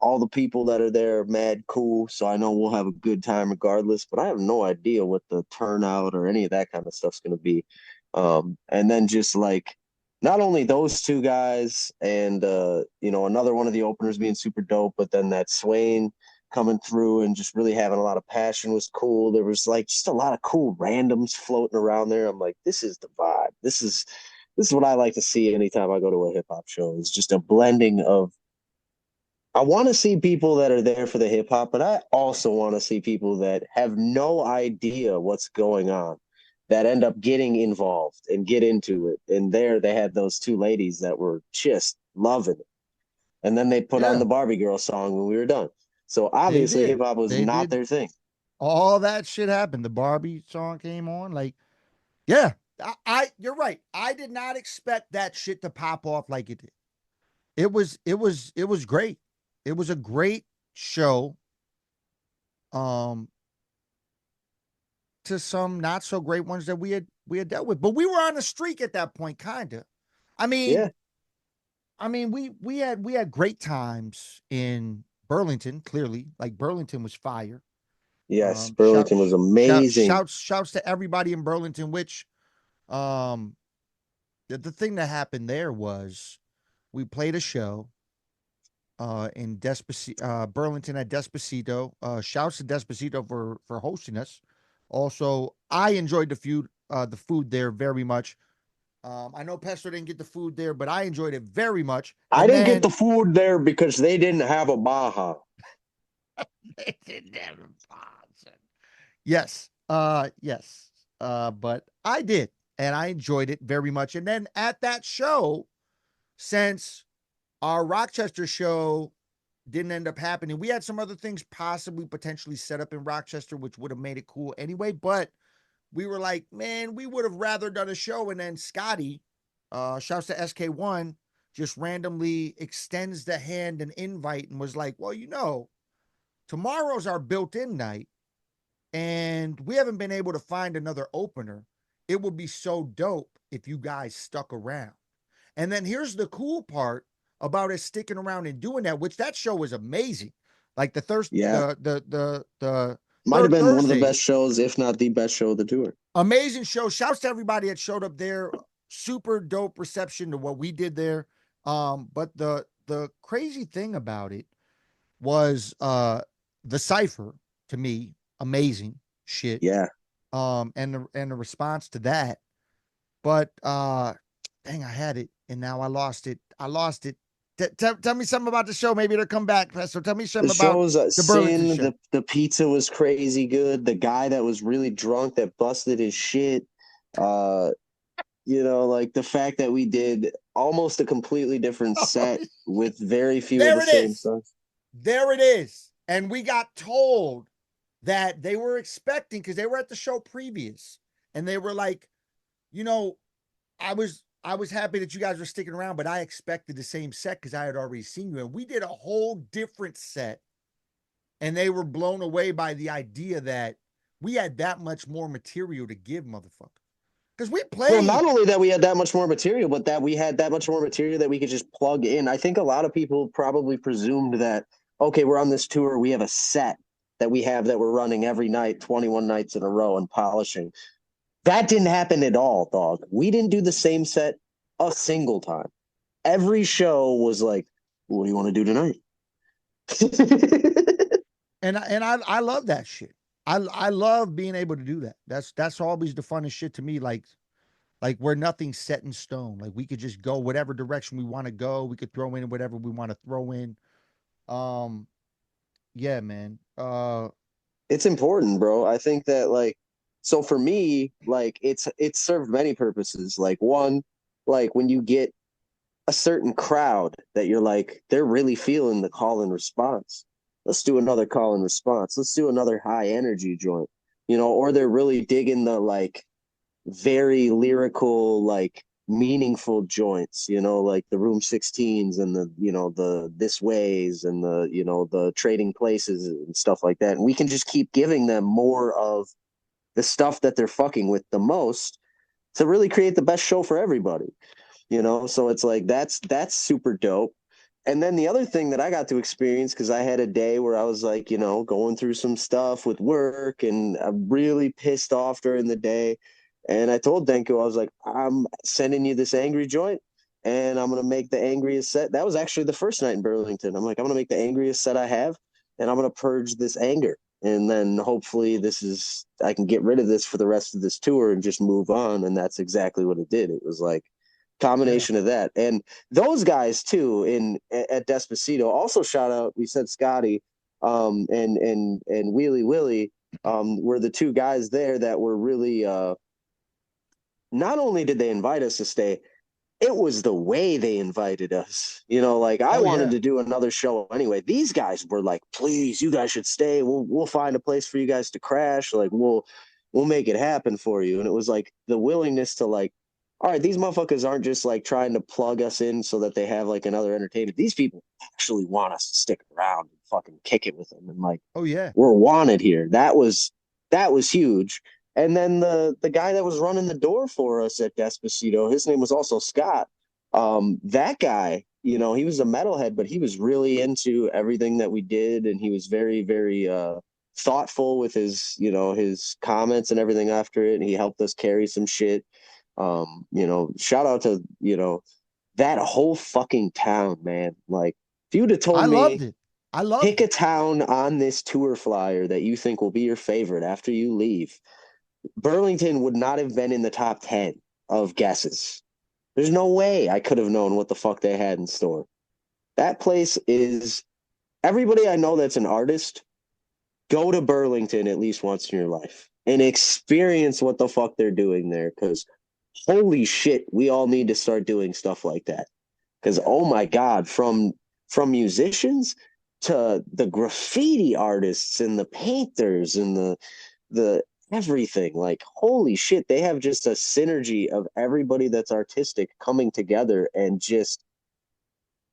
[SPEAKER 2] All the people that are there are mad cool. So I know we'll have a good time regardless, but I have no idea what the turnout or any of that kind of stuff's going to be. And then just like, not only those two guys and, another one of the openers being super dope, but then that Swain coming through and just really having a lot of passion was cool. There was like just a lot of cool randoms floating around there. I'm like, this is the vibe. This is what I like to see anytime I go to a hip hop show. It's just a blending of, I want to see people that are there for the hip hop, but I also want to see people that have no idea what's going on, that end up getting involved and get into it. And there they had those two ladies that were just loving it. And then they put on the Barbie Girl song when we were done. So obviously hip hop was not their thing.
[SPEAKER 1] All that shit happened. The Barbie song came on. Like, yeah, you're right. I did not expect that shit to pop off like it did. It was great. It was a great show. To some not so great ones that we had dealt with, but we were on a streak at that point, kind of. I mean, we had great times in Burlington. Clearly, like Burlington was fire.
[SPEAKER 2] Yes, Burlington was amazing.
[SPEAKER 1] Shouts to everybody in Burlington. Which, the thing that happened there was, we played a show in Burlington at Despacito. Shouts to Despacito for hosting us. Also, I enjoyed the food there very much. I know Pesto didn't get the food there, but I enjoyed it very much.
[SPEAKER 2] I didn't get the food there because they didn't have a Baja.
[SPEAKER 1] They didn't have a Baja. Yes. Yes. But I did, and I enjoyed it very much. And then at that show, since our Rochester show didn't end up happening, we had some other things potentially set up in Rochester, which would have made it cool anyway. But we were like, man, we would have rather done a show. And then Scotty, shouts to SK1, just randomly extends the hand and invite and was like, well, tomorrow's our built-in night, and we haven't been able to find another opener. It would be so dope if you guys stuck around. And then here's the cool part about us sticking around and doing that, which that show was amazing. Like the
[SPEAKER 2] might have been one of the best shows, if not the best show of the tour.
[SPEAKER 1] Amazing show. Shouts to everybody that showed up there. Super dope reception to what we did there. But the crazy thing about it was the cipher, to me, amazing shit.
[SPEAKER 2] Yeah.
[SPEAKER 1] And the response to that. But dang, I had it and now I lost it. Tell me something about the show. Maybe it'll come back. So tell me something about the Burlington show.
[SPEAKER 2] The pizza was crazy good. The guy that was really drunk that busted his shit. Like the fact that we did almost a completely different set with very few of the same songs.
[SPEAKER 1] There it is. And we got told that they were expecting, because they were at the show previous, and they were like, I was happy that you guys were sticking around, but I expected the same set because I had already seen you. And we did a whole different set. And they were blown away by the idea that we had that much more material to give, motherfucker. Because we played.
[SPEAKER 2] Well, not only that we had that much more material, but that we had that much more material that we could just plug in. I think a lot of people probably presumed that, okay, we're on this tour. We have a set that we have that we're running every night, 21 nights in a row and polishing. That didn't happen at all, dog. We didn't do the same set a single time. Every show was like, what do you want to do tonight?
[SPEAKER 1] and I love that shit. I love being able to do that. That's always the funnest shit to me. Like we're nothing set in stone. Like we could just go whatever direction we want to go. We could throw in whatever we want to throw in. Yeah, man.
[SPEAKER 2] It's important, bro. I think that so for me, it's served many purposes. Like one, like when you get a certain crowd that you're like, they're really feeling the call and response. Let's do another call and response. Let's do another high energy joint, you know, or they're really digging the like very lyrical, like meaningful joints, you know, like the Room 16s and the, you know, the This Ways and the, you know, the Trading Places and stuff like that. And we can just keep giving them more of the stuff that they're fucking with the most to really create the best show for everybody, you know? So it's like, that's super dope. And then the other thing that I got to experience, because I had a day where I was like, you know, going through some stuff with work and I'm really pissed off during the day. And I told Denku, I was like, I'm sending you this angry joint and I'm going to make the angriest set. That was actually the first night in Burlington. I'm like, I'm going to make the angriest set I have and I'm going to purge this anger. And then hopefully I can get rid of this for the rest of this tour and just move on. And that's exactly what it did. It was like, combination of that and those guys too at Despacito. Also shout out, we said Scotty and Wheelie Willie were the two guys there that were really not only did they invite us to stay, it was the way they invited us, you know, like I wanted to do another show anyway. These guys were like, please, you guys should stay, we'll find a place for you guys to crash, like we'll make it happen for you. And it was like the willingness to like, all right, these motherfuckers aren't just like trying to plug us in so that they have like another entertainment. These people actually want us to stick around and fucking kick it with them. And like, we're wanted here. That was huge. And then the guy that was running the door for us at Despacito, his name was also Scott. That guy, you know, he was a metalhead, but he was really into everything that we did. And he was very, very thoughtful with his, you know, his comments and everything after it. And he helped us carry some shit. You know, shout out to, you know, that whole fucking town, man. Like, if you'd have told me,
[SPEAKER 1] I loved
[SPEAKER 2] pick a town on this tour flyer that you think will be your favorite after you leave, Burlington would not have been in the top 10 of guesses. There's no way I could have known what the fuck they had in store. That place is, everybody I know that's an artist, go to Burlington at least once in your life and experience what the fuck they're doing there, because holy shit, we all need to start doing stuff like that. Because oh my god, from musicians to the graffiti artists and the painters and the everything, like holy shit, they have just a synergy of everybody that's artistic coming together. And just,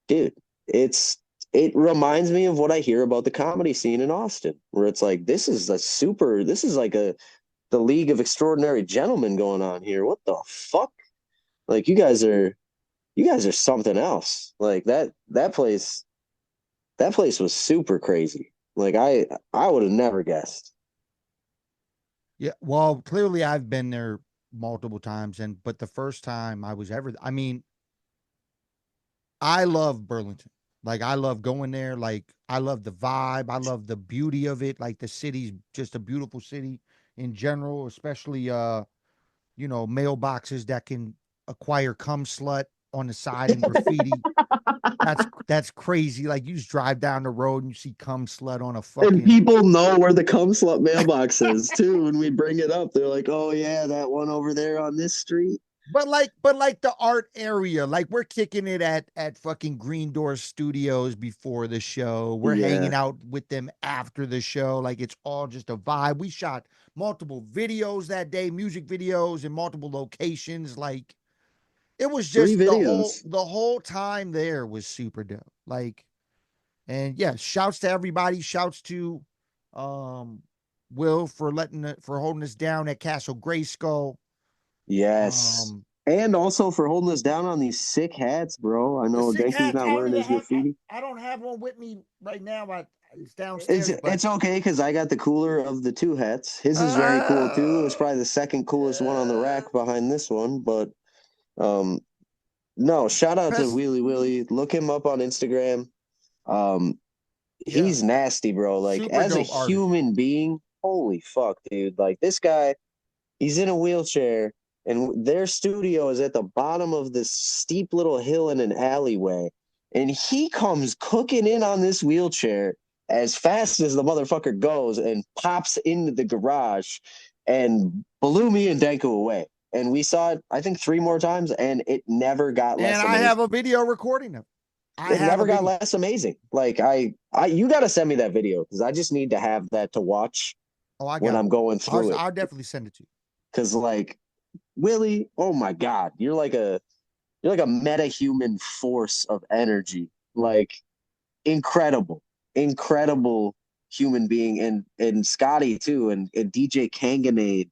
[SPEAKER 2] dude, it reminds me of what I hear about the comedy scene in Austin, where it's like, this is like the League of Extraordinary Gentlemen going on here. What the fuck? Like, you guys are something else. Like that place was super crazy. Like I would have never guessed.
[SPEAKER 1] Yeah, well, clearly I've been there multiple times, but the first time I mean, I love Burlington. Like, I love going there. Like, I love the vibe. I love the beauty of it. Like, the city's just a beautiful city in general, especially, you know, mailboxes that can acquire cum slut on the side and graffiti. That's crazy. Like, you just drive down the road and you see cum slut on a fucking.
[SPEAKER 2] And people know where the cum slut mailbox is too. When we bring it up, they're like, "Oh yeah, that one over there on this street."
[SPEAKER 1] But like the art area, like we're kicking it at fucking Green Door Studios before the show. We're hanging out with them after the show. Like, it's all just a vibe. We shot multiple videos that day, music videos in multiple locations. Like, it was just the whole time there was super dope. Like, and yeah, shouts to everybody. Shouts to Will for holding us down at Castle Grayskull.
[SPEAKER 2] Yes. And also for holding us down on these sick hats, bro. I know Denku's not wearing his graffiti.
[SPEAKER 1] I don't have one with me right now. It's downstairs.
[SPEAKER 2] It's okay, because I got the cooler of the two hats. His is very cool too. It's probably the second coolest one on the rack behind this one. But no, shout out to Wheelie Willie. Look him up on Instagram. He's nasty, bro. Like, super as a human being, holy fuck, dude. Like, this guy, he's in a wheelchair, and their studio is at the bottom of this steep little hill in an alleyway. And he comes cooking in on this wheelchair as fast as the motherfucker goes and pops into the garage and blew me and Denku away. and we saw it, I think 3 more times, and it never got less
[SPEAKER 1] And I
[SPEAKER 2] amazing.
[SPEAKER 1] have a video recording of it.
[SPEAKER 2] It never got less amazing. Like you got to send me that video because I just need to have that to watch when I'm going through it.
[SPEAKER 1] I'll definitely send it to you.
[SPEAKER 2] Because like Willie, oh my God, you're like a meta-human force of energy. Like incredible human being, and Scotty too, and DJ Kanganade,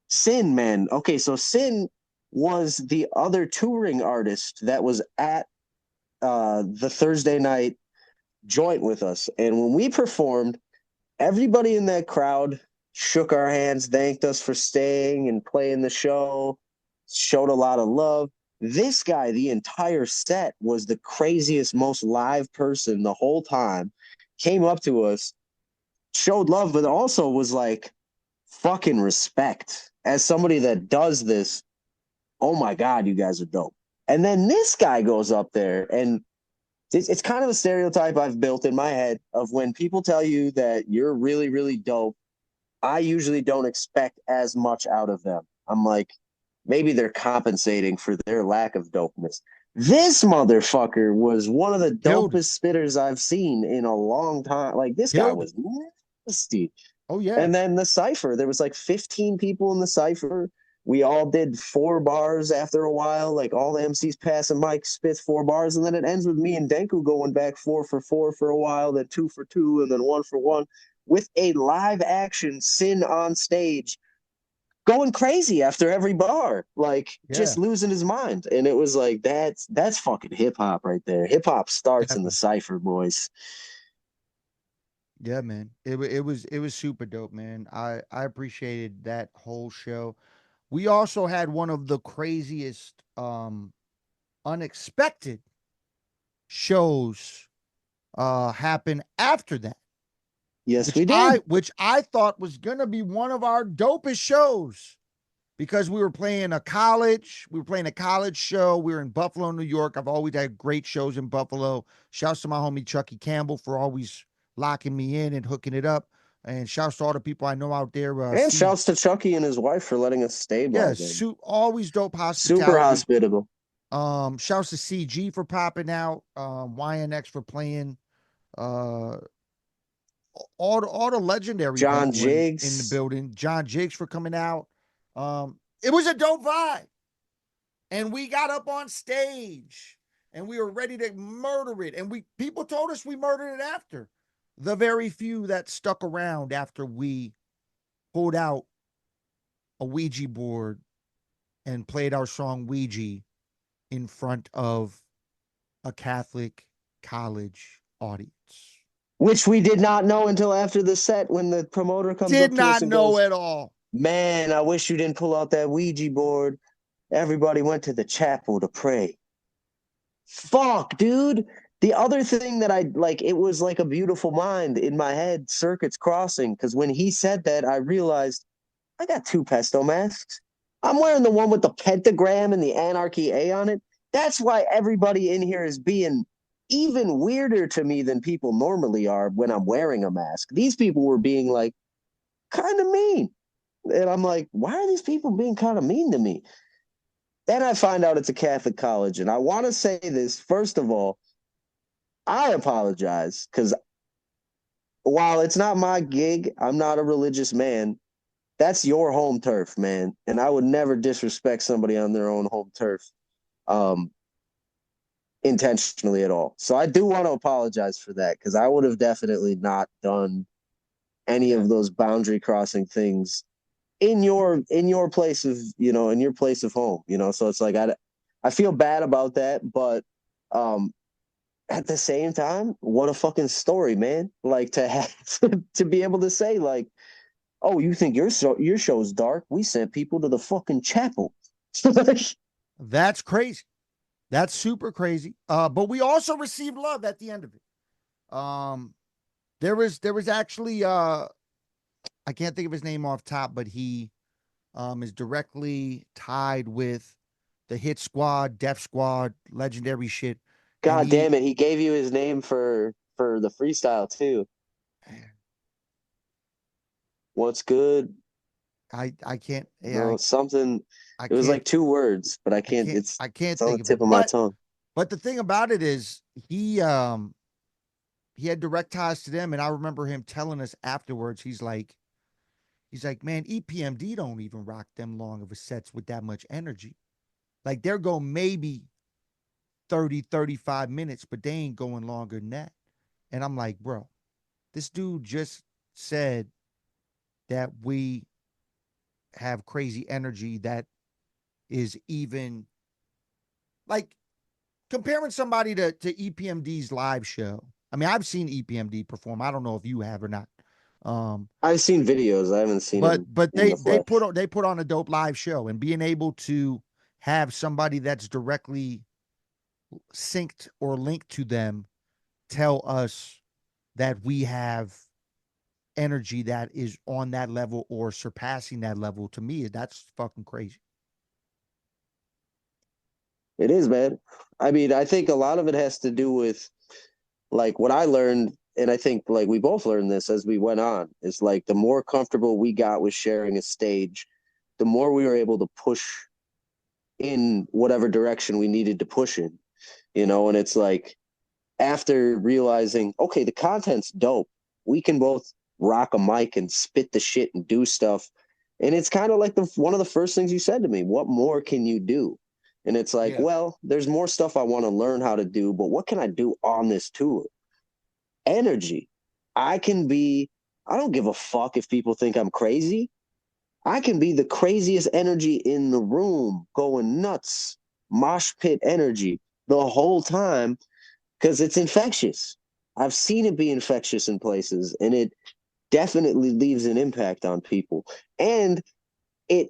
[SPEAKER 2] Sin, man. Okay, so Sin was the other touring artist that was at the Thursday night joint with us. And when we performed, everybody in that crowd shook our hands, thanked us for staying and playing the show, showed a lot of love. This guy, the entire set, was the craziest, most live person the whole time, came up to us, showed love, but also was like, fucking respect. As somebody that does this, oh my God, you guys are dope. And then this guy goes up there, and it's kind of a stereotype I've built in my head of when people tell you that you're really, really dope, I usually don't expect as much out of them. I'm like, maybe they're compensating for their lack of dopeness. This motherfucker was one of the dopest spitters I've seen in a long time. Like, this guy was nasty.
[SPEAKER 1] Oh, yeah.
[SPEAKER 2] And then the Cypher, there was like 15 people in the Cypher. We all did 4 bars after a while. Like, all the MCs passing mic, spits 4 bars. And then it ends with me and Denku going back 4 for 4 for a while, then 2 for 2, and then 1 for 1, with a live action Sin on stage going crazy after every bar, like just losing his mind. And it was like, that's fucking hip hop right there. Hip hop starts in the Cypher, boys.
[SPEAKER 1] Yeah, man. It was super dope, man. I appreciated that whole show. We also had one of the craziest unexpected shows happen after that.
[SPEAKER 2] Yes, we did.
[SPEAKER 1] Which I thought was gonna be one of our dopest shows, because we were playing a college show. We were in Buffalo, New York. I've always had great shows in Buffalo. Shouts to my homie Chucky Campbell for always locking me in and hooking it up. And shouts to all the people I know out there.
[SPEAKER 2] And shouts to Chucky and his wife for letting us stay.
[SPEAKER 1] Yes, always dope hospitality.
[SPEAKER 2] Super hospitable.
[SPEAKER 1] Shouts to CG for popping out. YNX for playing. All the legendary
[SPEAKER 2] John Jiggs
[SPEAKER 1] in the building. John Jiggs for coming out. It was a dope vibe. And we got up on stage and we were ready to murder it. And people told us we murdered it after. The very few that stuck around after we pulled out a Ouija board and played our song Ouija in front of a Catholic college audience.
[SPEAKER 2] Which we did not know until after the set, when the promoter comes up to us and goes,
[SPEAKER 1] did not know at all.
[SPEAKER 2] Man, I wish you didn't pull out that Ouija board. Everybody went to the chapel to pray. Fuck, dude. The other thing that it was like a beautiful mind in my head, circuits crossing, because when he said that, I realized I got 2 pesto masks. I'm wearing the one with the pentagram and the Anarchy A on it. That's why everybody in here is being even weirder to me than people normally are when I'm wearing a mask. These people were being like kind of mean. And I'm like, why are these people being kind of mean to me? Then I find out it's a Catholic college. And I want to say this, first of all, I apologize, because while it's not my gig, I'm not a religious man. That's your home turf, man. And I would never disrespect somebody on their own home turf intentionally at all. So I do want to apologize for that, because I would have definitely not done any of those boundary crossing things in your place of, in your place of home, so it's like, I feel bad about that, but at the same time, what a fucking story, man. Like, to have to be able to say, like, oh, you think your show's dark? We sent people to the fucking chapel.
[SPEAKER 1] That's crazy. That's super crazy. But we also received love at the end of it. There was actually I can't think of his name off top, but he is directly tied with the Hit Squad, Def Squad, legendary shit.
[SPEAKER 2] God damn it, he gave you his name for the freestyle too. What's good?
[SPEAKER 1] I can't.
[SPEAKER 2] No, something.
[SPEAKER 1] I
[SPEAKER 2] It was
[SPEAKER 1] can't.
[SPEAKER 2] like 2 words, but I can't.
[SPEAKER 1] I can't
[SPEAKER 2] It's on the
[SPEAKER 1] think of
[SPEAKER 2] tip
[SPEAKER 1] it.
[SPEAKER 2] of my tongue.
[SPEAKER 1] But the thing about it is, he had direct ties to them, and I remember him telling us afterwards. He's like, man, EPMD don't even rock them long of a sets with that much energy. Like they're going maybe 30, 35 minutes, but they ain't going longer than that. And I'm like, bro, this dude just said that we have crazy energy that is even like comparing somebody to EPMD's live show. I mean, I've seen EPMD perform. I don't know if you have or not.
[SPEAKER 2] I've seen videos. I haven't seen them
[SPEAKER 1] But
[SPEAKER 2] in the flesh.
[SPEAKER 1] they put on a dope live show, and being able to have somebody that's directly synced or linked to them tell us that we have energy that is on that level or surpassing that level, to me, that's fucking crazy.
[SPEAKER 2] It is, man. I mean, I think a lot of it has to do with like what I learned, and I think like we both learned this as we went on, is like the more comfortable we got with sharing a stage, the more we were able to push in whatever direction we needed to push in, and it's like after realizing, okay, the content's dope, we can both rock a mic and spit the shit and do stuff. And it's kind of like one of the first things you said to me, what more can you do? And it's like, well, there's more stuff I want to learn how to do, but what can I do on this tour? Energy. I don't give a fuck if people think I'm crazy. I can be the craziest energy in the room, going nuts, mosh pit energy the whole time because it's infectious. I've seen it be infectious in places, and it definitely leaves an impact on people. And it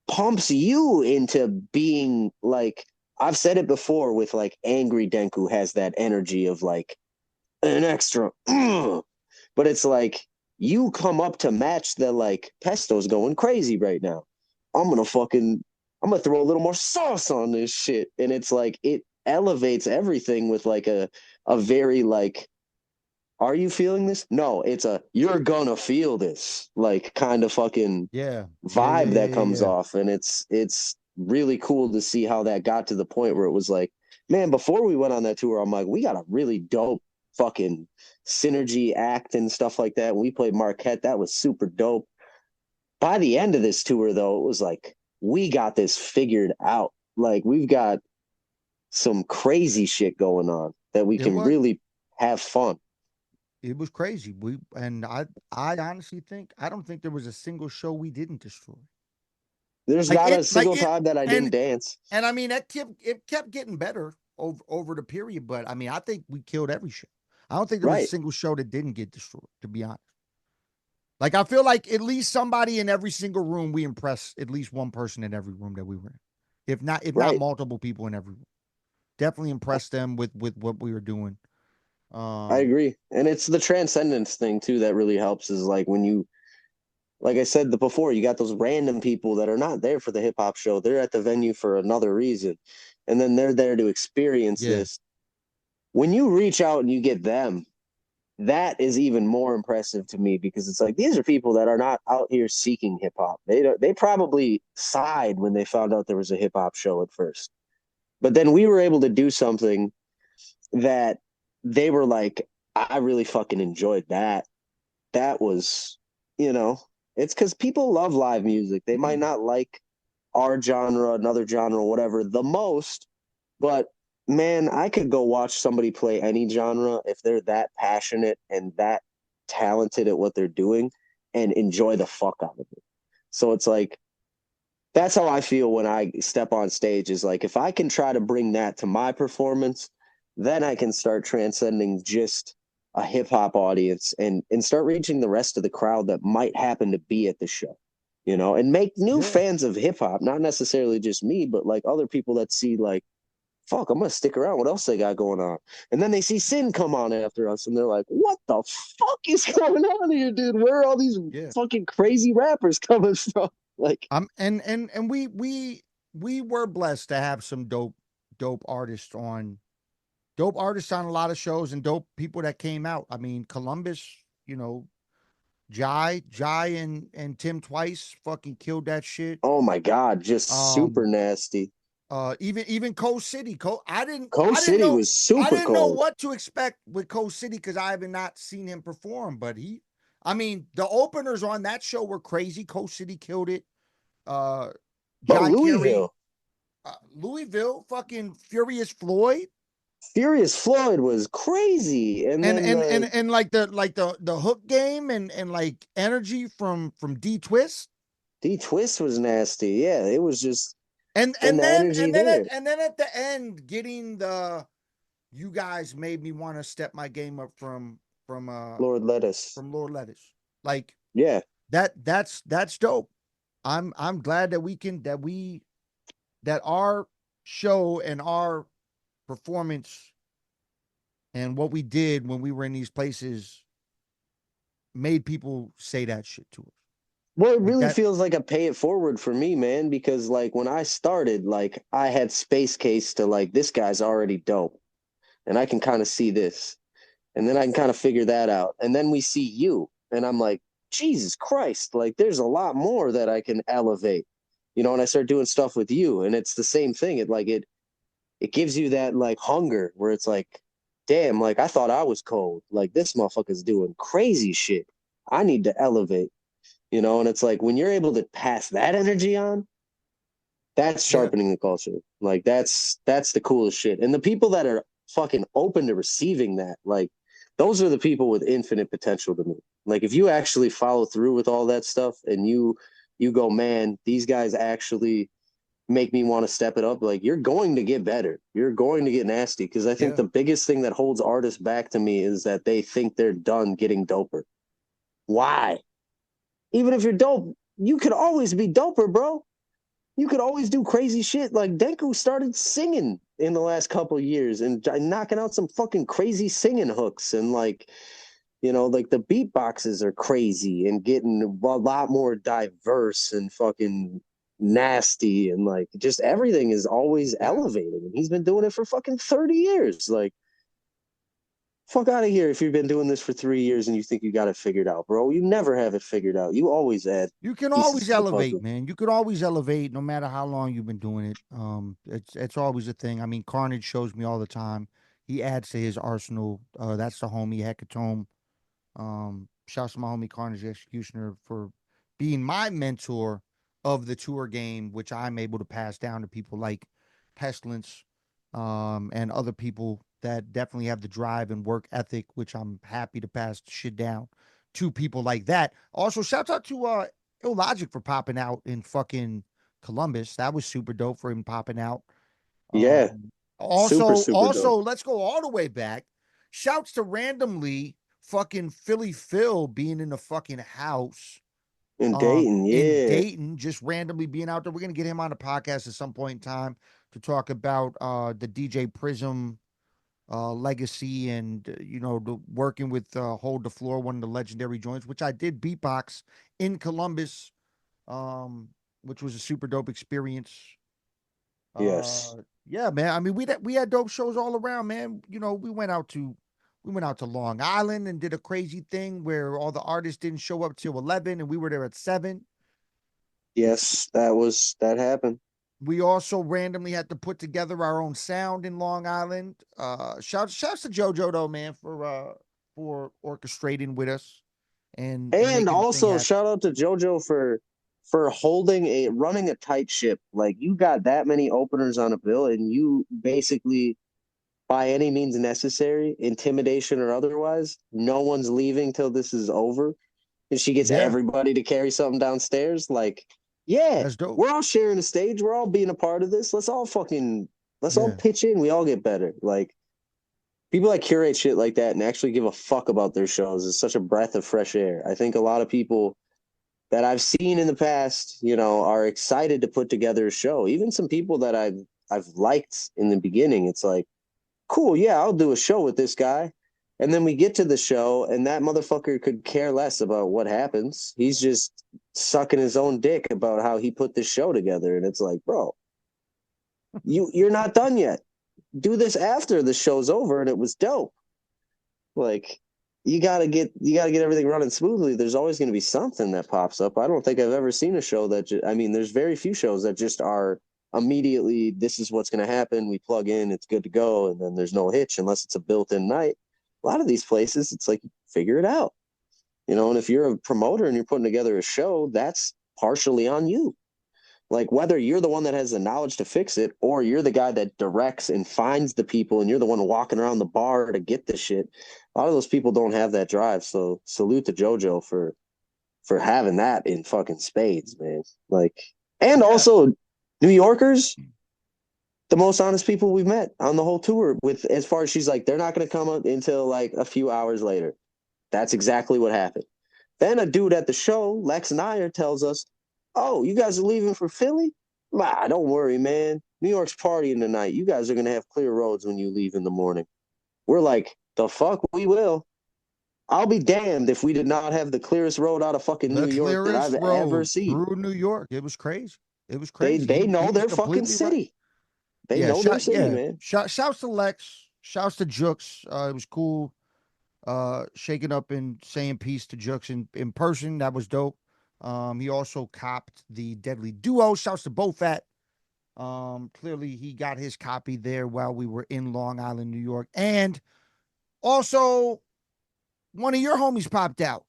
[SPEAKER 2] pumps you into being like, I've said it before with like Angry Denku has that energy of like an extra, but it's like you come up to match the like Pesto's going crazy right now. I'm gonna throw a little more sauce on this shit. And it's like it elevates everything with like a very like, are you feeling this? No, it's a you're gonna feel this like kind of fucking vibe that comes off. And it's really cool to see how that got to the point where it was like, man, before we went on that tour, I'm like, we got a really dope fucking synergy act and stuff like that. When we played Marquette, that was super dope. By the end of this tour, though, it was like, we got this figured out. Like, we've got some crazy shit going on that we can really have fun.
[SPEAKER 1] It was crazy. I honestly think, I don't think there was a single show we didn't destroy.
[SPEAKER 2] There's not a single time that I didn't dance.
[SPEAKER 1] And I mean, it kept getting better over the period, but I mean, I think we killed every show. I don't think there was a single show that didn't get destroyed, to be honest. Like, I feel like at least somebody in every single room, we impressed at least one person in every room that we were in. If not multiple people in every room. Definitely impressed them with what we were doing.
[SPEAKER 2] I agree. And it's the transcendence thing too that really helps, is like when you, like I said before, you got those random people that are not there for the hip hop show. They're at the venue for another reason. And then they're there to experience this. When you reach out and you get them, that is even more impressive to me, because it's like, these are people that are not out here seeking hip hop. They probably sighed when they found out there was a hip hop show at first. But then we were able to do something that they were like, I really fucking enjoyed that. That was, it's because people love live music. They might not like our genre, another genre, whatever, the most, but man, I could go watch somebody play any genre if they're that passionate and that talented at what they're doing and enjoy the fuck out of it. So it's like, that's how I feel when I step on stage, is like, if I can try to bring that to my performance, then I can start transcending just a hip hop audience and start reaching the rest of the crowd that might happen to be at the show, and make new fans of hip hop, not necessarily just me, but like other people that see like, fuck, I'm going to stick around. What else they got going on? And then they see Sin come on after us and they're like, what the fuck is going on here, dude? Where are all these fucking crazy rappers coming from? Like,
[SPEAKER 1] and we were blessed to have some dope artists on a lot of shows, and dope people that came out. I mean, Columbus, Jai and Tim Twice fucking killed that shit.
[SPEAKER 2] Oh my God, just super nasty.
[SPEAKER 1] Even Cold City. I didn't
[SPEAKER 2] City
[SPEAKER 1] know,
[SPEAKER 2] was super
[SPEAKER 1] I didn't know
[SPEAKER 2] cold.
[SPEAKER 1] what to expect with Cold City because I haven't not seen him perform. But I mean, the openers on that show were crazy. Cold City killed it.
[SPEAKER 2] Louisville.
[SPEAKER 1] Louisville, fucking Furious Floyd.
[SPEAKER 2] Furious Floyd was crazy, and
[SPEAKER 1] like the hook game and like energy from D Twist.
[SPEAKER 2] D Twist was nasty. Yeah, it was just
[SPEAKER 1] and
[SPEAKER 2] the
[SPEAKER 1] then
[SPEAKER 2] energy
[SPEAKER 1] at the end, getting the you guys made me want to step my game up from
[SPEAKER 2] Lord Lettuce.
[SPEAKER 1] From Lord Lettuce. Like
[SPEAKER 2] yeah,
[SPEAKER 1] that's dope. I'm glad that that our show and our performance and what we did when we were in these places made people say that shit to us.
[SPEAKER 2] Well, it really feels like a pay it forward for me, man, because like when I started, like I had space case to like, this guy's already dope and I can kind of see this. And then I can kind of figure that out. And then we see you and I'm like, Jesus Christ, like there's a lot more that I can elevate, you know, and I start doing stuff with you and it's the same thing. It gives you that like hunger where it's like, damn, like I thought I was cold. Like this motherfucker's doing crazy shit. I need to elevate. You know, and it's like when you're able to pass that energy on, that's sharpening the culture. Like that's the coolest shit. And the people that are fucking open to receiving that, like those are the people with infinite potential to me. Like if you actually follow through with all that stuff and you go, man, these guys actually make me want to step it up. Like you're going to get better. You're going to get nasty. Cause I think the biggest thing that holds artists back to me is that they think they're done getting doper. Why? Even if you're dope, you could always be doper, bro. You could always do crazy shit. Like Denku started singing in the last couple of years and knocking out some fucking crazy singing hooks. And like, you know, like the beatboxes are crazy and getting a lot more diverse and fucking nasty. And like just everything is always elevating. And he's been doing it for fucking 30 years. Like, fuck out of here if you've been doing this for 3 years and you think you got it figured out, bro. You never have it figured out. You always add.
[SPEAKER 1] You can always elevate, man. You could always elevate no matter how long you've been doing it. It's always a thing. I mean, Carnage shows me all the time. He adds to his arsenal. That's the homie Hecatome. Shouts to my homie Carnage Executioner for being my mentor of the tour game, which I'm able to pass down to people like Pestilence, and other people that definitely have the drive and work ethic, which I'm happy to pass shit down to people like that. Also, shout out to Illogic for popping out in fucking Columbus. That was super dope for him popping out.
[SPEAKER 2] Yeah.
[SPEAKER 1] Also,
[SPEAKER 2] dope.
[SPEAKER 1] Let's go all the way back. Shouts to randomly fucking Philly Phil being in the fucking house.
[SPEAKER 2] In Dayton, yeah.
[SPEAKER 1] In Dayton, just randomly being out there. We're going to get him on the podcast at some point in time to talk about the DJ Prism legacy and, you know, working with Hold the Floor, one of the legendary joints, which I did beatbox in Columbus, which was a super dope experience.
[SPEAKER 2] Yes.
[SPEAKER 1] Yeah, man. I mean, we had dope shows all around, man. You know, we went out to Long Island and did a crazy thing where all the artists didn't show up till 11 and we were there at 7.
[SPEAKER 2] Yes, that happened.
[SPEAKER 1] We also randomly had to put together our own sound in Long Island. Shouts to JoJo though, man, for orchestrating with us. And
[SPEAKER 2] also shout out to JoJo for running a tight ship. Like you got that many openers on a bill and you basically, by any means necessary, intimidation or otherwise, no one's leaving till this is over. And she gets everybody to carry something downstairs. Like, yeah,
[SPEAKER 1] that's dope.
[SPEAKER 2] We're all sharing a stage. We're all being a part of this. Let's all pitch in. We all get better. Like, people that curate shit like that and actually give a fuck about their shows is such a breath of fresh air. I think a lot of people that I've seen in the past, you know, are excited to put together a show. Even some people that I've liked in the beginning. It's like, cool, yeah, I'll do a show with this guy. And then we get to the show and that motherfucker could care less about what happens. He's just sucking his own dick about how he put this show together. And it's like, bro, you're not done yet. Do this after the show's over and it was dope. Like, you gotta get everything running smoothly. There's always going to be something that pops up. I don't think I've ever seen a show that I mean, there's very few shows that just are immediately, this is what's going to happen. We plug in, it's good to go, and then there's no hitch unless it's a built-in night. A lot of these places, it's like, figure it out, you know. And if you're a promoter and you're putting together a show, that's partially on you. Like, whether you're the one that has the knowledge to fix it, or you're the guy that directs and finds the people, and you're the one walking around the bar to get the shit. A lot of those people don't have that drive. So salute to JoJo for having that in fucking spades, man. Like, and also New Yorkers, the most honest people we've met on the whole tour. With, as far as she's like, they're not going to come up until like a few hours later. That's exactly what happened. Then a dude at the show, Lex Nyer, tells us, "Oh, you guys are leaving for Philly? Nah, don't worry, man. New York's partying tonight. You guys are going to have clear roads when you leave in the morning." We're like, the fuck we will. I'll be damned if we did not have the clearest road out of fucking New York that I've ever seen.
[SPEAKER 1] Through New York. It was crazy. It was crazy.
[SPEAKER 2] They know their fucking city. They know their city, man.
[SPEAKER 1] Shouts to Lex. Shouts to Jux. It was cool. Shaking up and saying peace to Jux in person. That was dope. He also copped the Deadly Duo. Shouts to Bofat. Clearly he got his copy there while we were in Long Island, New York. And also one of your homies popped out.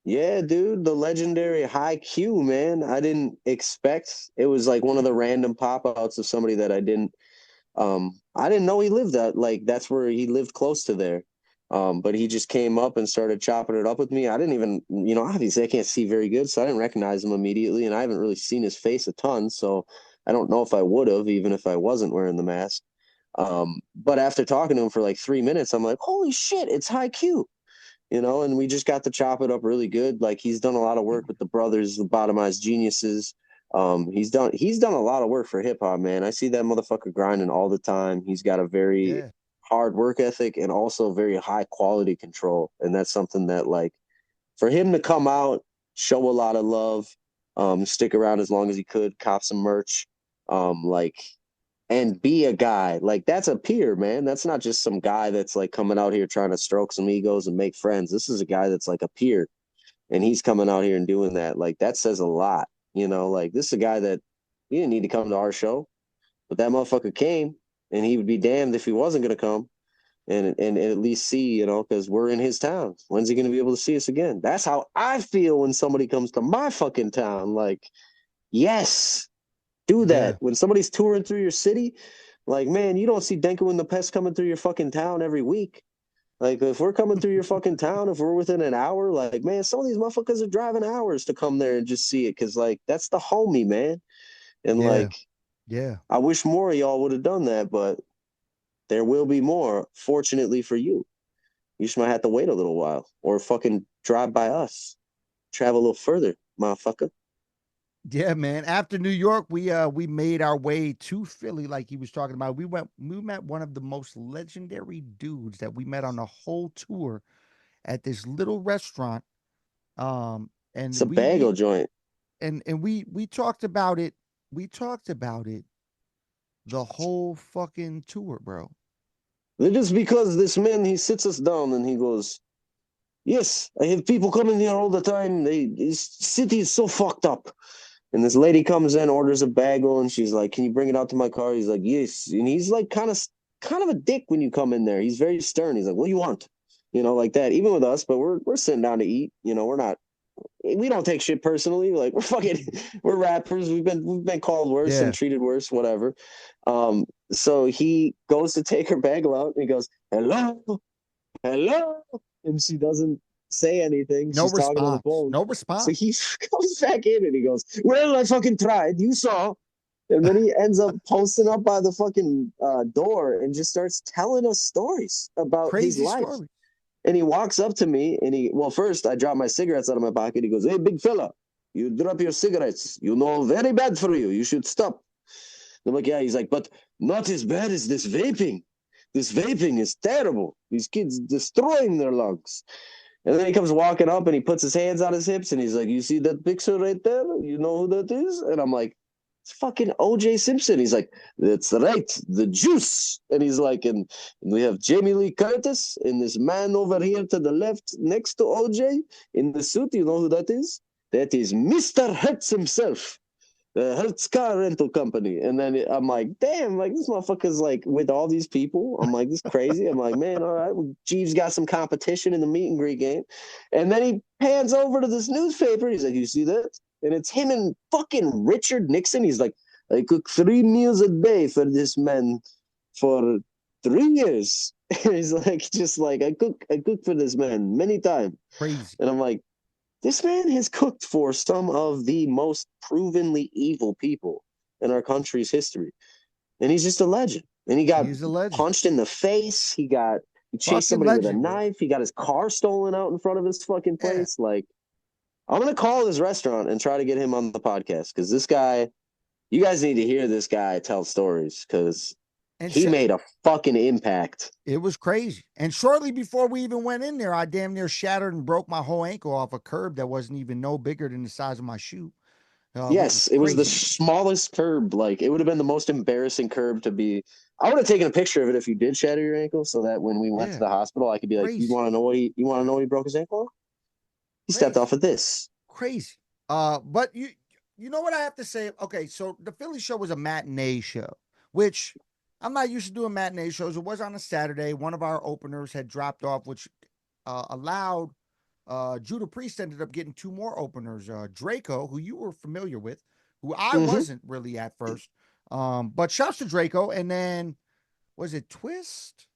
[SPEAKER 2] Yeah, dude, the legendary High Q, man. I didn't expect. It was like one of the random pop-outs of somebody that I didn't know he lived that. Like, that's where he lived, close to there. But he just came up and started chopping it up with me. I didn't even, you know, obviously I can't see very good, so I didn't recognize him immediately, and I haven't really seen his face a ton, so I don't know if I would have, even if I wasn't wearing the mask. But after talking to him for like 3 minutes, I'm like, holy shit, it's High Q. You know, and we just got to chop it up really good. Like, he's done a lot of work with the brothers, the Bottomized Geniuses. He's done a lot of work for hip hop, man. I see that motherfucker grinding all the time. He's got a very hard work ethic and also very high quality control. And that's something that, like, for him to come out, show a lot of love, stick around as long as he could, cop some merch, and be a guy, like, that's a peer, man. That's not just some guy that's like coming out here trying to stroke some egos and make friends. This is a guy that's like a peer, and he's coming out here and doing that. Like, that says a lot, you know. Like, this is a guy that, he didn't need to come to our show, but that motherfucker came, and he would be damned if he wasn't going to come and at least see, you know, because we're in his town. When's he going to be able to see us again? That's how I feel when somebody comes to my fucking town. Like, yes, do that. When somebody's touring through your city, like, man, you don't see Denku and the Pest coming through your fucking town every week. Like, if we're coming through your fucking town, if we're within an hour, like, man, some of these motherfuckers are driving hours to come there and just see it, because, like, that's the homie, man. And I wish more of y'all would have done that, but there will be more, fortunately for you. You just might have to wait a little while, or fucking drive by us. Travel a little further, motherfucker.
[SPEAKER 1] Yeah, man. After New York, we made our way to Philly, like he was talking about. We met one of the most legendary dudes that we met on the whole tour at this little restaurant. And
[SPEAKER 2] it's a bagel joint.
[SPEAKER 1] And we talked about it. We talked about it the whole fucking tour, bro.
[SPEAKER 2] Just because this man, he sits us down and he goes, "Yes, I have people coming here all the time. This city is so fucked up." And this lady comes in, orders a bagel, and she's like, "Can you bring it out to my car?" He's like, "Yes." And he's like kind of a dick when you come in there. He's very stern. He's like, "What do you want?" You know, like that. Even with us, but we're sitting down to eat. You know, we don't take shit personally. Like, we're rappers. We've been called worse and treated worse, whatever. So he goes to take her bagel out, and he goes, "Hello, hello," and she doesn't say anything.
[SPEAKER 1] No
[SPEAKER 2] She's talking on the phone.
[SPEAKER 1] No response.
[SPEAKER 2] So he goes back in and he goes, "Well, I fucking tried. You saw." And then he ends up posting up by the fucking door and just starts telling us stories about his life. Story. And he walks up to me and first I drop my cigarettes out of my pocket. He goes, "Hey, big fella, you drop your cigarettes. You know, very bad for you. You should stop." I'm like, "Yeah." He's like, "But not as bad as this vaping. This vaping is terrible. These kids destroying their lungs." And then he comes walking up and he puts his hands on his hips and he's like, "You see that picture right there? You know who that is?" And I'm like, it's fucking OJ Simpson. He's like, that's right, the juice. And he's like, and we have Jamie Lee Curtis and this man over here to the left next to OJ in the suit. You know who that is? That is Mr. Hertz himself. The Hertz car rental company. And then I'm like, damn, like this motherfucker's like with all these people. I'm like, this is crazy. I'm like, man, all right, well, Jeevz got some competition in the meet and greet game. And then he pans over to this newspaper. He's like, you see that? And it's him and fucking Richard Nixon. He's like, I cook 3 meals a day for this man for 3 years. And he's like, just like, I cook for this man many times.
[SPEAKER 1] Crazy.
[SPEAKER 2] And I'm like, this man has cooked for some of the most provenly evil people in our country's history. And he's just a legend. And he got punched in the face. He chased somebody with a knife. He got his car stolen out in front of his fucking place. Yeah. Like, I'm going to call his restaurant and try to get him on the podcast. Because this guy, you guys need to hear this guy tell stories. Because he made a fucking impact.
[SPEAKER 1] It was crazy. And shortly before we even went in there, I damn near shattered and broke my whole ankle off a curb that wasn't even no bigger than the size of my shoe.
[SPEAKER 2] Yes, it was the smallest curb. Like, it would have been the most embarrassing curb to be. I would have taken a picture of it if you did shatter your ankle, so that when we went to the hospital, I could be like, "You want to know what he broke his ankle? He stepped off of this."
[SPEAKER 1] Crazy. But you know what I have to say? Okay, so the Philly show was a matinee show, which I'm not used to doing matinee shows. It was on a Saturday. One of our openers had dropped off, which allowed Judah Priest ended up getting 2 more openers. Draco, who you were familiar with, who I wasn't really at first. But shouts to Draco. And then, was it Twist?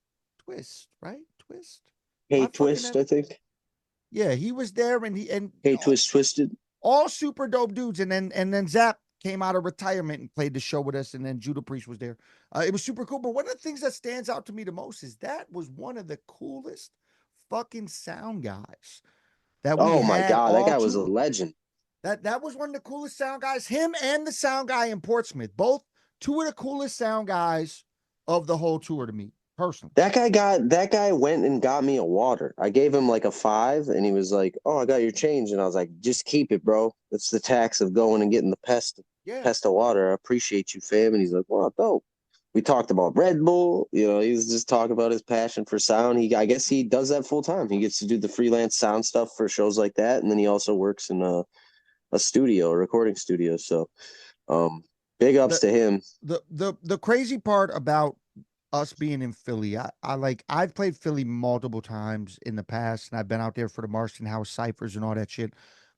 [SPEAKER 1] Right? Twist?
[SPEAKER 2] Hey, Twist, I think.
[SPEAKER 1] Yeah, he was there.
[SPEAKER 2] Hey, Twist, Twisted.
[SPEAKER 1] All super dope dudes. And then Zap came out of retirement and played the show with us, and then Judah Priest was there. It was super cool. But one of the things that stands out to me the most is that was one of the coolest fucking sound guys that we had.
[SPEAKER 2] Oh my God, that guy was a legend.
[SPEAKER 1] That was one of the coolest sound guys. Him and the sound guy in Portsmouth, both 2 of the coolest sound guys of the whole tour to me personally.
[SPEAKER 2] That guy went and got me a water. I gave him like a 5, and he was like, "Oh, I got your change," and I was like, "Just keep it, bro. It's the tax of going and getting the pest of water. I appreciate you, fam." And he's like, "Well, dope." We talked about Red Bull. You know, he was just talking about his passion for sound. I guess he does that full time. He gets to do the freelance sound stuff for shows like that, and then he also works in a recording studio. So, big ups to him.
[SPEAKER 1] The crazy part about us being in Philly, I've played Philly multiple times in the past, and I've been out there for the Marston House ciphers and all that shit.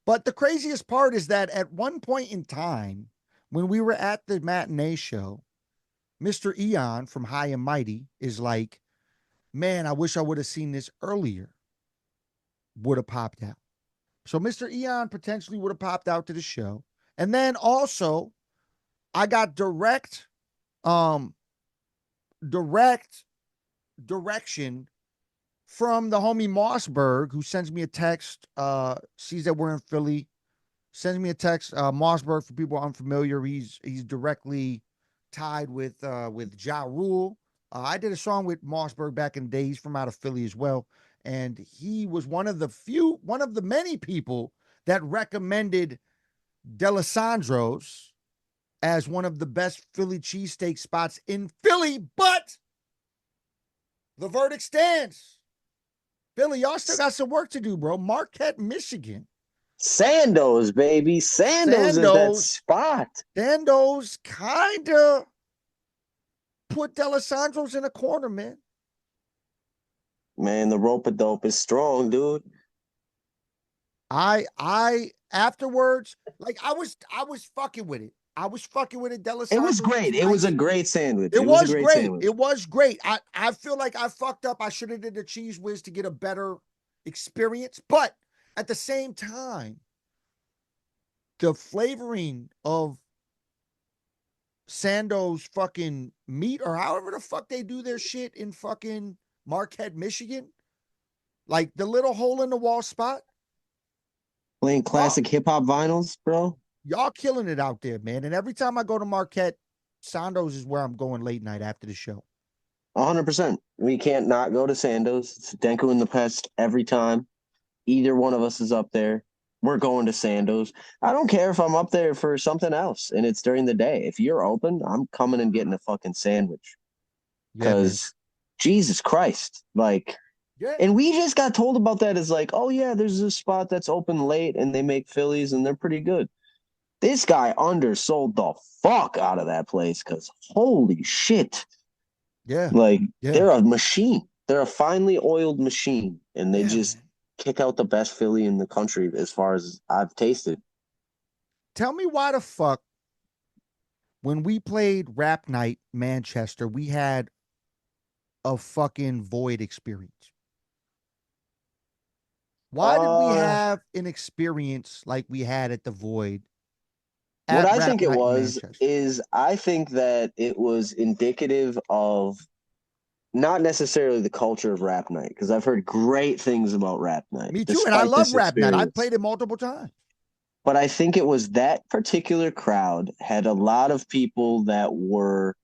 [SPEAKER 1] But the craziest part is that at one point in time, when we were at the matinee show, Mr. Eon from High and Mighty is like, man, I wish I would have seen this earlier. Would have popped out. So Mr. Eon potentially would have popped out to the show. And then also, I got direct direction from the homie Mossberg, who sends me a text, sees that we're in Philly, sends me a text. Mossberg, for people unfamiliar, he's directly tied with Ja Rule. I did a song with Mossberg back in the day. He's from out of Philly as well. And he was one of the many people that recommended D'Alessandro's as one of the best Philly cheesesteak spots in Philly. But the verdict stands. Philly, y'all still got some work to do, bro. Marquette, Michigan.
[SPEAKER 2] Sandoz, baby. Sandoz is that spot.
[SPEAKER 1] Sandoz kind of put D'Alessandro's in a corner, man.
[SPEAKER 2] Man, the rope-a-dope is strong, dude.
[SPEAKER 1] I afterwards, like I was fucking with it. I was fucking with it. D'Alessandro.
[SPEAKER 2] It was great. It was a great sandwich.
[SPEAKER 1] It was great. Sandwich. It was great. I feel like I fucked up. I should have did the cheese whiz to get a better experience. But at the same time, the flavoring of Sandoz fucking meat, or however the fuck they do their shit in fucking Marquette, Michigan, like the little hole in the wall spot.
[SPEAKER 2] Playing classic hip-hop vinyls, bro.
[SPEAKER 1] Y'all killing it out there, man. And every time I go to Marquette, Sandoz is where I'm going late night after the show.
[SPEAKER 2] 100%. We can't not go to Sandoz. It's Denku in the Pest every time. Either one of us is up there. we're going to Sandoz. I don't care if I'm up there for something else and it's during the day. If you're open, I'm coming and getting a fucking sandwich.
[SPEAKER 1] Yeah, man.
[SPEAKER 2] Because Jesus Christ, like,
[SPEAKER 1] Yeah.
[SPEAKER 2] and we just got told about that as like, oh yeah, there's a spot that's open late and they make Phillies and they're pretty good. This guy undersold the fuck out of that place because holy shit.
[SPEAKER 1] Yeah.
[SPEAKER 2] Like,
[SPEAKER 1] Yeah.
[SPEAKER 2] they're a machine. They're a finely oiled machine, and they just
[SPEAKER 1] man.
[SPEAKER 2] kick out the best Philly in the country as far as I've tasted.
[SPEAKER 1] Tell me why the fuck when we played Rap Night Manchester, we had a fucking void experience. Why did we have an experience like we had at the Void?
[SPEAKER 2] What I
[SPEAKER 1] Rap
[SPEAKER 2] think it
[SPEAKER 1] Night in
[SPEAKER 2] was
[SPEAKER 1] Manchester?
[SPEAKER 2] is I think that it was indicative of not necessarily the culture of Rap Night, because I've heard great things about Rap Night.
[SPEAKER 1] Me too, and I
[SPEAKER 2] despite
[SPEAKER 1] love
[SPEAKER 2] this
[SPEAKER 1] Rap Night. I
[SPEAKER 2] experience.
[SPEAKER 1] played it multiple times.
[SPEAKER 2] But I think it was that particular crowd had a lot of people that were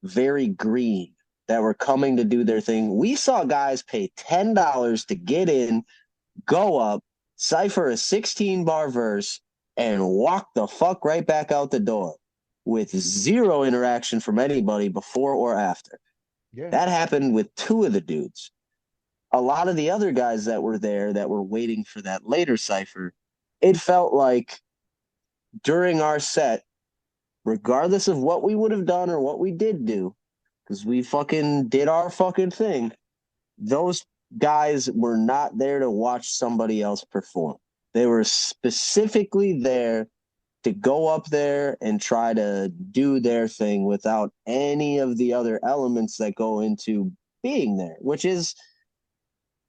[SPEAKER 2] very green, that were coming to do their thing. We saw guys pay $10 to get in, go up, cipher a 16-bar verse, and walk the fuck right back out the door with zero interaction from anybody before or after.
[SPEAKER 1] Yeah.
[SPEAKER 2] That happened with two of the dudes. A lot of the other guys that were there that were waiting for that later cipher, it felt like during our set, regardless of what we would have done or what we did do, because we fucking did our fucking thing, those guys were not there to watch somebody else perform. They were specifically there to go up there and try to do their thing without any of the other elements that go into being there, which is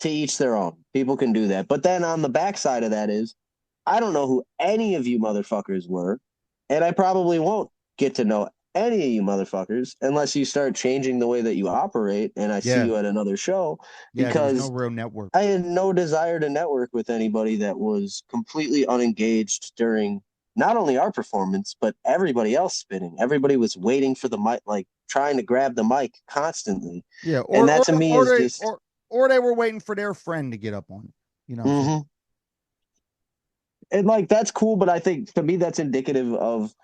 [SPEAKER 2] to each their own. People can do that. But then on the backside of that is, I don't know who any of you motherfuckers were, and I probably won't get to know any of you motherfuckers unless you start changing the way that you operate and I see you at another show.
[SPEAKER 1] Yeah, there was
[SPEAKER 2] Because
[SPEAKER 1] no real network.
[SPEAKER 2] I had no desire to network with anybody that was completely unengaged during not only our performance, but everybody else spinning. Everybody was waiting for the mic, like trying to grab the mic constantly.
[SPEAKER 1] Yeah,
[SPEAKER 2] and that to me is just...
[SPEAKER 1] Or they were waiting for their friend to get up on it. You know what I'm saying?
[SPEAKER 2] And like, that's cool, but I think to me that's indicative of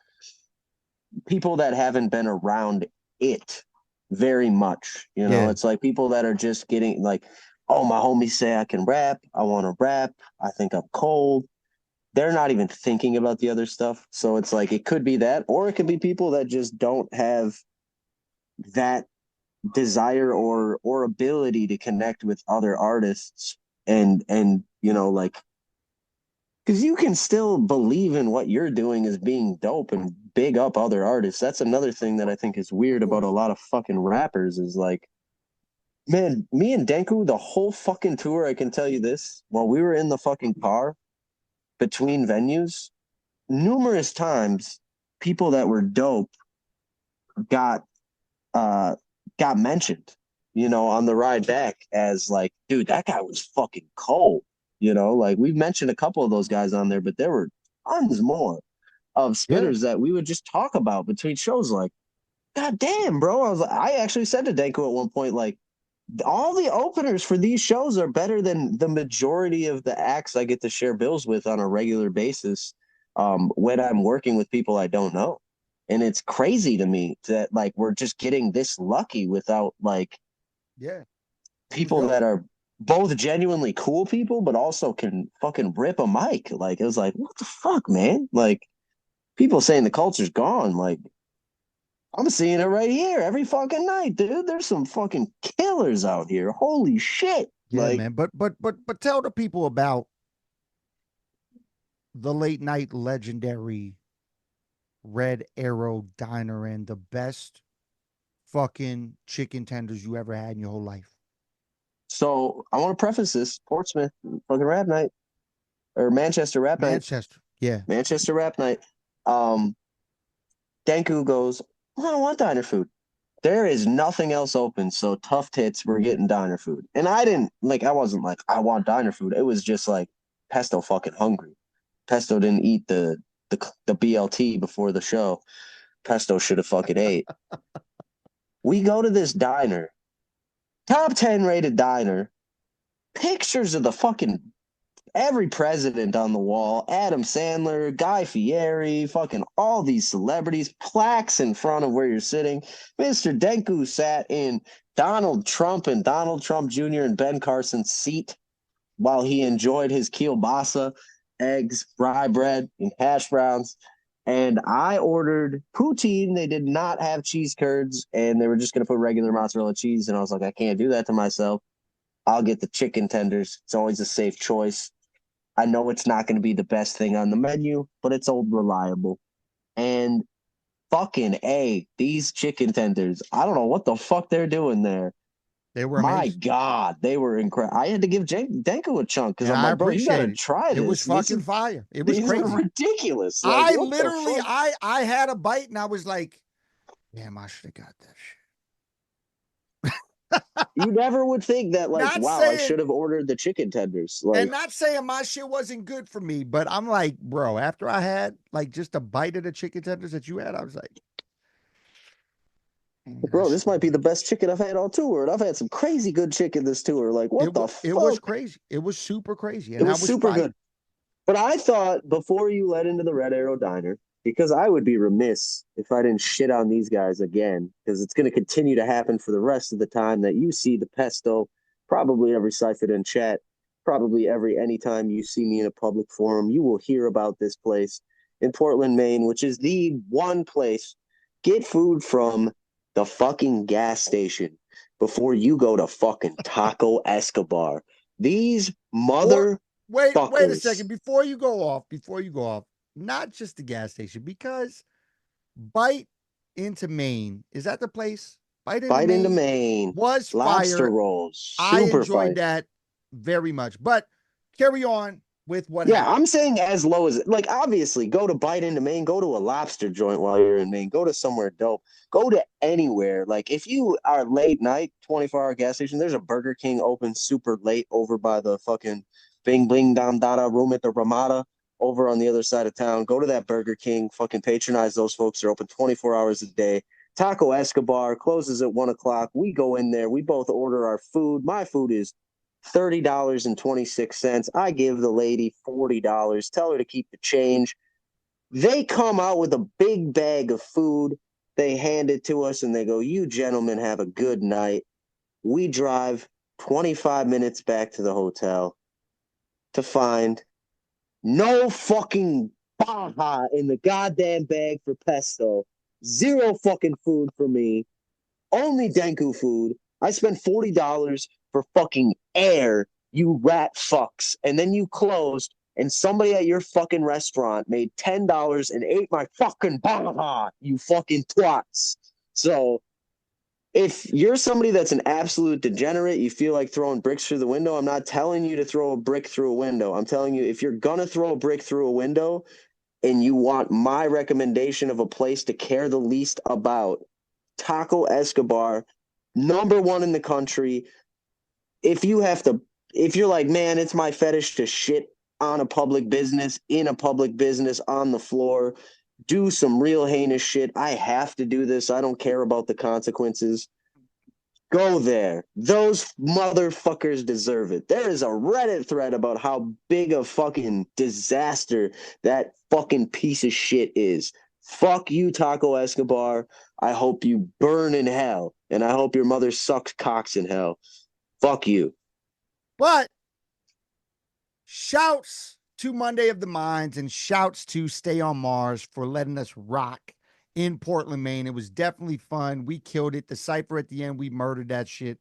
[SPEAKER 2] people that haven't been around it very much. You know, it's like people that are just getting like, oh, my homies say I can rap. I want to rap. I think I'm cold. They're not even thinking about the other stuff. So it's like, it could be that, or it could be people that just don't have that desire or ability to connect with other artists and you know, like, because you can still believe in what you're doing as being dope and big up other artists. That's another thing that I think is weird about a lot of fucking rappers is like, man, me and Denku, the whole fucking tour, I can tell you this, while we were in the fucking car between venues, numerous times, people that were dope got mentioned, you know, on the ride back as like, dude, that guy was fucking cold. You know, like we've mentioned a couple of those guys on there, but there were tons more of spinners that we would just talk about between shows. Like, God damn, bro. I actually said to Denko at one point, like, all the openers for these shows are better than the majority of the acts I get to share bills with on a regular basis when I'm working with people I don't know. And it's crazy to me that like we're just getting this lucky without like people that are both genuinely cool people, but also can fucking rip a mic. Like, it was like, what the fuck, man? Like, people saying the culture's gone. Like, I'm seeing it right here every fucking night, dude. There's some fucking killers out here. Holy shit.
[SPEAKER 1] Yeah,
[SPEAKER 2] like,
[SPEAKER 1] man. But tell the people about the late night legendary Red Arrow Diner and the best fucking chicken tenders you ever had in your whole life.
[SPEAKER 2] So I want to preface this: Portsmouth fucking rap night, or Manchester rap night. Manchester rap night. Denku goes, I don't want diner food. There is nothing else open, so tough tits, we're getting diner food. And I wasn't like, I want diner food. It was just like, Pesto fucking hungry. Pesto didn't eat the BLT before the show. Pesto should have fucking ate. We go to this diner, top 10 rated diner, pictures of the fucking every president on the wall, Adam Sandler, Guy Fieri, fucking all these celebrities, plaques in front of where you're sitting. Mr. Denku sat in Donald Trump and Donald Trump Jr. and Ben Carson's seat while he enjoyed his kielbasa, eggs, rye bread, and hash browns. And I ordered poutine. They did not have cheese curds, and they were just going to put regular mozzarella cheese. And I was like, I can't do that to myself. I'll get the chicken tenders. It's always a safe choice. I know it's not going to be the best thing on the menu, but it's old reliable. And fucking A, these chicken tenders, I don't know what the fuck they're doing there.
[SPEAKER 1] They were
[SPEAKER 2] My
[SPEAKER 1] amazing.
[SPEAKER 2] God, they were incredible. I had to give Denko a chunk because
[SPEAKER 1] And
[SPEAKER 2] I'm
[SPEAKER 1] I
[SPEAKER 2] like, bro, you gotta
[SPEAKER 1] appreciate it.
[SPEAKER 2] try this.
[SPEAKER 1] It was fucking fire. It was
[SPEAKER 2] These
[SPEAKER 1] crazy.
[SPEAKER 2] are ridiculous. Like,
[SPEAKER 1] I
[SPEAKER 2] what the
[SPEAKER 1] literally,
[SPEAKER 2] fuck?
[SPEAKER 1] I had a bite and I was like, damn, I should have got that shit.
[SPEAKER 2] You never would think that, like,
[SPEAKER 1] Not
[SPEAKER 2] wow, I
[SPEAKER 1] saying-
[SPEAKER 2] should have ordered the chicken tenders. Like,
[SPEAKER 1] And not saying my shit wasn't good for me, but I'm like, bro, after I had like just a bite of the chicken tenders that you had, I was like, man,
[SPEAKER 2] bro, this might be the best chicken I've had all tour, and I've had some crazy good chicken this tour. Like, what the fuck?
[SPEAKER 1] It was crazy. It was super crazy. And
[SPEAKER 2] It was super
[SPEAKER 1] fire.
[SPEAKER 2] good. But I thought before you led into the Red Arrow Diner, because I would be remiss if I didn't shit on these guys again, because it's going to continue to happen for the rest of the time that you see the pesto, probably every CyphaDen Chat, probably anytime you see me in a public forum, you will hear about this place in Portland, Maine, which is the one place. Get food from the fucking gas station before you go to fucking Taco Escobar. These mother...
[SPEAKER 1] Wait a
[SPEAKER 2] fuckers.
[SPEAKER 1] second. Before you go off, not just the gas station, because Bite into Maine, is that the place? Bite into Maine was
[SPEAKER 2] lobster
[SPEAKER 1] fire.
[SPEAKER 2] rolls.
[SPEAKER 1] I
[SPEAKER 2] Super
[SPEAKER 1] enjoyed
[SPEAKER 2] fire.
[SPEAKER 1] that very much. But carry on with what
[SPEAKER 2] Yeah,
[SPEAKER 1] happened.
[SPEAKER 2] I'm saying as low as, like, obviously go to Bite into Maine, go to a lobster joint while you're in Maine, go to somewhere dope, go to anywhere. Like, if you are late night, 24-hour gas station, there's a Burger King open super late over by the fucking Bing Bling Dam Dada room at the Ramada over on the other side of town. Go to that Burger King, fucking patronize those folks. They're open 24 hours a day. Taco Escobar closes at 1 o'clock. We go in there. We both order our food. My food is $30.26. I give the lady $40. Tell her to keep the change. They come out with a big bag of food. They hand it to us and they go, "You gentlemen have a good night." We drive 25 minutes back to the hotel to find no fucking baja in the goddamn bag for pesto. Zero fucking food for me. Only Denku food. I spent $40 for fucking air, you rat fucks. And then you closed, and somebody at your fucking restaurant made $10 and ate my fucking baja, you fucking twats. So if you're somebody that's an absolute degenerate, you feel like throwing bricks through the window, I'm not telling you to throw a brick through a window. I'm telling you, if you're going to throw a brick through a window and you want my recommendation of a place to care the least about, Taco Escobar, #1 in the country. If you're like, man, it's my fetish to shit on a public business, in a public business, on the floor, do some real heinous shit. I have to do this. I don't care about the consequences. Go there. Those motherfuckers deserve it. There is a Reddit thread about how big a fucking disaster that fucking piece of shit is. Fuck you, Taco Escobar. I hope you burn in hell, and I hope your mother sucks cocks in hell. Fuck you.
[SPEAKER 1] But shouts to Monday of the Minds and shouts to Stay on Mars for letting us rock in Portland, Maine. It was definitely fun. We killed it. The cipher at the end, we murdered that shit.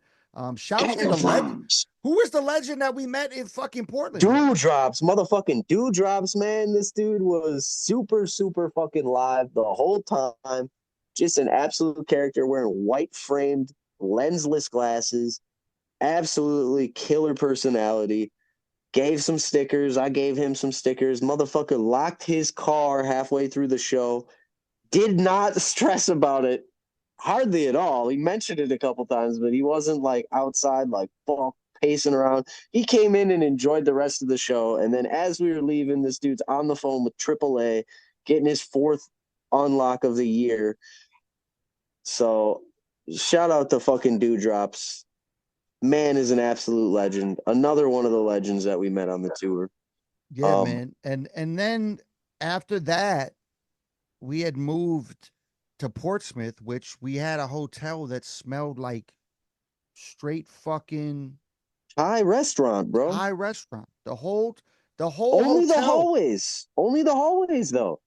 [SPEAKER 1] Shouts to the legend. Who is the legend that we met in fucking Portland?
[SPEAKER 2] Dewdrops, motherfucking Dewdrops, man. This dude was super, super fucking live the whole time. Just an absolute character wearing white framed, lensless glasses. Absolutely killer personality. Gave some stickers. I gave him some stickers. Motherfucker locked his car halfway through the show. Did not stress about it. Hardly at all. He mentioned it a couple times, but he wasn't like outside, like fuck, pacing around. He came in and enjoyed the rest of the show. And then as we were leaving, this dude's on the phone with AAA, getting his 4th unlock of the year. So shout out to fucking Dewdrops. Man is an absolute legend. Another one of the legends that we met on the tour.
[SPEAKER 1] Yeah, man. And then after that, we had moved to Portsmouth, which we had a hotel that smelled like straight fucking
[SPEAKER 2] Thai restaurant, bro.
[SPEAKER 1] Thai restaurant. The whole
[SPEAKER 2] Only the
[SPEAKER 1] hotel.
[SPEAKER 2] hallways. Only the hallways, though.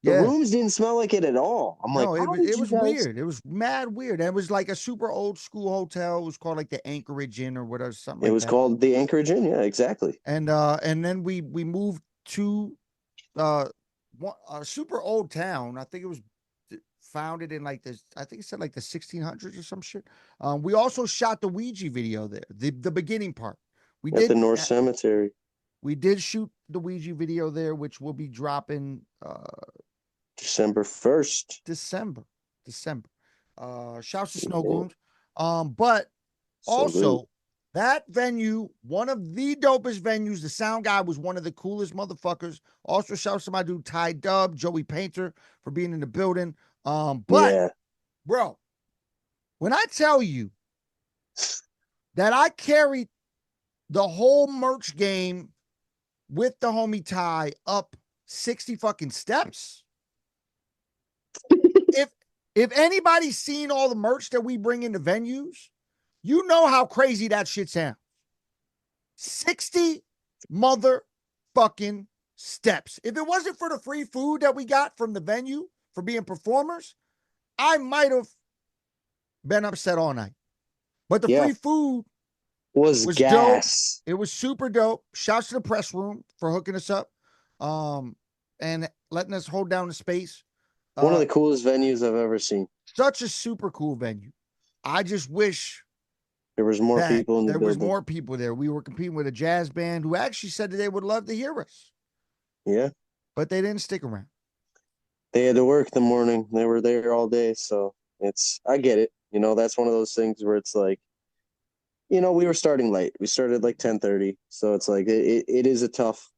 [SPEAKER 2] The
[SPEAKER 1] Yeah.
[SPEAKER 2] rooms didn't smell like it at all. I'm like,
[SPEAKER 1] No,
[SPEAKER 2] how
[SPEAKER 1] it
[SPEAKER 2] did you
[SPEAKER 1] was
[SPEAKER 2] guys?
[SPEAKER 1] weird. It was mad weird. And it was like a super old school hotel. It was called like the Anchorage Inn or whatever, something
[SPEAKER 2] It
[SPEAKER 1] like
[SPEAKER 2] was
[SPEAKER 1] that.
[SPEAKER 2] called the Anchorage Inn. Yeah, exactly.
[SPEAKER 1] And then we moved to a super old town. I think it was founded in like this. I think it said like the 1600s or some shit. We also shot the Ouija video there. The beginning part. We
[SPEAKER 2] At
[SPEAKER 1] did
[SPEAKER 2] the North Cemetery.
[SPEAKER 1] We did shoot the Ouija video there, which will be dropping
[SPEAKER 2] December 1st.
[SPEAKER 1] December. Shouts to Snow Glooms. But also that venue, one of the dopest venues. The sound guy was one of the coolest motherfuckers. Also, shouts to my dude Ty Dub, Joey Painter for being in the building. But bro, when I tell you that I carried the whole merch game with the homie Ty up 60 fucking steps. If anybody's seen all the merch that we bring into venues, you know how crazy that shit sounds. 60 motherfucking steps. If it wasn't for the free food that we got from the venue for being performers, I might have been upset all night. But the free food
[SPEAKER 2] was gas.
[SPEAKER 1] Dope. It was super dope. Shouts to the press room for hooking us up and letting us hold down the space.
[SPEAKER 2] One of the coolest venues I've ever seen.
[SPEAKER 1] Such a super cool venue. I just wish
[SPEAKER 2] there was more people in the building.
[SPEAKER 1] There was more people there. We were competing with a jazz band who actually said that they would love to hear us.
[SPEAKER 2] Yeah.
[SPEAKER 1] But they didn't stick around.
[SPEAKER 2] They had to work the morning. They were there all day. So I get it. You know, that's one of those things where it's like, you know, we were starting late. We started like 10:30. So it's like, it's a tough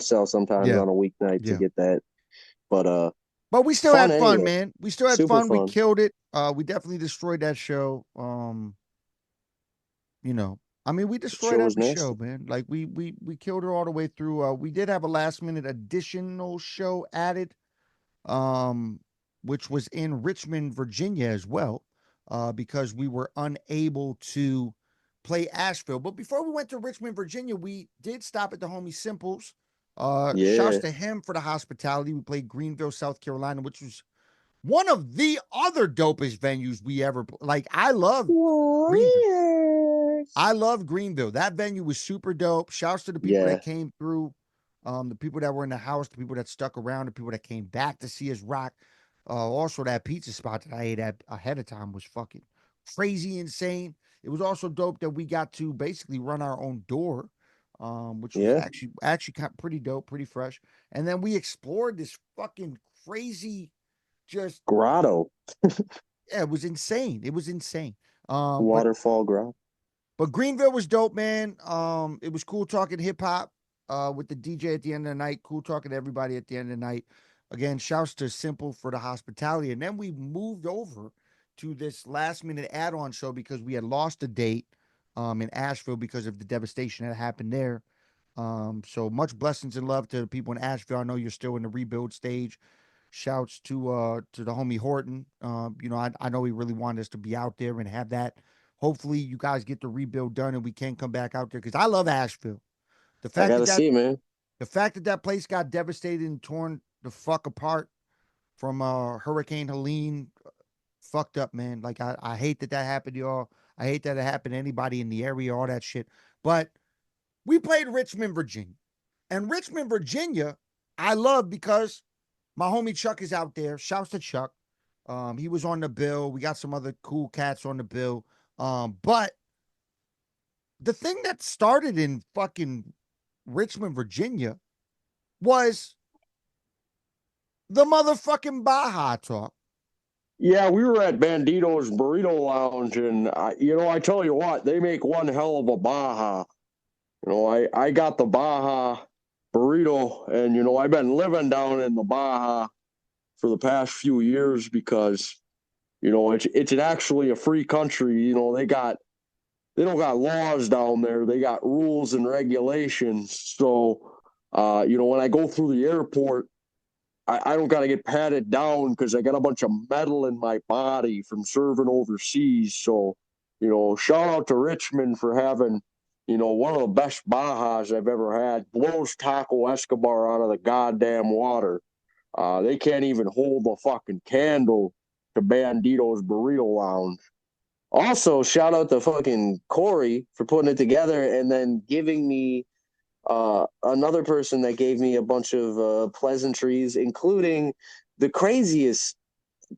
[SPEAKER 2] sell sometimes on a weeknight to get that. But
[SPEAKER 1] we still had fun, man. We still had fun. We killed it. We definitely destroyed that show. You know, I mean, we destroyed every show, man. Like we killed it all the way through. We did have a last minute additional show added, which was in Richmond, Virginia as well, because we were unable to play Asheville. But before we went to Richmond, Virginia, we did stop at the homie Simples. Shouts to him for the hospitality. We played Greenville, South Carolina, which was one of the other dopest venues we ever like. I love Greenville. I love Greenville. That venue was super dope. Shouts to the people that came through, the people that were in the house, the people that stuck around, the people that came back to see us rock. Also, that pizza spot that I ate at ahead of time was fucking crazy insane. It was also dope that we got to basically run our own door, which was actually kind of pretty dope, pretty fresh. And then we explored this fucking crazy just
[SPEAKER 2] grotto.
[SPEAKER 1] Yeah, it was insane. It was insane.
[SPEAKER 2] Waterfall grotto.
[SPEAKER 1] But Greenville was dope, man. It was cool talking hip hop with the DJ at the end of the night. Cool talking to everybody at the end of the night. Again, shouts to Simple for the hospitality. And then we moved over to this last minute add-on show because we had lost a date in Asheville because of the devastation that happened there. So much blessings and love to the people in Asheville. I know you're still in the rebuild stage. Shouts to the homie Horton. You know, I know he really wanted us to be out there and have that. Hopefully you guys get the rebuild done and we can come back out there because I love Asheville. The fact
[SPEAKER 2] man.
[SPEAKER 1] The fact that place got devastated and torn the fuck apart from Hurricane Helene, fucked up, man. Like I hate that happened to y'all. I hate that it happened to anybody in the area, all that shit. But we played Richmond, Virginia. And Richmond, Virginia, I love because my homie Chuck is out there. Shouts to Chuck. He was on the bill. We got some other cool cats on the bill. But the thing that started in fucking Richmond, Virginia was the motherfucking Baja talk.
[SPEAKER 2] Yeah, we were at Bandito's Burrito Lounge, and I tell you what, they make one hell of a Baja. You know, I got the Baja burrito, and I've been living down in the Baja for the past few years because it's actually a free country. They got they don't got laws down there. They got rules and regulations. So, when I go through the airport, I don't got to get patted down because I got a bunch of metal in my body from serving overseas. So, shout out to Richmond for having, one of the best Bajas I've ever had. Blows Taco Escobar out of the goddamn water. They can't even hold a fucking candle to Bandito's Burrito Lounge. Also, shout out to fucking Corey for putting it together and then giving me another person that gave me a bunch of pleasantries, including the craziest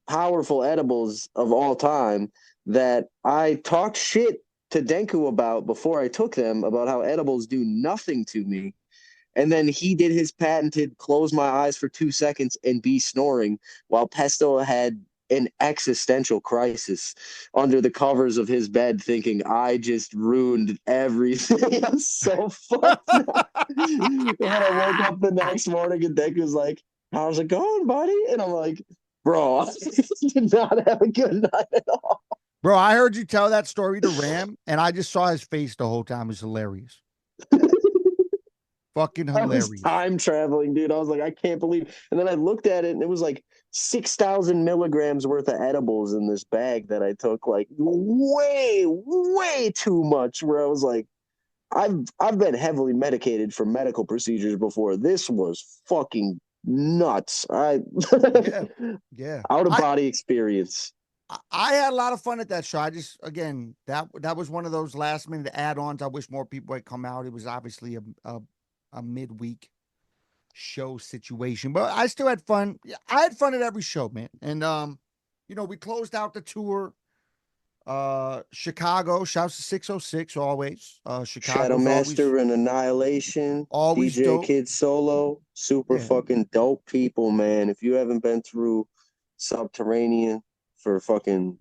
[SPEAKER 2] powerful edibles of all time that I talked shit to Denku about before I took them, about how edibles do nothing to me. And then he did his patented close my eyes for 2 seconds and be snoring, while Pesto had an existential crisis under the covers of his bed, thinking, I just ruined everything. I'm so fucked up. And when I woke up the next morning and Dick was like, how's it going, buddy? And I'm like, bro, I did not have a good night at all.
[SPEAKER 1] Bro, I heard you tell that story to Ram, and I just saw his face the whole time. It was hilarious. Fucking hilarious.
[SPEAKER 2] I was time traveling, dude. I was like, I can't believe. And then I looked at it, and it was like 6,000 milligrams worth of edibles in this bag that I took. Like way, way too much. Where I was like, I've been heavily medicated for medical procedures before. This was fucking nuts.
[SPEAKER 1] Yeah.
[SPEAKER 2] Out of body experience.
[SPEAKER 1] I had a lot of fun at that show. I just, again, that was one of those last minute add-ons. I wish more people had come out. It was obviously a midweek show situation, but I still had fun. I had fun at every show, man. And we closed out the tour. Chicago, shouts to 606 always. Chicago,
[SPEAKER 2] Shadowmaster and Annihilation,
[SPEAKER 1] always
[SPEAKER 2] DJ
[SPEAKER 1] dope.
[SPEAKER 2] Kid Solo, super fucking dope people, man. If you haven't been through Subterranean for fucking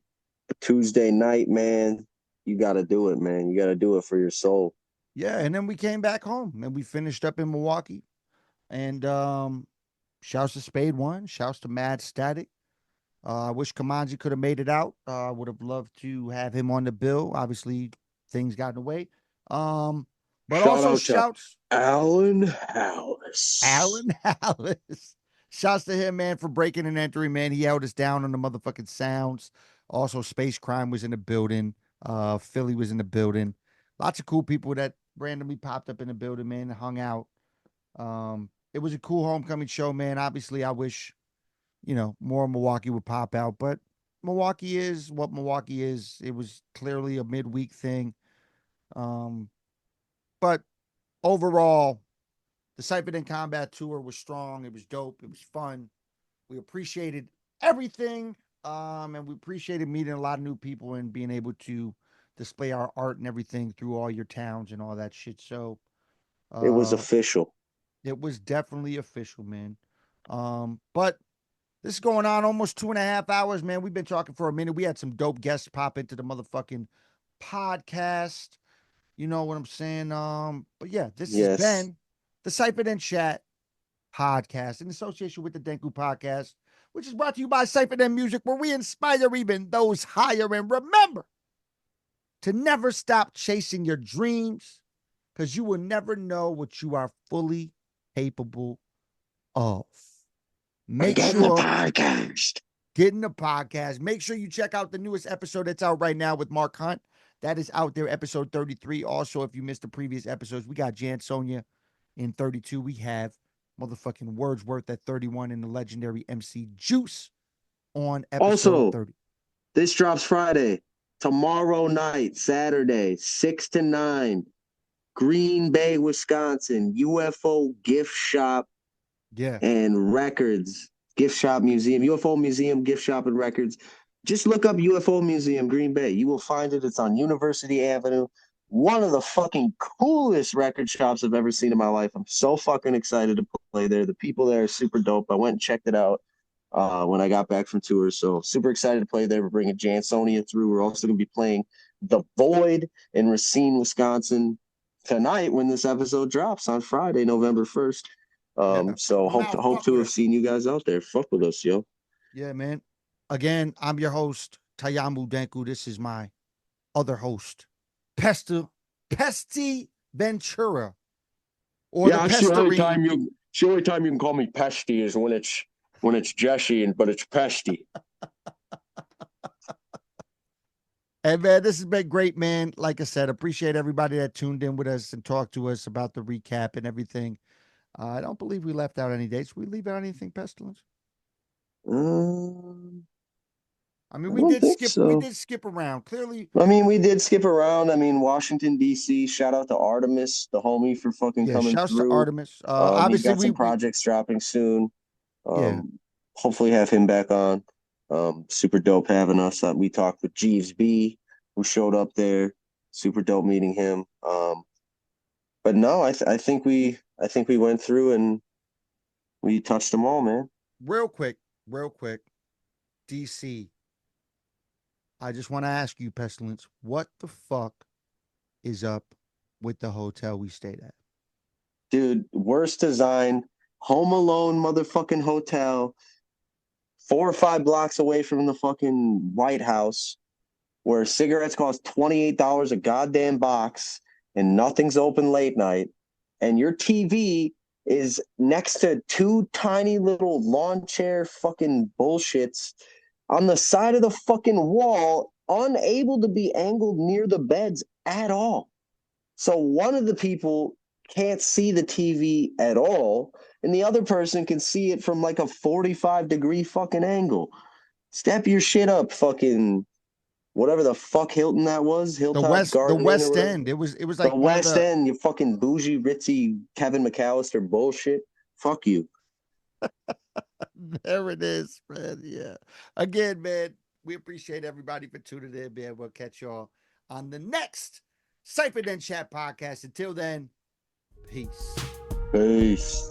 [SPEAKER 2] Tuesday night, man, you got to do it, man. You got to do it for your soul.
[SPEAKER 1] Yeah, and then we came back home and we finished up in Milwaukee. And shouts to Spade One, shouts to Mad Static. I wish Kamanji could have made it out. Would have loved to have him on the bill. Obviously, things got in the way. But also shouts
[SPEAKER 2] Alan Hallis.
[SPEAKER 1] Alan Hallis. Shouts to him, man, for breaking and entering, man. He held us down on the motherfucking sounds. Also, Space Crime was in the building. Philly was in the building. Lots of cool people that randomly popped up in the building, man, and hung out. It was a cool homecoming show, man. Obviously, I wish, more Milwaukee would pop out, but Milwaukee is what Milwaukee is. It was clearly a midweek thing. But overall, the CyphaDen Combat Tour was strong. It was dope. It was fun. We appreciated everything. And we appreciated meeting a lot of new people and being able to display our art and everything through all your towns and all that shit. So
[SPEAKER 2] it was official.
[SPEAKER 1] It was definitely official, man. But this is going on almost 2.5 hours, man. We've been talking for a minute. We had some dope guests pop into the motherfucking podcast. You know what I'm saying? But yeah, this has been the CyphaDen Chat podcast in association with the Denku podcast, which is brought to you by CyphaDen Music, where we inspire even those higher. And remember to never stop chasing your dreams, because you will never know what you are fully capable of. Make sure get in the podcast. Make sure you check out the newest episode that's out right now with Mark Hunt. That is out there, episode 33. Also, if you missed the previous episodes, we got Jan Sonia in 32. We have motherfucking Wordsworth at 31 and the legendary MC Juice on episode 30.
[SPEAKER 2] This drops Friday. Tomorrow night, Saturday, 6 to 9, Green Bay, Wisconsin, UFO Gift Shop and Records, Gift Shop Museum, UFO Museum, Gift Shop and Records. Just look up UFO Museum, Green Bay. You will find it. It's on University Avenue. One of the fucking coolest record shops I've ever seen in my life. I'm so fucking excited to play there. The people there are super dope. I went and checked it out when I got back from tours. So super excited to play there. We're bringing Jan Sonia through. We're also going to be playing The Void in Racine, Wisconsin tonight when this episode drops on Friday, November 1st. So hope to have seen you guys out there. Fuck with us, yo.
[SPEAKER 1] Yeah, man. Again, I'm your host, Tayamu Denku. This is my other host, Pesty Ventura. Or
[SPEAKER 2] Yeah,
[SPEAKER 1] the
[SPEAKER 2] it's the only
[SPEAKER 1] Pestarine.
[SPEAKER 2] time you can call me Pesty is when it's Jesse, but it's Pesty.
[SPEAKER 1] And man, this has been great, man. Like I said, appreciate everybody that tuned in with us and talked to us about the recap and everything. I don't believe we left out any dates. We leave out anything, Pestilence? I mean, we did skip around. Clearly,
[SPEAKER 2] I mean, we did skip around. I mean, Washington D.C. Shout out to Artemis, the homie, for fucking coming
[SPEAKER 1] shouts
[SPEAKER 2] through.
[SPEAKER 1] to Artemis.
[SPEAKER 2] He's
[SPEAKER 1] Obviously,
[SPEAKER 2] got some projects dropping soon.
[SPEAKER 1] Yeah.
[SPEAKER 2] Hopefully have him back on. Super dope having us. We talked with Jeevz B, who showed up there. Super dope meeting him. But no, I think we went through and we touched them all, man.
[SPEAKER 1] Real quick, DC. I just want to ask you, Pestilence, what the fuck is up with the hotel we stayed at?
[SPEAKER 2] Dude, worst design, Home Alone motherfucking hotel, 4 or 5 blocks away from the fucking White House, where cigarettes cost $28 a goddamn box and nothing's open late night, and your TV is next to 2 tiny little lawn chair fucking bullshits on the side of the fucking wall, unable to be angled near the beds at all. So one of the people can't see the TV at all, and the other person can see it from like a 45-degree fucking angle. Step your shit up, fucking whatever the fuck Hilton that was. Hilltop Garden.
[SPEAKER 1] The West End. It was like
[SPEAKER 2] the West End, you fucking bougie, ritzy Kevin McAllister bullshit. Fuck you.
[SPEAKER 1] There it is, man. Yeah. Again, man, we appreciate everybody for tuning in, man. We'll catch y'all on the next CyphaDen Chat podcast. Until then, peace.
[SPEAKER 2] Peace.